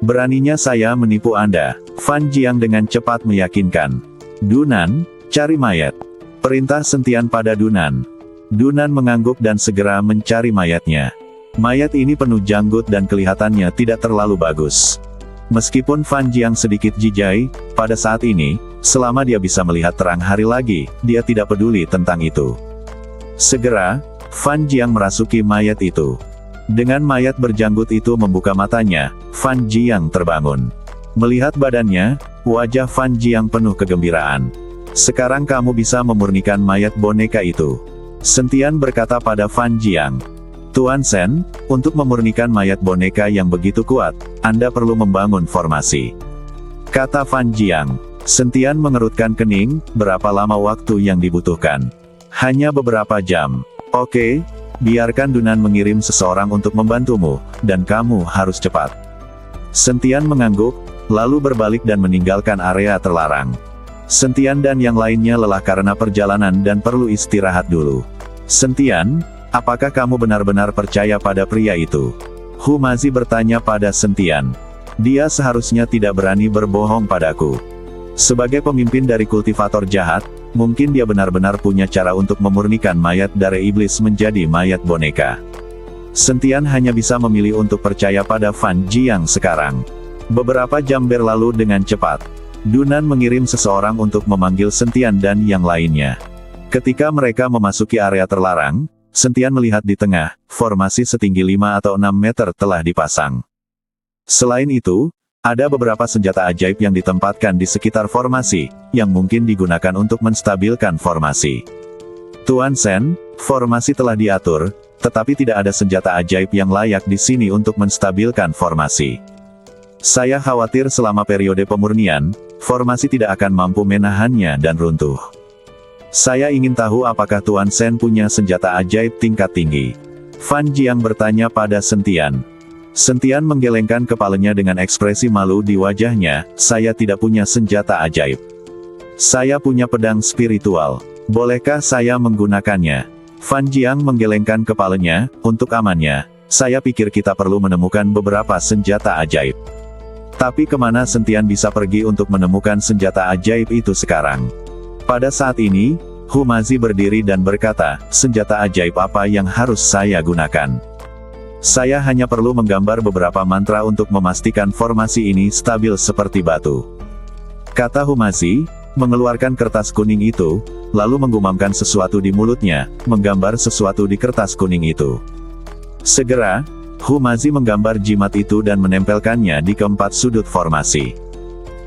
Beraninya saya menipu Anda." Fan Jiang dengan cepat meyakinkan. "Dunan, cari mayat." Perintah Sentian pada Dunan. Dunan mengangguk dan segera mencari mayatnya. Mayat ini penuh janggut dan kelihatannya tidak terlalu bagus. Meskipun Fan Jiang sedikit jijai, pada saat ini, selama dia bisa melihat terang hari lagi, dia tidak peduli tentang itu. Segera, Fan Jiang merasuki mayat itu. Dengan mayat berjanggut itu membuka matanya, Fan Jiang terbangun. Melihat badannya, wajah Fan Jiang penuh kegembiraan. "Sekarang kamu bisa memurnikan mayat boneka itu." Sentian berkata pada Fan Jiang. "Tuan Sen, untuk memurnikan mayat boneka yang begitu kuat, Anda perlu membangun formasi," kata Fan Jiang. Sentian mengerutkan kening. "Berapa lama waktu yang dibutuhkan?" "Hanya beberapa jam." "Oke, biarkan Dunan mengirim seseorang untuk membantumu, dan kamu harus cepat." Sentian mengangguk, lalu berbalik dan meninggalkan area terlarang. Sentian dan yang lainnya lelah karena perjalanan dan perlu istirahat dulu. "Sentian, apakah kamu benar-benar percaya pada pria itu?" Humazi bertanya pada Sentian. "Dia seharusnya tidak berani berbohong padaku. Sebagai pemimpin dari kultivator jahat, mungkin dia benar-benar punya cara untuk memurnikan mayat dari iblis menjadi mayat boneka." Sentian hanya bisa memilih untuk percaya pada Fan Jiang sekarang. Beberapa jam berlalu dengan cepat. Dunan mengirim seseorang untuk memanggil Sentian dan yang lainnya. Ketika mereka memasuki area terlarang, Sentian melihat di tengah, formasi setinggi 5 atau 6 meter telah dipasang. Selain itu, ada beberapa senjata ajaib yang ditempatkan di sekitar formasi, yang mungkin digunakan untuk menstabilkan formasi. "Tuan Sen, formasi telah diatur, tetapi tidak ada senjata ajaib yang layak di sini untuk menstabilkan formasi. Saya khawatir selama periode pemurnian, formasi tidak akan mampu menahannya dan runtuh. Saya ingin tahu apakah Tuan Sen punya senjata ajaib tingkat tinggi." Fan Jiang bertanya pada Sentian. Sentian menggelengkan kepalanya dengan ekspresi malu di wajahnya. "Saya tidak punya senjata ajaib. Saya punya pedang spiritual. Bolehkah saya menggunakannya?" Fan Jiang menggelengkan kepalanya. "Untuk amannya, saya pikir kita perlu menemukan beberapa senjata ajaib." Tapi kemana Sentian bisa pergi untuk menemukan senjata ajaib itu sekarang? Pada saat ini, Humazi berdiri dan berkata, "Senjata ajaib apa yang harus saya gunakan? Saya hanya perlu menggambar beberapa mantra untuk memastikan formasi ini stabil seperti batu," kata Humazi, mengeluarkan kertas kuning itu, lalu menggumamkan sesuatu di mulutnya, menggambar sesuatu di kertas kuning itu. Segera, Humazi menggambar jimat itu dan menempelkannya di keempat sudut formasi.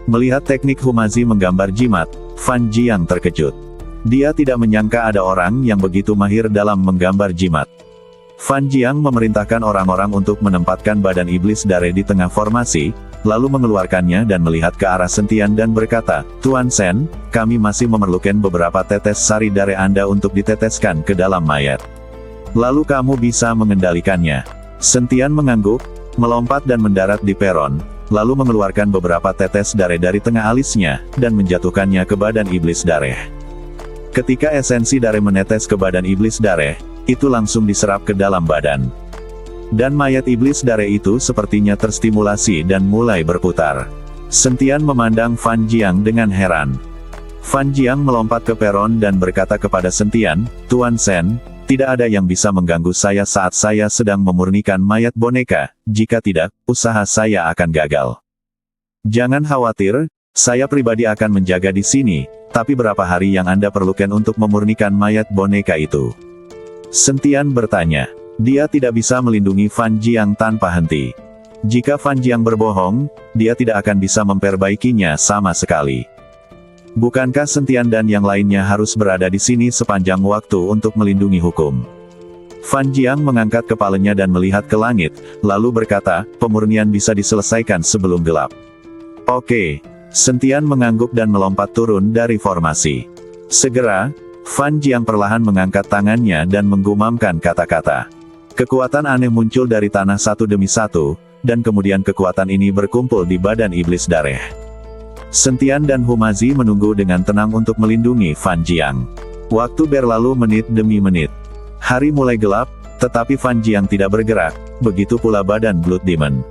Melihat teknik Humazi menggambar jimat, Fan Jiang terkejut. Dia tidak menyangka ada orang yang begitu mahir dalam menggambar jimat. Fan Jiang memerintahkan orang-orang untuk menempatkan badan iblis Dare di tengah formasi, lalu mengeluarkannya dan melihat ke arah Sentian dan berkata, "Tuan Sen, kami masih memerlukan beberapa tetes sari darah Anda untuk diteteskan ke dalam mayat. Lalu kamu bisa mengendalikannya." Sentian mengangguk, melompat dan mendarat di peron, lalu mengeluarkan beberapa tetes darah dari tengah alisnya, dan menjatuhkannya ke badan iblis darah. Ketika esensi darah menetes ke badan iblis darah, itu langsung diserap ke dalam badan. Dan mayat iblis darah itu sepertinya terstimulasi dan mulai berputar. Sentian memandang Fan Jiang dengan heran. Fan Jiang melompat ke peron dan berkata kepada Sentian, "Tuan Sen, tidak ada yang bisa mengganggu saya saat saya sedang memurnikan mayat boneka, jika tidak, usaha saya akan gagal. Jangan khawatir, saya pribadi akan menjaga di sini, tapi berapa hari yang Anda perlukan untuk memurnikan mayat boneka itu?" Sentian bertanya. Dia tidak bisa melindungi Fan Jiang tanpa henti. Jika Fan Jiang berbohong, dia tidak akan bisa memperbaikinya sama sekali. Bukankah Sentian dan yang lainnya harus berada di sini sepanjang waktu untuk melindungi hukum? Fan Jiang mengangkat kepalanya dan melihat ke langit, lalu berkata, "Pemurnian bisa diselesaikan sebelum gelap." "Oke." Sentian mengangguk dan melompat turun dari formasi. Segera, Fan Jiang perlahan mengangkat tangannya dan menggumamkan kata-kata. Kekuatan aneh muncul dari tanah satu demi satu, dan kemudian kekuatan ini berkumpul di badan iblis darah. Sentian dan Humazi menunggu dengan tenang untuk melindungi Fan Jiang. Waktu berlalu menit demi menit. Hari mulai gelap, tetapi Fan Jiang tidak bergerak, begitu pula badan Blood Demon.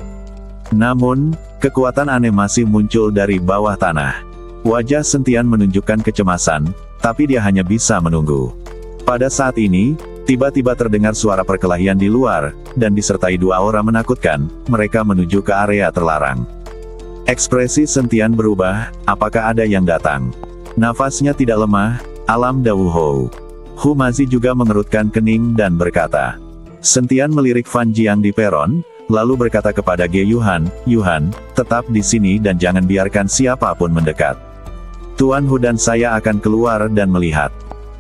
Namun, kekuatan aneh masih muncul dari bawah tanah. Wajah Sentian menunjukkan kecemasan, tapi dia hanya bisa menunggu. Pada saat ini, tiba-tiba terdengar suara perkelahian di luar, dan disertai dua aura menakutkan, mereka menuju ke area terlarang. Ekspresi Sentian berubah, apakah ada yang datang? Nafasnya tidak lemah, alam Dawuhou. Humazi juga mengerutkan kening dan berkata. Sentian melirik Fan Jiang di peron, lalu berkata kepada Ge Yuhan, "Yuhan, tetap di sini dan jangan biarkan siapapun mendekat. Tuan Hu dan saya akan keluar dan melihat."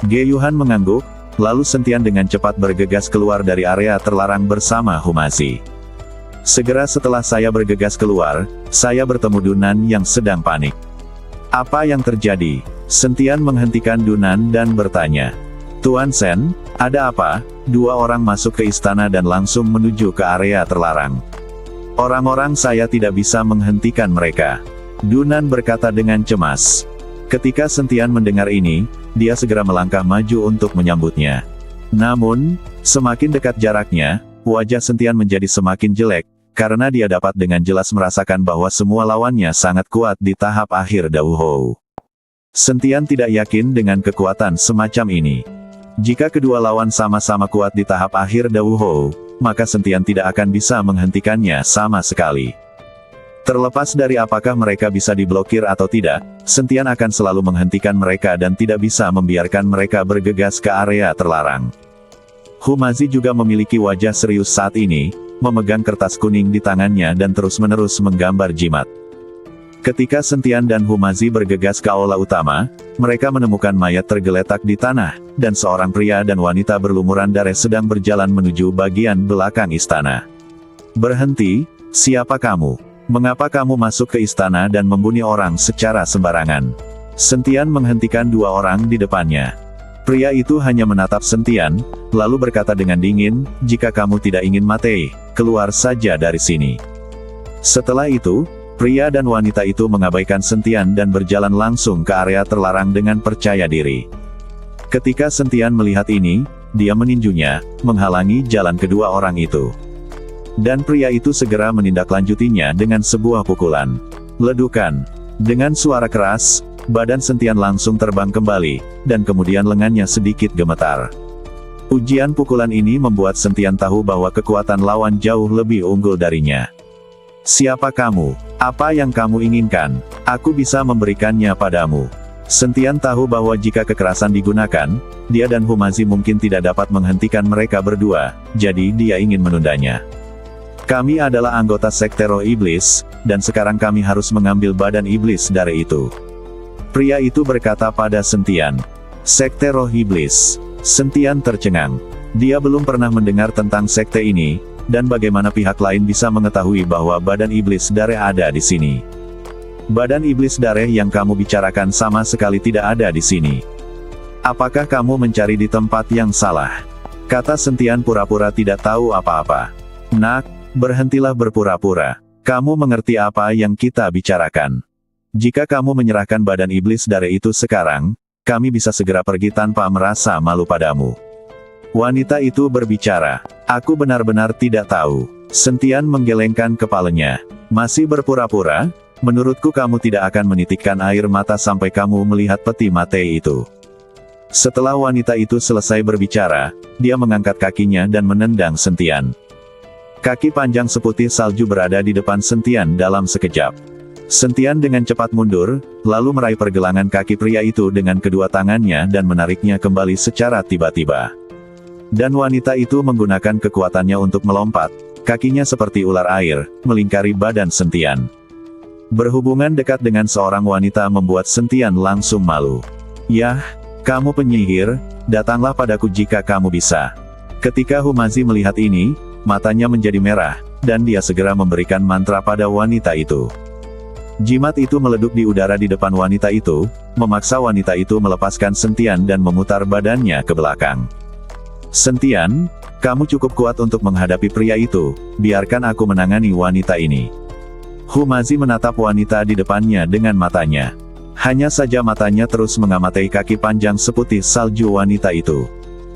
Ge Yuhan mengangguk, lalu Sentian dengan cepat bergegas keluar dari area terlarang bersama Humazi. "Segera setelah saya bergegas keluar, saya bertemu Dunan yang sedang panik." "Apa yang terjadi?" Sentian menghentikan Dunan dan bertanya. "Tuan Sen, ada apa?" Dua orang masuk ke istana dan langsung menuju ke area terlarang. "Orang-orang saya tidak bisa menghentikan mereka," Dunan berkata dengan cemas. Ketika Sentian mendengar ini, dia segera melangkah maju untuk menyambutnya. Namun, semakin dekat jaraknya, wajah Sentian menjadi semakin jelek, karena dia dapat dengan jelas merasakan bahwa semua lawannya sangat kuat di tahap akhir Dawuhou. Sentian tidak yakin dengan kekuatan semacam ini. Jika kedua lawan sama-sama kuat di tahap akhir Dawuhou, maka Sentian tidak akan bisa menghentikannya sama sekali. Terlepas dari apakah mereka bisa diblokir atau tidak, Sentian akan selalu menghentikan mereka dan tidak bisa membiarkan mereka bergegas ke area terlarang. Humazi juga memiliki wajah serius saat ini, memegang kertas kuning di tangannya dan terus-menerus menggambar jimat. Ketika Sentian dan Humazi bergegas ke aula utama, mereka menemukan mayat tergeletak di tanah, dan seorang pria dan wanita berlumuran darah sedang berjalan menuju bagian belakang istana. "Berhenti, siapa kamu? Mengapa kamu masuk ke istana dan membunuh orang secara sembarangan?" Sentian menghentikan dua orang di depannya. Pria itu hanya menatap Sentian, lalu berkata dengan dingin, "Jika kamu tidak ingin mati, keluar saja dari sini." Setelah itu, pria dan wanita itu mengabaikan Sentian dan berjalan langsung ke area terlarang dengan percaya diri. Ketika Sentian melihat ini, dia meninjunya, menghalangi jalan kedua orang itu. Dan pria itu segera menindaklanjutinya dengan sebuah pukulan. Ledukan. Dengan suara keras, badan Sentian langsung terbang kembali, dan kemudian lengannya sedikit gemetar. Ujian pukulan ini membuat Sentian tahu bahwa kekuatan lawan jauh lebih unggul darinya. "Siapa kamu? Apa yang kamu inginkan? Aku bisa memberikannya padamu." Sentian tahu bahwa jika kekerasan digunakan, dia dan Humazi mungkin tidak dapat menghentikan mereka berdua, jadi dia ingin menundanya. "Kami adalah anggota Sekte Roh Iblis, dan sekarang kami harus mengambil badan iblis dari itu." Pria itu berkata pada Sentian. Sekte Roh Iblis. Sentian tercengang. Dia belum pernah mendengar tentang sekte ini, dan bagaimana pihak lain bisa mengetahui bahwa badan iblis dareh ada di sini? Badan iblis dareh yang kamu bicarakan sama sekali tidak ada di sini. Apakah kamu mencari di tempat yang salah? Kata Sentian pura-pura tidak tahu apa-apa. Nak, berhentilah berpura-pura. Kamu mengerti apa yang kita bicarakan. Jika kamu menyerahkan badan iblis dareh itu sekarang, kami bisa segera pergi tanpa merasa malu padamu. Wanita itu berbicara. Aku benar-benar tidak tahu. Sentian menggelengkan kepalanya. Masih berpura-pura? Menurutku kamu tidak akan menitikkan air mata sampai kamu melihat peti mate itu. Setelah wanita itu selesai berbicara, dia mengangkat kakinya dan menendang Sentian. Kaki panjang seputih salju berada di depan Sentian dalam sekejap. Sentian dengan cepat mundur, lalu meraih pergelangan kaki pria itu dengan kedua tangannya dan menariknya kembali secara tiba-tiba. Dan wanita itu menggunakan kekuatannya untuk melompat, kakinya seperti ular air, melingkari badan Sentian. Berhubungan dekat dengan seorang wanita membuat Sentian langsung malu. Yah, kamu penyihir, datanglah padaku jika kamu bisa. Ketika Humazi melihat ini, matanya menjadi merah, dan dia segera memberikan mantra pada wanita itu. Jimat itu meleduk di udara di depan wanita itu, memaksa wanita itu melepaskan Sentian dan memutar badannya ke belakang. Sentian, kamu cukup kuat untuk menghadapi pria itu, biarkan aku menangani wanita ini. Humazi menatap wanita di depannya dengan matanya. Hanya saja matanya terus mengamati kaki panjang seputih salju wanita itu.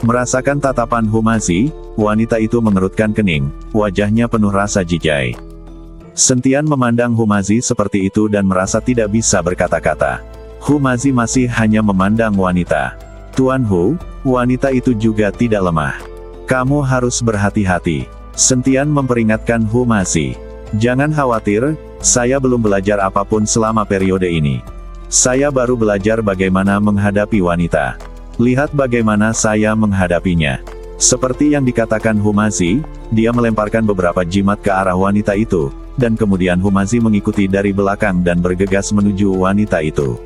Merasakan tatapan Humazi, wanita itu mengerutkan kening, wajahnya penuh rasa jijai. Sentian memandang Humazi seperti itu dan merasa tidak bisa berkata-kata. Humazi masih hanya memandang wanita. Tuan Hu, wanita itu juga tidak lemah. Kamu harus berhati-hati. Sentian memperingatkan Humazi. Jangan khawatir, saya belum belajar apapun selama periode ini. Saya baru belajar bagaimana menghadapi wanita. Lihat bagaimana saya menghadapinya. Seperti yang dikatakan Humazi, dia melemparkan beberapa jimat ke arah wanita itu, dan kemudian Humazi mengikuti dari belakang dan bergegas menuju wanita itu.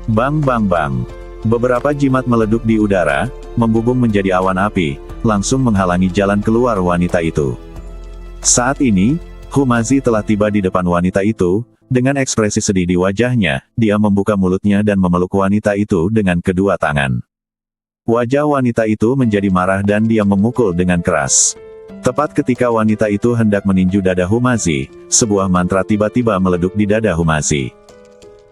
Bang bang bang. Beberapa jimat meleduk di udara, membubung menjadi awan api, langsung menghalangi jalan keluar wanita itu. Saat ini, Humazi telah tiba di depan wanita itu, dengan ekspresi sedih di wajahnya, dia membuka mulutnya dan memeluk wanita itu dengan kedua tangan. Wajah wanita itu menjadi marah dan dia memukul dengan keras. Tepat ketika wanita itu hendak meninju dada Humazi, sebuah mantra tiba-tiba meleduk di dada Humazi.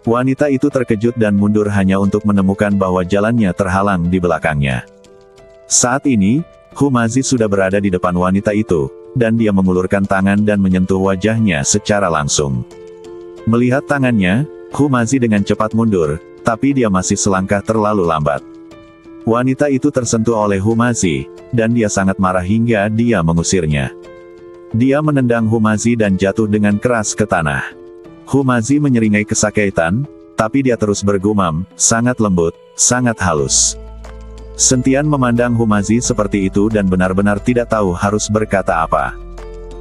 Wanita itu terkejut dan mundur hanya untuk menemukan bahwa jalannya terhalang di belakangnya. Saat ini, Humazi sudah berada di depan wanita itu, dan dia mengulurkan tangan dan menyentuh wajahnya secara langsung. Melihat tangannya, Humazi dengan cepat mundur, tapi dia masih selangkah terlalu lambat. Wanita itu tersentuh oleh Humazi, dan dia sangat marah hingga dia mengusirnya. Dia menendang Humazi dan jatuh dengan keras ke tanah. Humazi menyeringai kesakitan, tapi dia terus bergumam, sangat lembut, sangat halus. Sentian memandang Humazi seperti itu dan benar-benar tidak tahu harus berkata apa.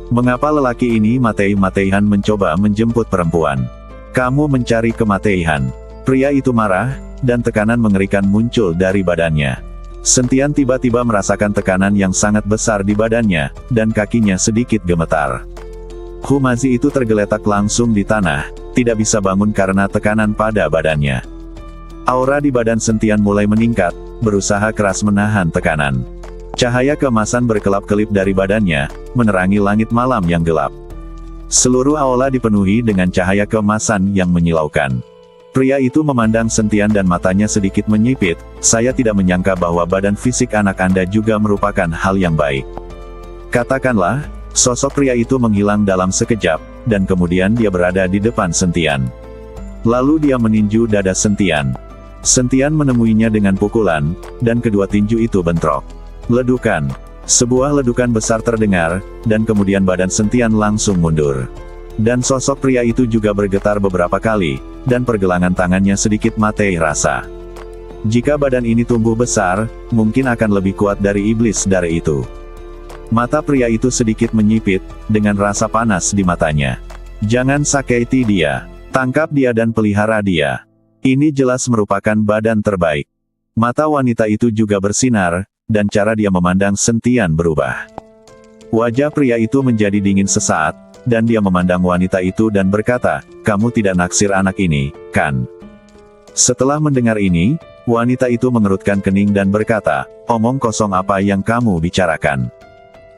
Mengapa lelaki ini matei-mateihan mencoba menjemput perempuan? Kamu mencari kematian. Pria itu marah, dan tekanan mengerikan muncul dari badannya. Sentian tiba-tiba merasakan tekanan yang sangat besar di badannya, dan kakinya sedikit gemetar. Humazi itu tergeletak langsung di tanah, tidak bisa bangun karena tekanan pada badannya. Aura di badan Sentian mulai meningkat, berusaha keras menahan tekanan. Cahaya keemasan berkelap-kelip dari badannya, menerangi langit malam yang gelap. Seluruh aula dipenuhi dengan cahaya keemasan yang menyilaukan. Pria itu memandang Sentian dan matanya sedikit menyipit, saya tidak menyangka bahwa badan fisik anak Anda juga merupakan hal yang baik. Katakanlah, sosok pria itu menghilang dalam sekejap, dan kemudian dia berada di depan Sentian. Lalu dia meninju dada Sentian. Sentian menemuinya dengan pukulan, dan kedua tinju itu bentrok. Ledukan. Sebuah ledukan besar terdengar, dan kemudian badan Sentian langsung mundur. Dan sosok pria itu juga bergetar beberapa kali, dan pergelangan tangannya sedikit mati rasa. Jika badan ini tumbuh besar, mungkin akan lebih kuat dari iblis dareh itu. Mata pria itu sedikit menyipit, dengan rasa panas di matanya. Jangan sakiti dia. Tangkap dia dan pelihara dia. Ini jelas merupakan badan terbaik. Mata wanita itu juga bersinar, dan cara dia memandang Sentian berubah. Wajah pria itu menjadi dingin sesaat, dan dia memandang wanita itu dan berkata, "Kamu tidak naksir anak ini, kan?" Setelah mendengar ini, wanita itu mengerutkan kening dan berkata, "Omong kosong apa yang kamu bicarakan?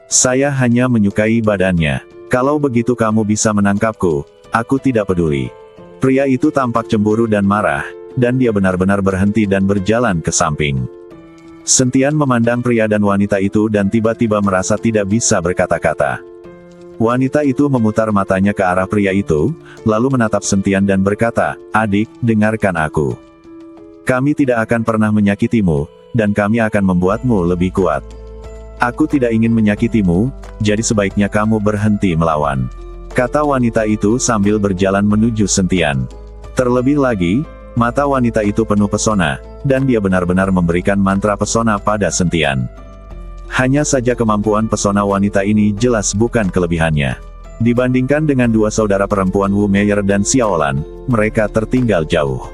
Saya hanya menyukai badannya. Kalau begitu kamu bisa menangkapku, aku tidak peduli." Pria itu tampak cemburu dan marah, dan dia benar-benar berhenti dan berjalan ke samping. Sentian memandang pria dan wanita itu dan tiba-tiba merasa tidak bisa berkata-kata. Wanita itu memutar matanya ke arah pria itu, lalu menatap Sentian dan berkata, "Adik, dengarkan aku. Kami tidak akan pernah menyakitimu, dan kami akan membuatmu lebih kuat. Aku tidak ingin menyakitimu, jadi sebaiknya kamu berhenti melawan," kata wanita itu sambil berjalan menuju Sentian. Terlebih lagi, mata wanita itu penuh pesona, dan dia benar-benar memberikan mantra pesona pada Sentian. Hanya saja kemampuan pesona wanita ini jelas bukan kelebihannya. Dibandingkan dengan dua saudara perempuan Wu Meier dan Xiaolan, mereka tertinggal jauh.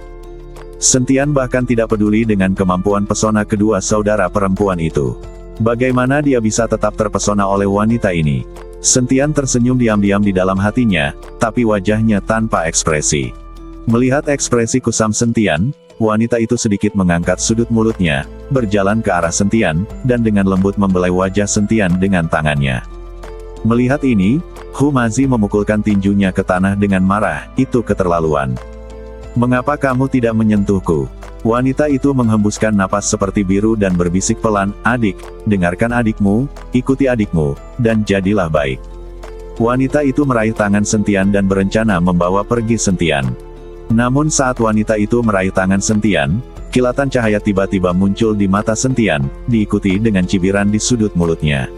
Sentian bahkan tidak peduli dengan kemampuan pesona kedua saudara perempuan itu. Bagaimana dia bisa tetap terpesona oleh wanita ini? Sentian tersenyum diam-diam di dalam hatinya, tapi wajahnya tanpa ekspresi. Melihat ekspresi kusam Sentian, wanita itu sedikit mengangkat sudut mulutnya, berjalan ke arah Sentian, dan dengan lembut membelai wajah Sentian dengan tangannya. Melihat ini, Hu Mazi memukulkan tinjunya ke tanah dengan marah, "Itu keterlaluan. Mengapa kamu tidak menyentuhku?" Wanita itu menghembuskan napas seperti biru dan berbisik pelan, "Adik, dengarkan adikmu, ikuti adikmu, dan jadilah baik." Wanita itu meraih tangan Sentian dan berencana membawa pergi Sentian. Namun saat wanita itu meraih tangan Sentian, kilatan cahaya tiba-tiba muncul di mata Sentian, diikuti dengan cibiran di sudut mulutnya.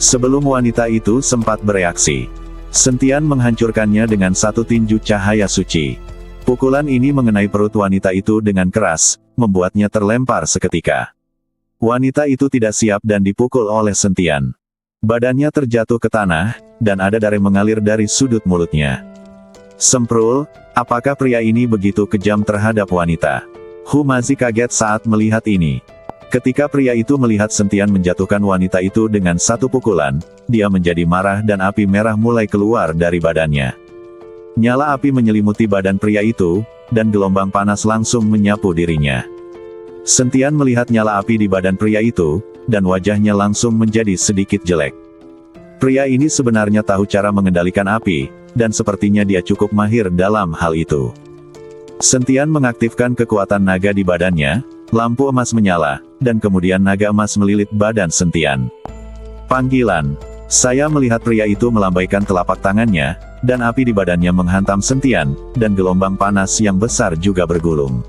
Sebelum wanita itu sempat bereaksi, Sentian menghancurkannya dengan satu tinju cahaya suci. Pukulan ini mengenai perut wanita itu dengan keras, membuatnya terlempar seketika. Wanita itu tidak siap dan dipukul oleh Sentian. Badannya terjatuh ke tanah, dan ada darah mengalir dari sudut mulutnya. Semprul, apakah pria ini begitu kejam terhadap wanita? Hu Mazi kaget saat melihat ini. Ketika pria itu melihat Sentian menjatuhkan wanita itu dengan satu pukulan, dia menjadi marah dan api merah mulai keluar dari badannya. Nyala api menyelimuti badan pria itu, dan gelombang panas langsung menyapu dirinya. Sentian melihat nyala api di badan pria itu, dan wajahnya langsung menjadi sedikit jelek. Pria ini sebenarnya tahu cara mengendalikan api, dan sepertinya dia cukup mahir dalam hal itu. Sentian mengaktifkan kekuatan naga di badannya, lampu emas menyala, dan kemudian naga emas melilit badan Sentian. Panggilan. Saya melihat pria itu melambaikan telapak tangannya, dan api di badannya menghantam Sentian, dan gelombang panas yang besar juga bergulung.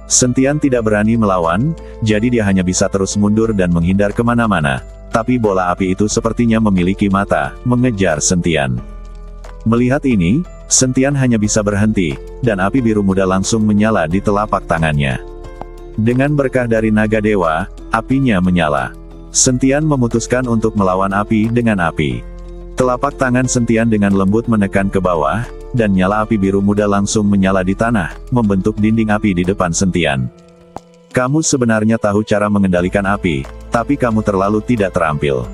Sentian tidak berani melawan, jadi dia hanya bisa terus mundur dan menghindar kemana-mana, tapi bola api itu sepertinya memiliki mata, mengejar Sentian. Melihat ini, Sentian hanya bisa berhenti, dan api biru muda langsung menyala di telapak tangannya. Dengan berkah dari naga dewa, apinya menyala. Sentian memutuskan untuk melawan api dengan api. Telapak tangan Sentian dengan lembut menekan ke bawah, dan nyala api biru muda langsung menyala di tanah, membentuk dinding api di depan Sentian. "Kamu sebenarnya tahu cara mengendalikan api, tapi kamu terlalu tidak terampil."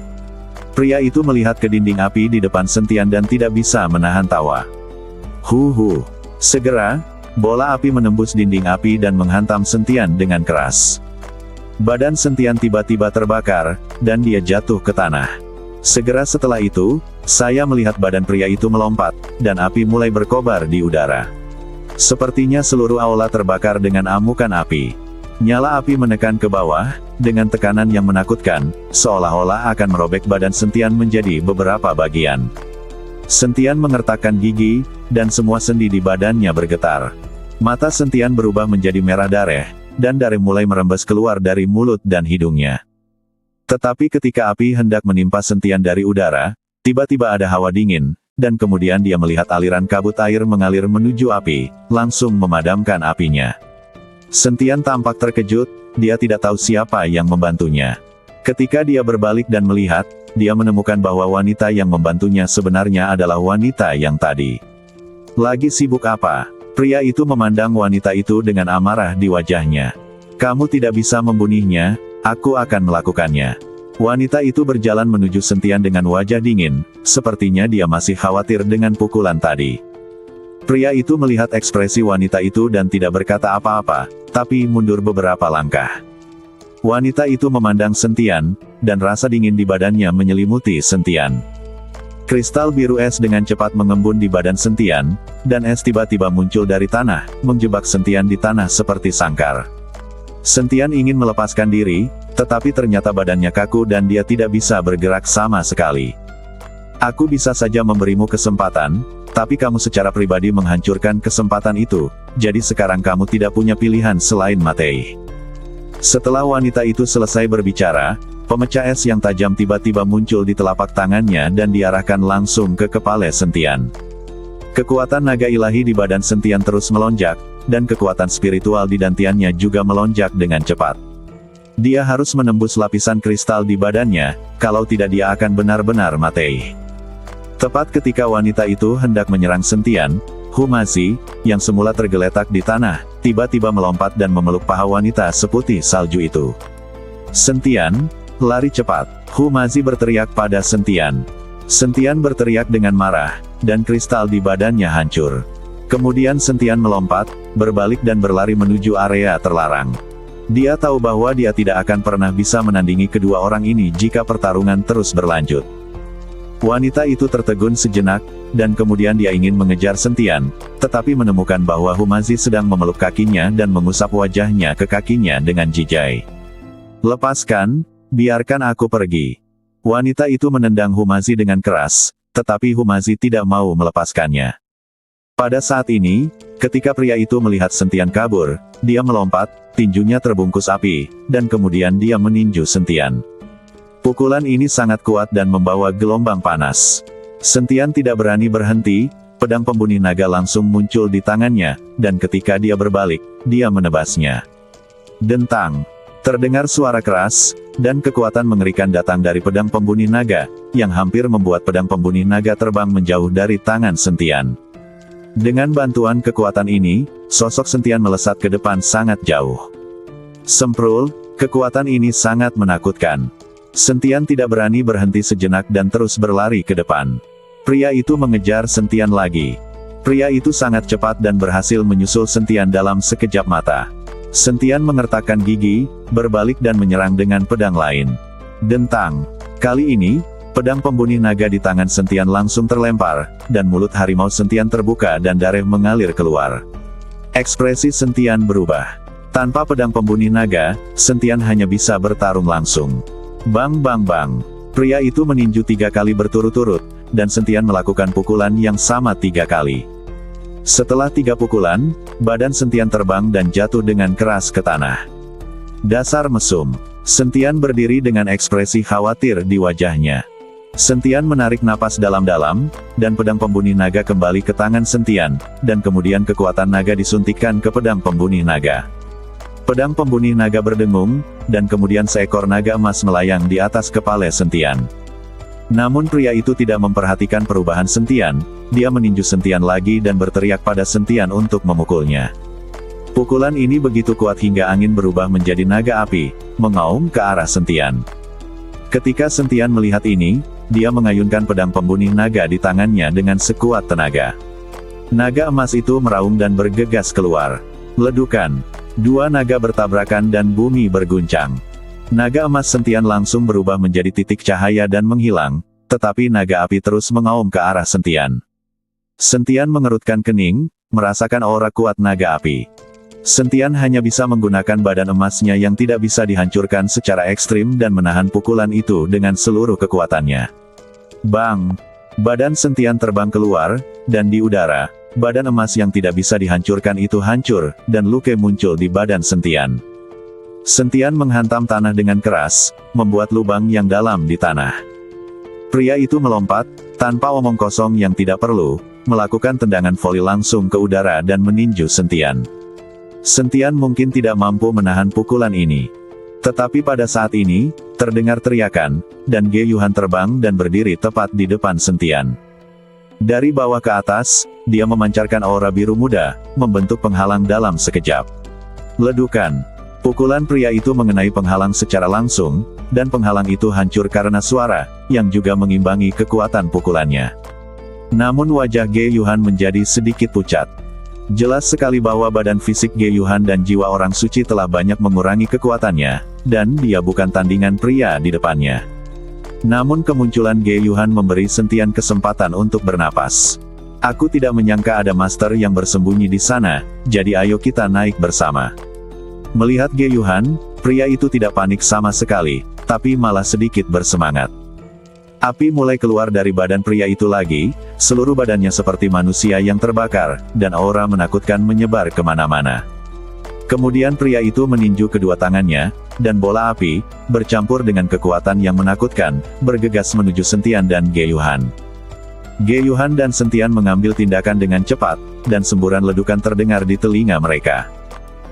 Pria itu melihat ke dinding api di depan Sentian dan tidak bisa menahan tawa. Segera, bola api menembus dinding api dan menghantam Sentian dengan keras. Badan Sentian tiba-tiba terbakar, dan dia jatuh ke tanah. Segera setelah itu, saya melihat badan pria itu melompat, dan api mulai berkobar di udara. Sepertinya seluruh aula terbakar dengan amukan api. Nyala api menekan ke bawah, dengan tekanan yang menakutkan, seolah-olah akan merobek badan Sentian menjadi beberapa bagian. Sentian mengertakkan gigi, dan semua sendi di badannya bergetar. Mata Sentian berubah menjadi merah darah, dan darah mulai merembes keluar dari mulut dan hidungnya. Tetapi ketika api hendak menimpa Sentian dari udara, tiba-tiba ada hawa dingin, dan kemudian dia melihat aliran kabut air mengalir menuju api, langsung memadamkan apinya. Sentian tampak terkejut, dia tidak tahu siapa yang membantunya. Ketika dia berbalik dan melihat, dia menemukan bahwa wanita yang membantunya sebenarnya adalah wanita yang tadi. "Lagi sibuk apa?" Pria itu memandang wanita itu dengan amarah di wajahnya. "Kamu tidak bisa membunuhnya, aku akan melakukannya." Wanita itu berjalan menuju Sentian dengan wajah dingin, sepertinya dia masih khawatir dengan pukulan tadi. Pria itu melihat ekspresi wanita itu dan tidak berkata apa-apa, tapi mundur beberapa langkah. Wanita itu memandang Sentian, dan rasa dingin di badannya menyelimuti Sentian. Kristal biru es dengan cepat mengembun di badan Sentian, dan es tiba-tiba muncul dari tanah, menjebak Sentian di tanah seperti sangkar. Sentian ingin melepaskan diri, tetapi ternyata badannya kaku dan dia tidak bisa bergerak sama sekali. Aku bisa saja memberimu kesempatan, tapi kamu secara pribadi menghancurkan kesempatan itu, jadi sekarang kamu tidak punya pilihan selain mati. Setelah wanita itu selesai berbicara, pemecah es yang tajam tiba-tiba muncul di telapak tangannya dan diarahkan langsung ke kepala Sentian. Kekuatan naga ilahi di badan Sentian terus melonjak, dan kekuatan spiritual di dantiannya juga melonjak dengan cepat. Dia harus menembus lapisan kristal di badannya, kalau tidak dia akan benar-benar mati. Tepat ketika wanita itu hendak menyerang Sentian, Humazi, yang semula tergeletak di tanah, tiba-tiba melompat dan memeluk paha wanita seputih salju itu. Sentian, lari cepat! Humazi berteriak pada Sentian. Sentian berteriak dengan marah, dan kristal di badannya hancur. Kemudian Sentian melompat, berbalik dan berlari menuju area terlarang. Dia tahu bahwa dia tidak akan pernah bisa menandingi kedua orang ini jika pertarungan terus berlanjut. Wanita itu tertegun sejenak, dan kemudian dia ingin mengejar Sentian, tetapi menemukan bahwa Humazi sedang memeluk kakinya dan mengusap wajahnya ke kakinya dengan jijai. "Lepaskan, biarkan aku pergi." Wanita itu menendang Humazi dengan keras, tetapi Humazi tidak mau melepaskannya. Pada saat ini, ketika pria itu melihat Sentian kabur, dia melompat, tinjunya terbungkus api, dan kemudian dia meninju Sentian. Pukulan ini sangat kuat dan membawa gelombang panas. Sentian tidak berani berhenti, pedang pembunuh naga langsung muncul di tangannya, dan ketika dia berbalik, dia menebasnya. Dentang! Terdengar suara keras, dan kekuatan mengerikan datang dari pedang pembunuh naga, yang hampir membuat pedang pembunuh naga terbang menjauh dari tangan Sentian. Dengan bantuan kekuatan ini, sosok Sentian melesat ke depan sangat jauh. Semprul, kekuatan ini sangat menakutkan. Sentian tidak berani berhenti sejenak dan terus berlari ke depan. Pria itu mengejar Sentian lagi. Pria itu sangat cepat dan berhasil menyusul Sentian dalam sekejap mata. Sentian mengertakkan gigi, berbalik dan menyerang dengan pedang lain. Dentang! Kali ini, pedang pembunuh naga di tangan Sentian langsung terlempar, dan mulut harimau Sentian terbuka dan darah mengalir keluar. Ekspresi Sentian berubah. Tanpa pedang pembunuh naga, Sentian hanya bisa bertarung langsung. Bang bang bang! Pria itu meninju 3 kali berturut-turut, dan Sentian melakukan pukulan yang sama 3 kali. Setelah 3 pukulan, badan Sentian terbang dan jatuh dengan keras ke tanah. Dasar mesum! Sentian berdiri dengan ekspresi khawatir di wajahnya. Sentian menarik napas dalam-dalam, dan pedang pembunuh naga kembali ke tangan Sentian, dan kemudian kekuatan naga disuntikkan ke pedang pembunuh naga. Pedang pembunuh naga berdengung, dan kemudian seekor naga emas melayang di atas kepala Sentian. Namun pria itu tidak memperhatikan perubahan Sentian, dia meninju Sentian lagi dan berteriak pada Sentian untuk memukulnya. Pukulan ini begitu kuat hingga angin berubah menjadi naga api, mengaum ke arah Sentian. Ketika Sentian melihat ini, dia mengayunkan pedang pembunuh naga di tangannya dengan sekuat tenaga. Naga emas itu meraung dan bergegas keluar. Ledukan! 2 naga bertabrakan dan bumi berguncang. Naga emas Sentian langsung berubah menjadi titik cahaya dan menghilang, tetapi naga api terus mengaum ke arah Sentian. Sentian mengerutkan kening, merasakan aura kuat naga api. Sentian hanya bisa menggunakan badan emasnya yang tidak bisa dihancurkan secara ekstrim dan menahan pukulan itu dengan seluruh kekuatannya. Bang! Badan Sentian terbang keluar, dan di udara, badan emas yang tidak bisa dihancurkan itu hancur, dan luka muncul di badan Sentian. Sentian menghantam tanah dengan keras, membuat lubang yang dalam di tanah. Pria itu melompat, tanpa omong kosong yang tidak perlu, melakukan tendangan voli langsung ke udara dan meninju Sentian. Sentian mungkin tidak mampu menahan pukulan ini. Tetapi pada saat ini, terdengar teriakan, dan Ge Yuhan terbang dan berdiri tepat di depan Sentian. Dari bawah ke atas, dia memancarkan aura biru muda, membentuk penghalang dalam sekejap. Ledukan! Pukulan pria itu mengenai penghalang secara langsung, dan penghalang itu hancur karena suara, yang juga mengimbangi kekuatan pukulannya. Namun wajah Ge Yuhan menjadi sedikit pucat. Jelas sekali bahwa badan fisik Ge Yuhan dan jiwa orang suci telah banyak mengurangi kekuatannya, dan dia bukan tandingan pria di depannya. Namun kemunculan Ge Yuhan memberi Sentian kesempatan untuk bernapas. Aku tidak menyangka ada master yang bersembunyi di sana, jadi ayo kita naik bersama. Melihat Ge Yuhan, pria itu tidak panik sama sekali, tapi malah sedikit bersemangat. Api mulai keluar dari badan pria itu lagi, seluruh badannya seperti manusia yang terbakar, dan aura menakutkan menyebar kemana-mana. Kemudian pria itu meninju kedua tangannya, dan bola api, bercampur dengan kekuatan yang menakutkan, bergegas menuju Sentian dan Ge Yuhan. Ge Yuhan dan Sentian mengambil tindakan dengan cepat, dan semburan ledukan terdengar di telinga mereka.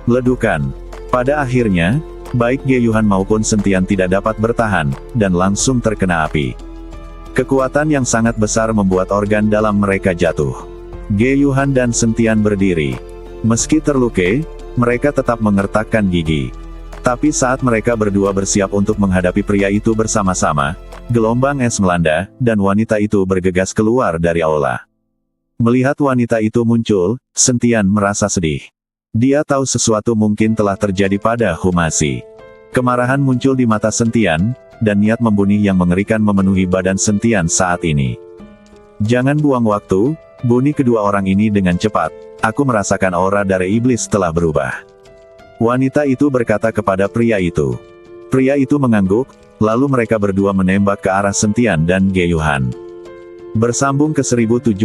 Ledukan. Pada akhirnya, baik Ge Yuhan maupun Sentian tidak dapat bertahan, dan langsung terkena api. Kekuatan yang sangat besar membuat organ dalam mereka jatuh. Ge Yuhan dan Sentian berdiri. Meski terluka, mereka tetap mengertakkan gigi. Tapi saat mereka berdua bersiap untuk menghadapi pria itu bersama-sama, gelombang es melanda, dan wanita itu bergegas keluar dari aula. Melihat wanita itu muncul, Sentian merasa sedih. Dia tahu sesuatu mungkin telah terjadi pada Humasi. Kemarahan muncul di mata Sentian, dan niat membunuh yang mengerikan memenuhi badan Sentian saat ini. Jangan buang waktu, bunuh kedua orang ini dengan cepat, aku merasakan aura dari iblis telah berubah. Wanita itu berkata kepada pria itu. Pria itu mengangguk, lalu mereka berdua menembak ke arah Sentian dan Ge Yuhan. Bersambung ke 1751.